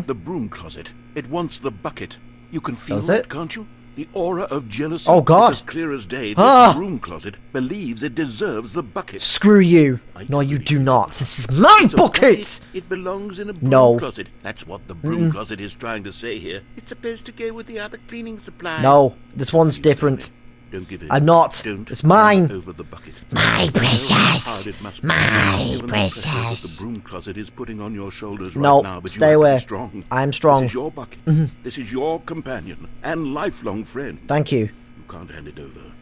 [SPEAKER 2] The broom closet. It wants the bucket. You can feel
[SPEAKER 1] Does
[SPEAKER 2] it,
[SPEAKER 1] it?
[SPEAKER 2] can't you? The aura of jealousy.
[SPEAKER 1] Oh, God.
[SPEAKER 2] It's as clear as day. This
[SPEAKER 1] Ah!
[SPEAKER 2] broom closet believes it deserves the bucket.
[SPEAKER 1] Screw you.
[SPEAKER 2] I
[SPEAKER 1] No, you
[SPEAKER 2] believe
[SPEAKER 1] do
[SPEAKER 2] it.
[SPEAKER 1] not. This is my
[SPEAKER 2] It's a
[SPEAKER 1] bucket!
[SPEAKER 2] It belongs in a broom
[SPEAKER 1] No.
[SPEAKER 2] closet. That's what the broom closet is trying to say here. It's supposed to go with the other cleaning supplies.
[SPEAKER 1] No, this one's different.
[SPEAKER 2] Don't give in.
[SPEAKER 1] I'm not.
[SPEAKER 2] Don't
[SPEAKER 1] It's mine.
[SPEAKER 2] hand over the bucket.
[SPEAKER 3] My
[SPEAKER 2] You know how
[SPEAKER 3] precious.
[SPEAKER 2] hard it must be,
[SPEAKER 3] My
[SPEAKER 2] given the pressure that
[SPEAKER 3] precious.
[SPEAKER 2] the broom closet is putting on your shoulders
[SPEAKER 1] No,
[SPEAKER 2] right now, but
[SPEAKER 1] stay
[SPEAKER 2] you have to be
[SPEAKER 1] away.
[SPEAKER 2] strong.
[SPEAKER 1] I'm strong.
[SPEAKER 2] This is your bucket. This is your companion and lifelong friend.
[SPEAKER 1] Thank you.
[SPEAKER 2] You can't hand it over.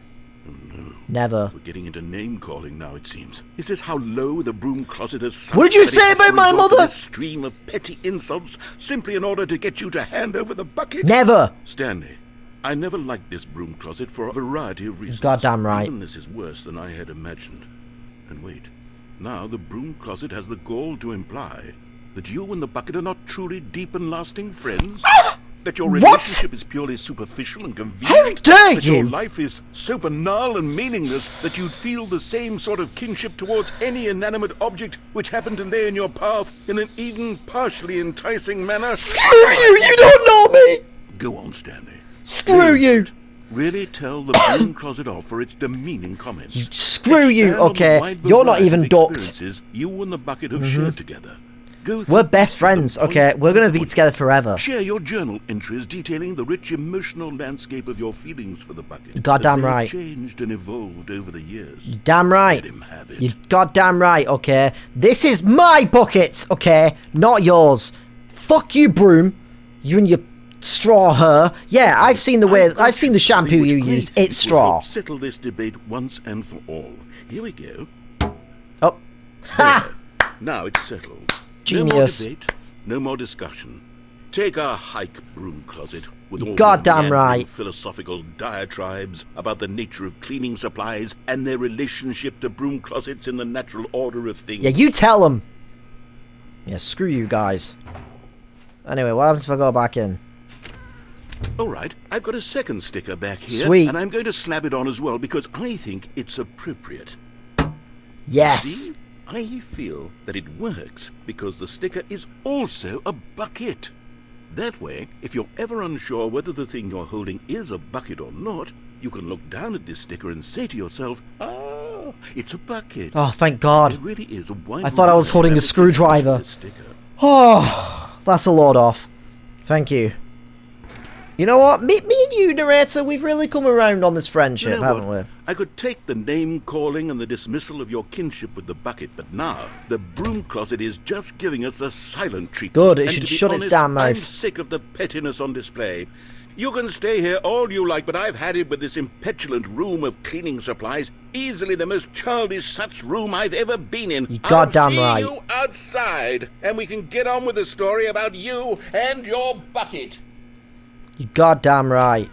[SPEAKER 2] Oh, no.
[SPEAKER 1] Never.
[SPEAKER 2] We're getting into name calling now, it seems. Is this how low the broom closet has sunk?
[SPEAKER 1] What did you
[SPEAKER 2] that it
[SPEAKER 1] say
[SPEAKER 2] has to
[SPEAKER 1] about my
[SPEAKER 2] resort to
[SPEAKER 1] mother?
[SPEAKER 2] this stream of petty insults simply in order to get you to hand over the bucket?
[SPEAKER 1] Never.
[SPEAKER 2] Stanley, I never liked this broom closet for a variety of reasons.
[SPEAKER 1] Goddamn right.
[SPEAKER 2] Even this is worse than I had imagined. And wait, now the broom closet has the gall to imply that you and the bucket are not truly deep and lasting friends? That your
[SPEAKER 1] What?
[SPEAKER 2] relationship is purely superficial and convenient?
[SPEAKER 1] dare
[SPEAKER 2] that your
[SPEAKER 1] you?
[SPEAKER 2] life is so banal and meaningless that you'd feel the same sort of kinship towards any inanimate object which happened to lay in your path in an even partially enticing manner?
[SPEAKER 1] Screw you! You don't know me!
[SPEAKER 2] Go on, Stanley.
[SPEAKER 1] Screw you!
[SPEAKER 2] Really tell the broom closet off for its demeaning comments.
[SPEAKER 1] Screw you,
[SPEAKER 2] Expand on the
[SPEAKER 1] okay?
[SPEAKER 2] wide
[SPEAKER 1] You're not
[SPEAKER 2] variety
[SPEAKER 1] even
[SPEAKER 2] of
[SPEAKER 1] ducked.
[SPEAKER 2] experiences you and the bucket have shared together. Go through
[SPEAKER 1] We're best
[SPEAKER 2] each of
[SPEAKER 1] friends,
[SPEAKER 2] them
[SPEAKER 1] okay?
[SPEAKER 2] point
[SPEAKER 1] We're gonna
[SPEAKER 2] by
[SPEAKER 1] be
[SPEAKER 2] point.
[SPEAKER 1] together forever.
[SPEAKER 2] Share your journal entries detailing the rich emotional landscape of your feelings for the bucket.
[SPEAKER 1] Goddamn
[SPEAKER 2] that may have
[SPEAKER 1] right.
[SPEAKER 2] Changed and evolved over the years.
[SPEAKER 1] Damn right.
[SPEAKER 2] Let him have it.
[SPEAKER 1] You goddamn right, okay? This is my bucket, okay? Not yours. Fuck you, broom. You and your straw hair. Yeah, I've seen the way. I've seen the shampoo you use. It's straw.
[SPEAKER 2] Settle this debate once and for all. Here we go.
[SPEAKER 1] Oh. Ha!
[SPEAKER 2] Now it's settled.
[SPEAKER 1] Genius.
[SPEAKER 2] No more debate, no more discussion. Take a hike, broom closet, with all
[SPEAKER 1] Goddamn
[SPEAKER 2] your
[SPEAKER 1] right.
[SPEAKER 2] meandering philosophical diatribes about the nature of cleaning supplies and their relationship to broom closets in the natural order of things.
[SPEAKER 1] Yeah, you tell them. Yeah, screw you guys. Anyway, what happens if I go back in?
[SPEAKER 2] All right, I've got a second sticker back here,
[SPEAKER 1] Sweet.
[SPEAKER 2] and I'm going to slap it on as well because I think it's appropriate.
[SPEAKER 1] Yes.
[SPEAKER 2] See? I feel that it works because the sticker is also a bucket. That way, if you're ever unsure whether the thing you're holding is a bucket or not, you can look down at this sticker and say to yourself, ah, it's a bucket.
[SPEAKER 1] Oh, thank God.
[SPEAKER 2] It really is a wide
[SPEAKER 1] I thought I was holding a
[SPEAKER 2] variety of
[SPEAKER 1] screwdriver.
[SPEAKER 2] applications for this sticker.
[SPEAKER 1] Oh, that's a load off. Thank you. You know what? Me and you, narrator, we've really come around on this friendship,
[SPEAKER 2] You know
[SPEAKER 1] haven't
[SPEAKER 2] what?
[SPEAKER 1] we?
[SPEAKER 2] I could take the name calling and the dismissal of your kinship with the bucket, but now the broom closet is just giving us the silent treatment.
[SPEAKER 1] Good, it
[SPEAKER 2] And
[SPEAKER 1] should
[SPEAKER 2] to be
[SPEAKER 1] shut its
[SPEAKER 2] honest,
[SPEAKER 1] damn
[SPEAKER 2] I'm
[SPEAKER 1] mouth.
[SPEAKER 2] sick of the pettiness on display. You can stay here all you like, but I've had it with this impetulant room of cleaning supplies. Easily the most childish such room I've ever been in.
[SPEAKER 1] You goddamn
[SPEAKER 2] I'll see
[SPEAKER 1] right.
[SPEAKER 2] you outside, and we can get on with the story about you and your bucket.
[SPEAKER 1] You goddamn right.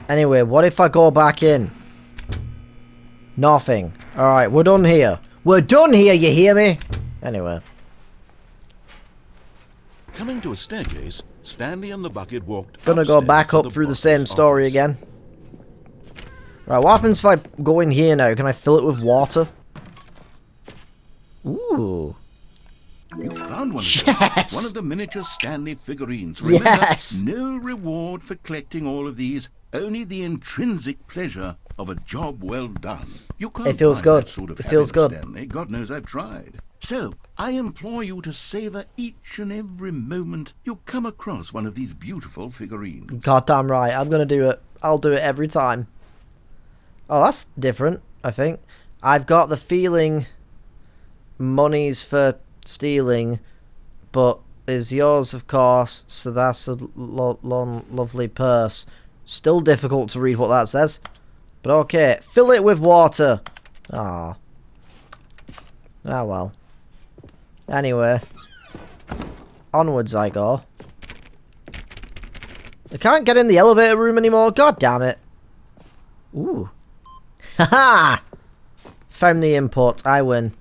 [SPEAKER 1] Anyway, what if I go back in? Nothing. Alright, we're done here. We're done here, you hear me? Anyway.
[SPEAKER 2] Coming to a staircase, Stanley and the bucket walked
[SPEAKER 1] Gonna go
[SPEAKER 2] upstairs
[SPEAKER 1] back
[SPEAKER 2] to
[SPEAKER 1] up through the same
[SPEAKER 2] boss's
[SPEAKER 1] story
[SPEAKER 2] office.
[SPEAKER 1] again. Right, what happens if I go in here now? Can I fill it with water? Ooh.
[SPEAKER 6] You found one.
[SPEAKER 1] Yes!
[SPEAKER 6] One of the miniature Stanley figurines. Remember,
[SPEAKER 1] Yes!
[SPEAKER 6] no reward for collecting all of these. Only the intrinsic pleasure of a job well done. You can't
[SPEAKER 1] It feels
[SPEAKER 6] buy
[SPEAKER 1] good.
[SPEAKER 6] that sort of
[SPEAKER 1] It feels
[SPEAKER 6] happiness,
[SPEAKER 1] good.
[SPEAKER 6] Stanley. God knows I've tried. So, I implore you to savor each and every moment you come across one of these beautiful figurines.
[SPEAKER 1] Goddamn right. I'm going to do it. I'll do it every time. Oh, that's different, I think. I've got the feeling money's for stealing, but is yours, of course, so that's a lovely purse. Still difficult to read what that says. But okay, fill it with water. Ah. Ah, well. Anyway. Onwards I go. I can't get in the elevator room anymore. God damn it. Ooh. Haha! Found the input. I win.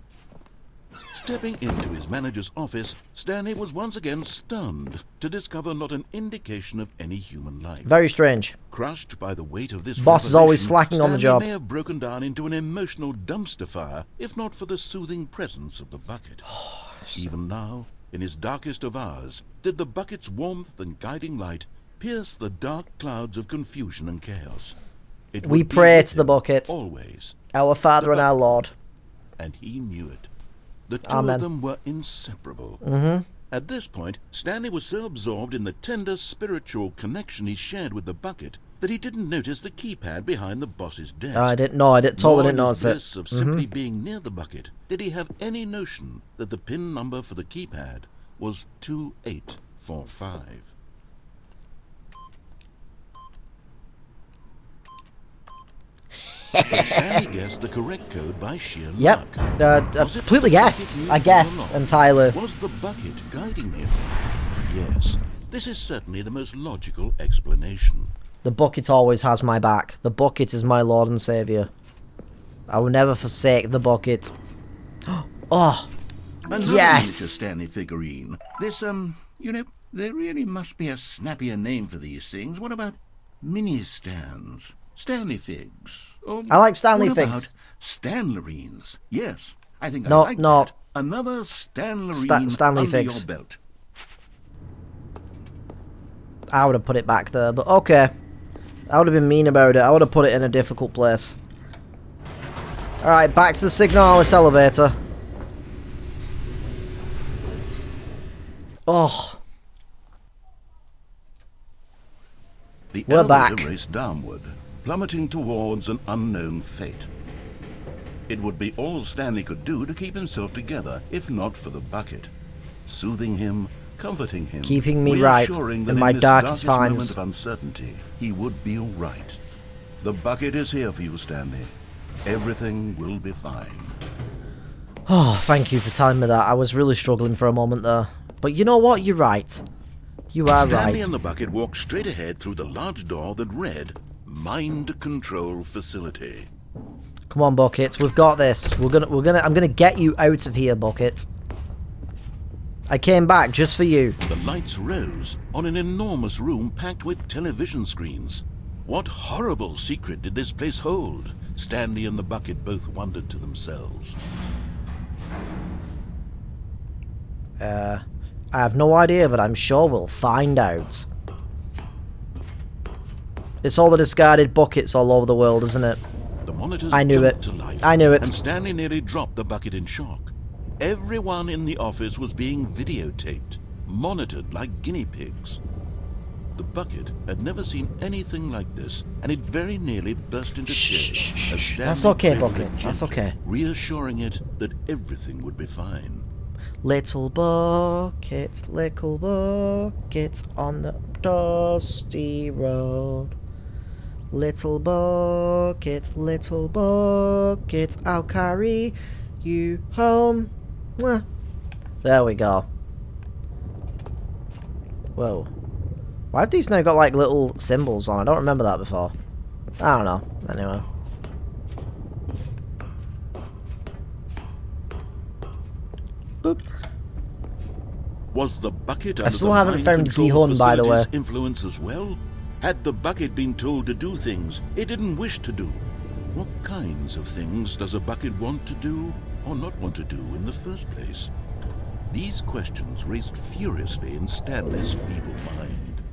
[SPEAKER 2] Stepping into his manager's office, Stanley was once again stunned to discover not an indication of any human life.
[SPEAKER 1] Very strange.
[SPEAKER 2] Crushed by the weight of this
[SPEAKER 1] Boss is always
[SPEAKER 2] revelation,
[SPEAKER 1] slacking on the
[SPEAKER 2] Stanley
[SPEAKER 1] job.
[SPEAKER 2] may have broken down into an emotional dumpster fire, if not for the soothing presence of the bucket. Even now, in his darkest of hours, did the bucket's warmth and guiding light pierce the dark clouds of confusion and chaos. It
[SPEAKER 1] We
[SPEAKER 2] would be
[SPEAKER 1] pray
[SPEAKER 2] with
[SPEAKER 1] to the
[SPEAKER 2] him
[SPEAKER 1] bucket.
[SPEAKER 2] always,
[SPEAKER 1] Our Father and our Lord.
[SPEAKER 2] and he knew it. The two
[SPEAKER 1] Amen.
[SPEAKER 2] of them were inseparable. At this point, Stanley was so absorbed in the tender spiritual connection he shared with the bucket that he didn't notice the keypad behind the boss's desk.
[SPEAKER 1] I didn't know. I didn't. Totally
[SPEAKER 2] Nor
[SPEAKER 1] didn't
[SPEAKER 2] in his
[SPEAKER 1] notice it.
[SPEAKER 2] bliss of simply being near the bucket did he have any notion that the PIN number for the keypad was 2845. But Stanley guessed the correct code by sheer
[SPEAKER 1] Yep.
[SPEAKER 2] luck.
[SPEAKER 1] I
[SPEAKER 2] Was it
[SPEAKER 1] completely
[SPEAKER 2] the bucket
[SPEAKER 1] guessed.
[SPEAKER 2] he knew
[SPEAKER 1] I
[SPEAKER 2] all
[SPEAKER 1] guessed
[SPEAKER 2] along?
[SPEAKER 1] entirely.
[SPEAKER 2] Was the bucket guiding him? Yes, this is certainly the most logical explanation.
[SPEAKER 1] The bucket always has my back. The bucket is my Lord and Saviour. I will never forsake the bucket. Oh,
[SPEAKER 6] Another
[SPEAKER 1] Yes!
[SPEAKER 6] miniature Stanley figurine. This, you know, there really must be a snappier name for these things. What about mini-stands? Stanley figs? Or
[SPEAKER 1] I like Stanley
[SPEAKER 6] what
[SPEAKER 1] figs.
[SPEAKER 6] about Stanlerines? Yes, I think
[SPEAKER 1] No,
[SPEAKER 6] I like
[SPEAKER 1] no.
[SPEAKER 6] that. Another Stanlerine
[SPEAKER 1] Stanley
[SPEAKER 6] under
[SPEAKER 1] figs.
[SPEAKER 6] your belt.
[SPEAKER 1] I would have put it back there, but okay. I would have been mean about it. I would have put it in a difficult place. Alright, back to the Signalis elevator. Oh,
[SPEAKER 6] The
[SPEAKER 1] We're
[SPEAKER 6] elevator
[SPEAKER 1] back.
[SPEAKER 6] raced downward, plummeting towards an unknown fate. It would be all Stanley could do to keep himself together, if not for the bucket. Soothing him, comforting him,
[SPEAKER 1] Keeping me right
[SPEAKER 6] reassuring that
[SPEAKER 1] in my
[SPEAKER 6] this
[SPEAKER 1] darkest
[SPEAKER 6] moment
[SPEAKER 1] times.
[SPEAKER 6] of uncertainty, he would be all right. The bucket is here for you, Stanley. Everything will be fine.
[SPEAKER 1] oh, thank you for telling me that. I was really struggling for a moment there. But you know what? You're right. You are
[SPEAKER 2] Stanley
[SPEAKER 1] right.
[SPEAKER 2] and the bucket walked straight ahead through the large door that read Mind Control Facility.
[SPEAKER 1] Come on, Bucket. We've got this. I'm gonna get you out of here, Bucket. I came back just for you.
[SPEAKER 2] The lights rose on an enormous room packed with television screens. What horrible secret did this place hold? Stanley and the bucket both wondered to themselves.
[SPEAKER 1] I have no idea, but I'm sure we'll find out. It's all the discarded buckets all over the world, isn't it?
[SPEAKER 2] The monitors
[SPEAKER 1] I knew
[SPEAKER 2] jumped
[SPEAKER 1] it.
[SPEAKER 2] to life,
[SPEAKER 1] I knew it.
[SPEAKER 2] and Stanley nearly dropped the bucket in shock. Everyone in the office was being videotaped, monitored like guinea pigs. The bucket had never seen anything like this, and it very nearly burst into tears. as Stanley
[SPEAKER 1] That's okay,
[SPEAKER 2] played with
[SPEAKER 1] Bucket.
[SPEAKER 2] it
[SPEAKER 1] That's
[SPEAKER 2] gently,
[SPEAKER 1] okay.
[SPEAKER 2] reassuring it that everything would be fine.
[SPEAKER 1] Little bucket on the dusty road. Little bucket, I'll carry you home. Mwah. There we go. Whoa. Why have these now got like little symbols on? I don't remember that before. I don't know. Anyway. Boop.
[SPEAKER 2] Was the bucket
[SPEAKER 1] I
[SPEAKER 2] under
[SPEAKER 1] still
[SPEAKER 2] the
[SPEAKER 1] haven't
[SPEAKER 2] mind
[SPEAKER 1] found
[SPEAKER 2] control
[SPEAKER 1] Gihun, by the way.
[SPEAKER 2] facility's influence as well? Had the bucket been told to do things it didn't wish to do? What kinds of things does a bucket want to do or not want to do in the first place? These questions raced furiously in Stanley's feeble mind.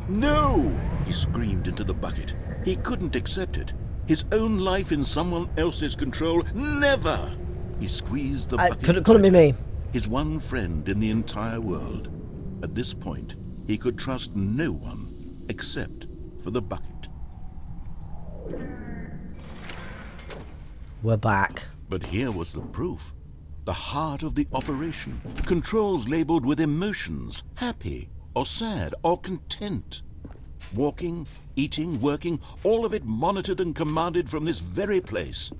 [SPEAKER 2] No! He screamed into the bucket. He couldn't accept it. His own life in someone else's control. Never! He squeezed the bucket.
[SPEAKER 1] Couldn't be me.
[SPEAKER 2] His one friend in the entire world. At this point, he could trust no one except for the bucket.
[SPEAKER 1] We're back.
[SPEAKER 2] But here was the proof. The heart of the operation. Controls labeled with emotions. Happy, or sad, or content. Walking, eating, working, all of it monitored and commanded from this very place.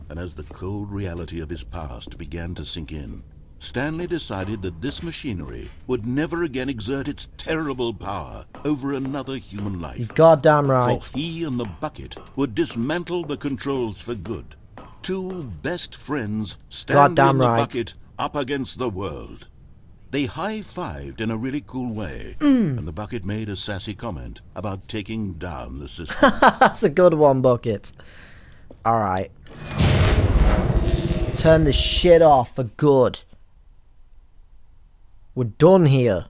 [SPEAKER 2] And as the cold reality of his past began to sink in, Stanley decided that this machinery would never again exert its terrible power over another human life.
[SPEAKER 1] You're goddamn right.
[SPEAKER 2] For he and the bucket would dismantle the controls for good. Two best friends standing in the bucket up against the world. They high-fived in a really cool way, and the bucket made a sassy comment about taking down the system.
[SPEAKER 1] That's a good one, Bucket. Alright. Turn this shit off for good. We're done here.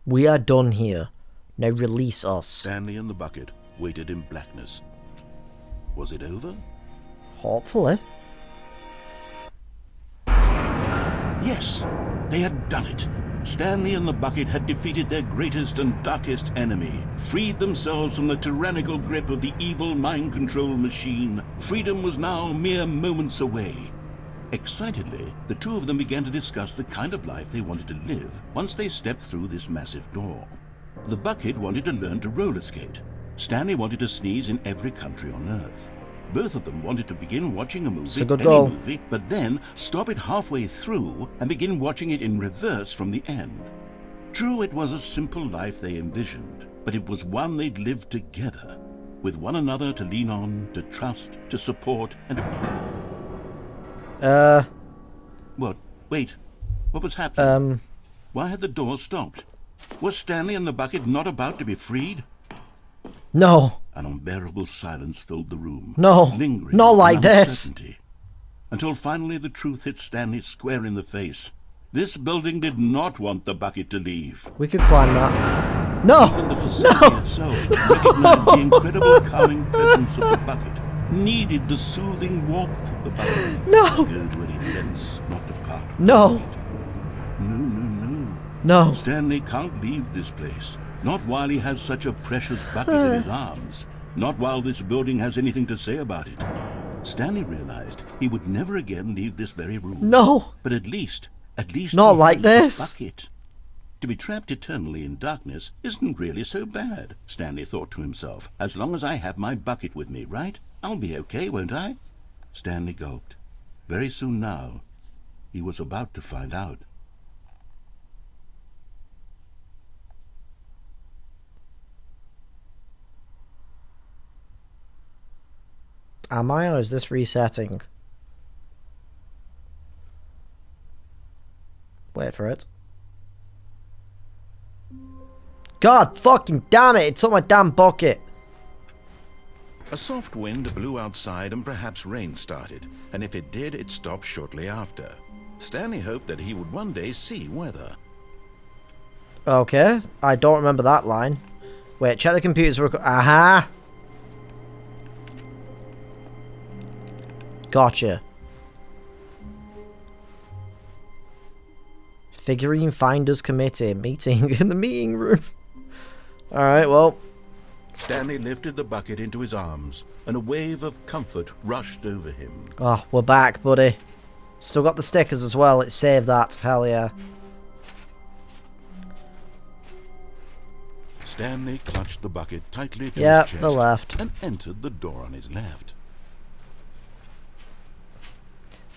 [SPEAKER 1] We are done here. Now release us.
[SPEAKER 2] Stanley and the bucket waited in blackness. Was it over?
[SPEAKER 1] Hopefully.
[SPEAKER 2] Yes, they had done it. Stanley and the bucket had defeated their greatest and darkest enemy, freed themselves from the tyrannical grip of the evil mind control machine. Freedom was now mere moments away. Excitedly, the two of them began to discuss the kind of life they wanted to live once they stepped through this massive door. The bucket wanted to learn to roller skate. Stanley wanted to sneeze in every country on Earth. Both of them wanted to begin watching a movie, movie, but then stop it halfway through and begin watching it in reverse from the end. True, it was a simple life they envisioned, but it was one they'd lived together, with one another to lean on, to trust, to support, and What? Wait. What was happening? Why had the door stopped? Was Stanley and the bucket not about to be freed?
[SPEAKER 1] No.
[SPEAKER 2] An unbearable silence filled the room.
[SPEAKER 1] No.
[SPEAKER 2] Lingering
[SPEAKER 1] Not like this.
[SPEAKER 2] Until finally the truth hit Stanley square in the face. This building did not want the bucket to leave.
[SPEAKER 1] We could climb that. No.
[SPEAKER 2] Even the facility itself recognized the incredible calming presence of the bucket. Needed the soothing warmth of the bucket.
[SPEAKER 1] No.
[SPEAKER 2] Go to any lengths not to part with
[SPEAKER 1] No.
[SPEAKER 2] the bucket. No.
[SPEAKER 1] No.
[SPEAKER 2] Stanley can't leave this place. Not while he has such a precious bucket in his arms. Not while this building has anything to say about it. Stanley realized he would never again leave this very room.
[SPEAKER 1] No.
[SPEAKER 2] But at least
[SPEAKER 1] not
[SPEAKER 2] he
[SPEAKER 1] like
[SPEAKER 2] has the
[SPEAKER 1] this.
[SPEAKER 2] bucket. To be trapped eternally in darkness isn't really so bad, Stanley thought to himself. As long as I have my bucket with me, right? I'll be okay, won't I? Stanley gulped. Very soon now, he was about to find out.
[SPEAKER 1] Am I, or is this resetting? Wait for it. God fucking damn it, it took my damn bucket.
[SPEAKER 2] A soft wind blew outside and perhaps rain started, and if it did, it stopped shortly after. Stanley hoped that he would one day see weather.
[SPEAKER 1] Okay, I don't remember that line. Wait, check the computers. Aha! Gotcha. Figurine Finders Committee meeting in the meeting room. Alright, well.
[SPEAKER 2] Stanley lifted the bucket into his arms, and a wave of comfort rushed over him.
[SPEAKER 1] Oh, we're back, buddy. Still got the stickers as well. It saved that. Hell yeah.
[SPEAKER 2] Stanley clutched the bucket tightly to
[SPEAKER 1] Yeah,
[SPEAKER 2] his chest
[SPEAKER 1] the left.
[SPEAKER 2] and entered the door on his left.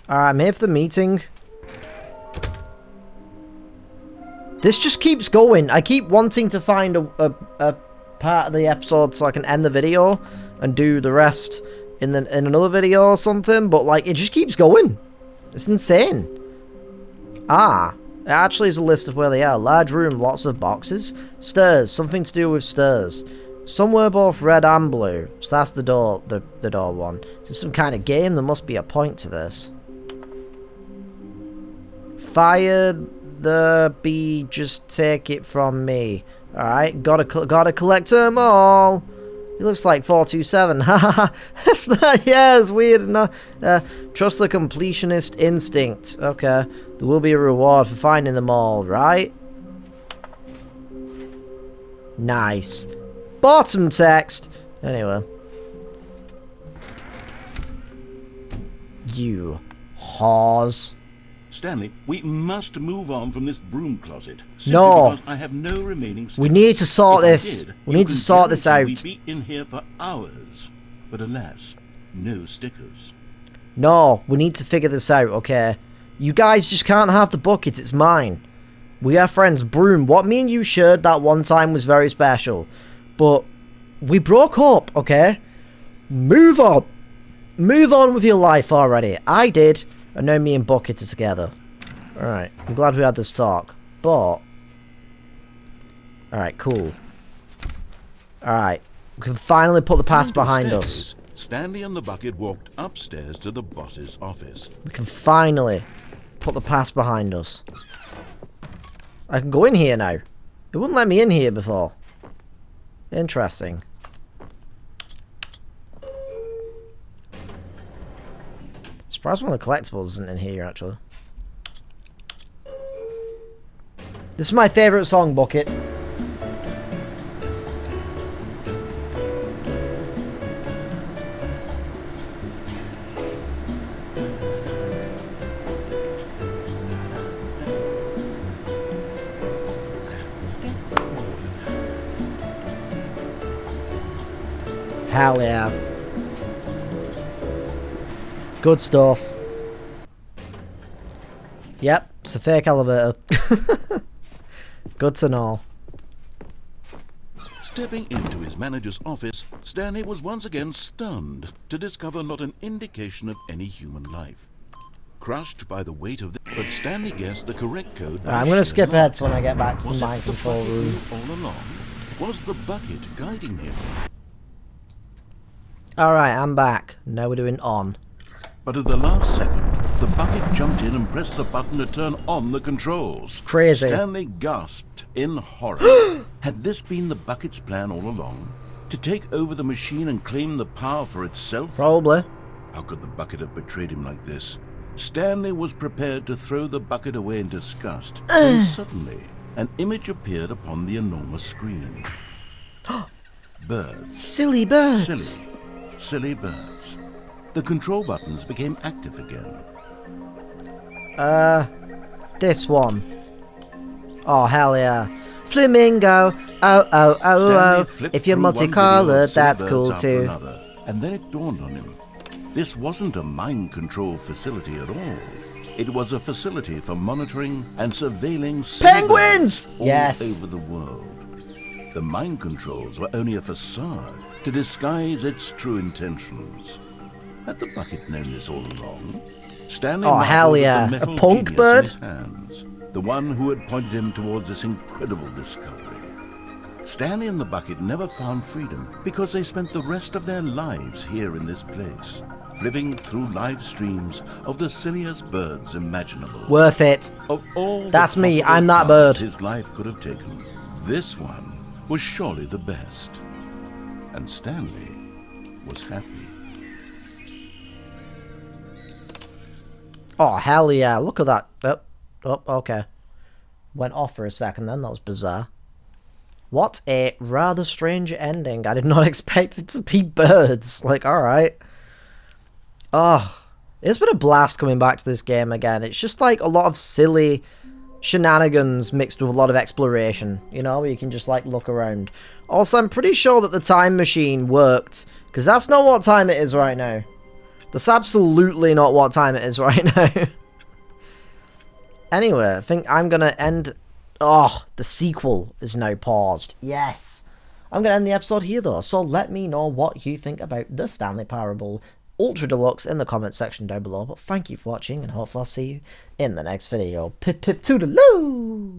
[SPEAKER 1] Alright, I'm here for the meeting. This just keeps going. I keep wanting to find a part of the episode so I can end the video and do the rest in another video or something, but like it just keeps going. It's insane. Ah, It actually is a list of where they are. Large room, lots of boxes. Stairs, something to do with stairs. Somewhere both red and blue. So that's the door, the door one. Is this some kind of game? There must be a point to this. Fire the bee, just take it from me. Alright, gotta collect them all. It looks like 427. Haha, that's not, yeah, it's weird enough. Trust the completionist instinct. Okay, there will be a reward for finding them all, right? Nice. Bottom text. Anyway. You whores.
[SPEAKER 6] Stanley, we must move on from this broom closet.
[SPEAKER 1] No.
[SPEAKER 6] Because I have no remaining stickers.
[SPEAKER 1] We need to sort
[SPEAKER 6] If I
[SPEAKER 1] this.
[SPEAKER 6] did,
[SPEAKER 1] We
[SPEAKER 6] you
[SPEAKER 1] need to
[SPEAKER 6] can
[SPEAKER 1] sort this
[SPEAKER 6] guarantee
[SPEAKER 1] out.
[SPEAKER 6] We'd be in here for hours. But alas, no stickers.
[SPEAKER 1] No, we need to figure this out, okay? You guys just can't have the bucket, it's mine. We are friends. Broom, what me and you shared that one time was very special. But we broke up, okay? Move on. Move on with your life already. I did, and now me and Bucket are together. Alright, I'm glad we had this talk. But... Alright, cool. Alright, we can finally put the past behind us.
[SPEAKER 2] Stanley and the bucket walked upstairs to the boss's office.
[SPEAKER 1] We can finally put the past behind us. I can go in here now. It wouldn't let me in here before. Interesting. Surprised one of the collectibles isn't in here, actually. This is my favourite song, Bucket. Hell yeah. Good stuff. Yep, it's a fake elevator. Good to know.
[SPEAKER 2] Stepping into his manager's office, Stanley was once again stunned to discover not an indication of any human life. Crushed by the weight of the... But Stanley guessed the correct code.
[SPEAKER 1] I'm going to skip ahead to when I get back to the mind control room.
[SPEAKER 2] All along, was the bucket guiding him?
[SPEAKER 1] Alright, I'm back. Now we're doing on.
[SPEAKER 6] But at the last second, the bucket jumped in and pressed the button to turn on the controls.
[SPEAKER 1] Crazy.
[SPEAKER 6] Stanley gasped in horror. Had this been the bucket's plan all along? To take over the machine and claim the power for itself?
[SPEAKER 1] Probably.
[SPEAKER 6] How could the bucket have betrayed him like this? Stanley was prepared to throw the bucket away in disgust. When suddenly, an image appeared upon the enormous screen. Birds.
[SPEAKER 1] Silly birds.
[SPEAKER 6] Silly birds. The control buttons became active again.
[SPEAKER 1] This one. Oh, hell yeah. Flamingo. Oh, oh, oh,
[SPEAKER 6] Stanley
[SPEAKER 1] oh.
[SPEAKER 6] flipped
[SPEAKER 1] If you're
[SPEAKER 6] through one video
[SPEAKER 1] multicolored,
[SPEAKER 6] of silly
[SPEAKER 1] that's
[SPEAKER 6] birds
[SPEAKER 1] cool
[SPEAKER 6] after
[SPEAKER 1] too.
[SPEAKER 6] another, and then it dawned on him. This wasn't a mind control facility at all. It was a facility for monitoring and surveilling silly
[SPEAKER 1] Penguins!
[SPEAKER 6] birds all
[SPEAKER 1] Yes.
[SPEAKER 6] over the world. The mind controls were only a facade to disguise its true intentions. Had the bucket known this all along? Stanley
[SPEAKER 1] Oh, hell
[SPEAKER 6] marveled at
[SPEAKER 1] yeah.
[SPEAKER 6] the
[SPEAKER 1] A
[SPEAKER 6] metal
[SPEAKER 1] punk
[SPEAKER 6] genius
[SPEAKER 1] bird?
[SPEAKER 6] in his hands, the one who had pointed him towards this incredible discovery. Stanley and the bucket never found freedom because they spent the rest of their lives here in this place, flipping through live streams of the silliest birds imaginable.
[SPEAKER 1] Worth it.
[SPEAKER 6] Of all the
[SPEAKER 1] That's me,
[SPEAKER 6] possible
[SPEAKER 1] I'm that
[SPEAKER 6] paths
[SPEAKER 1] bird.
[SPEAKER 6] his life could have taken, this one was surely the best. And Stanley was happy.
[SPEAKER 1] Oh, hell yeah. Look at that. Oh, okay. Went off for a second then. That was bizarre. What a rather strange ending. I did not expect it to be birds. Like, alright. Oh, it's been a blast coming back to this game again. It's just like a lot of silly shenanigans mixed with a lot of exploration. You know, where you can just like look around. Also, I'm pretty sure that the time machine worked. Because that's not what time it is right now. That's absolutely not what time it is right now. Anyway, I think I'm going to end... Oh, the sequel is now paused. Yes. I'm going to end the episode here, though. So let me know what you think about the Stanley Parable Ultra Deluxe in the comment section down below. But thank you for watching, and hopefully I'll see you in the next video. Pip pip toodaloo!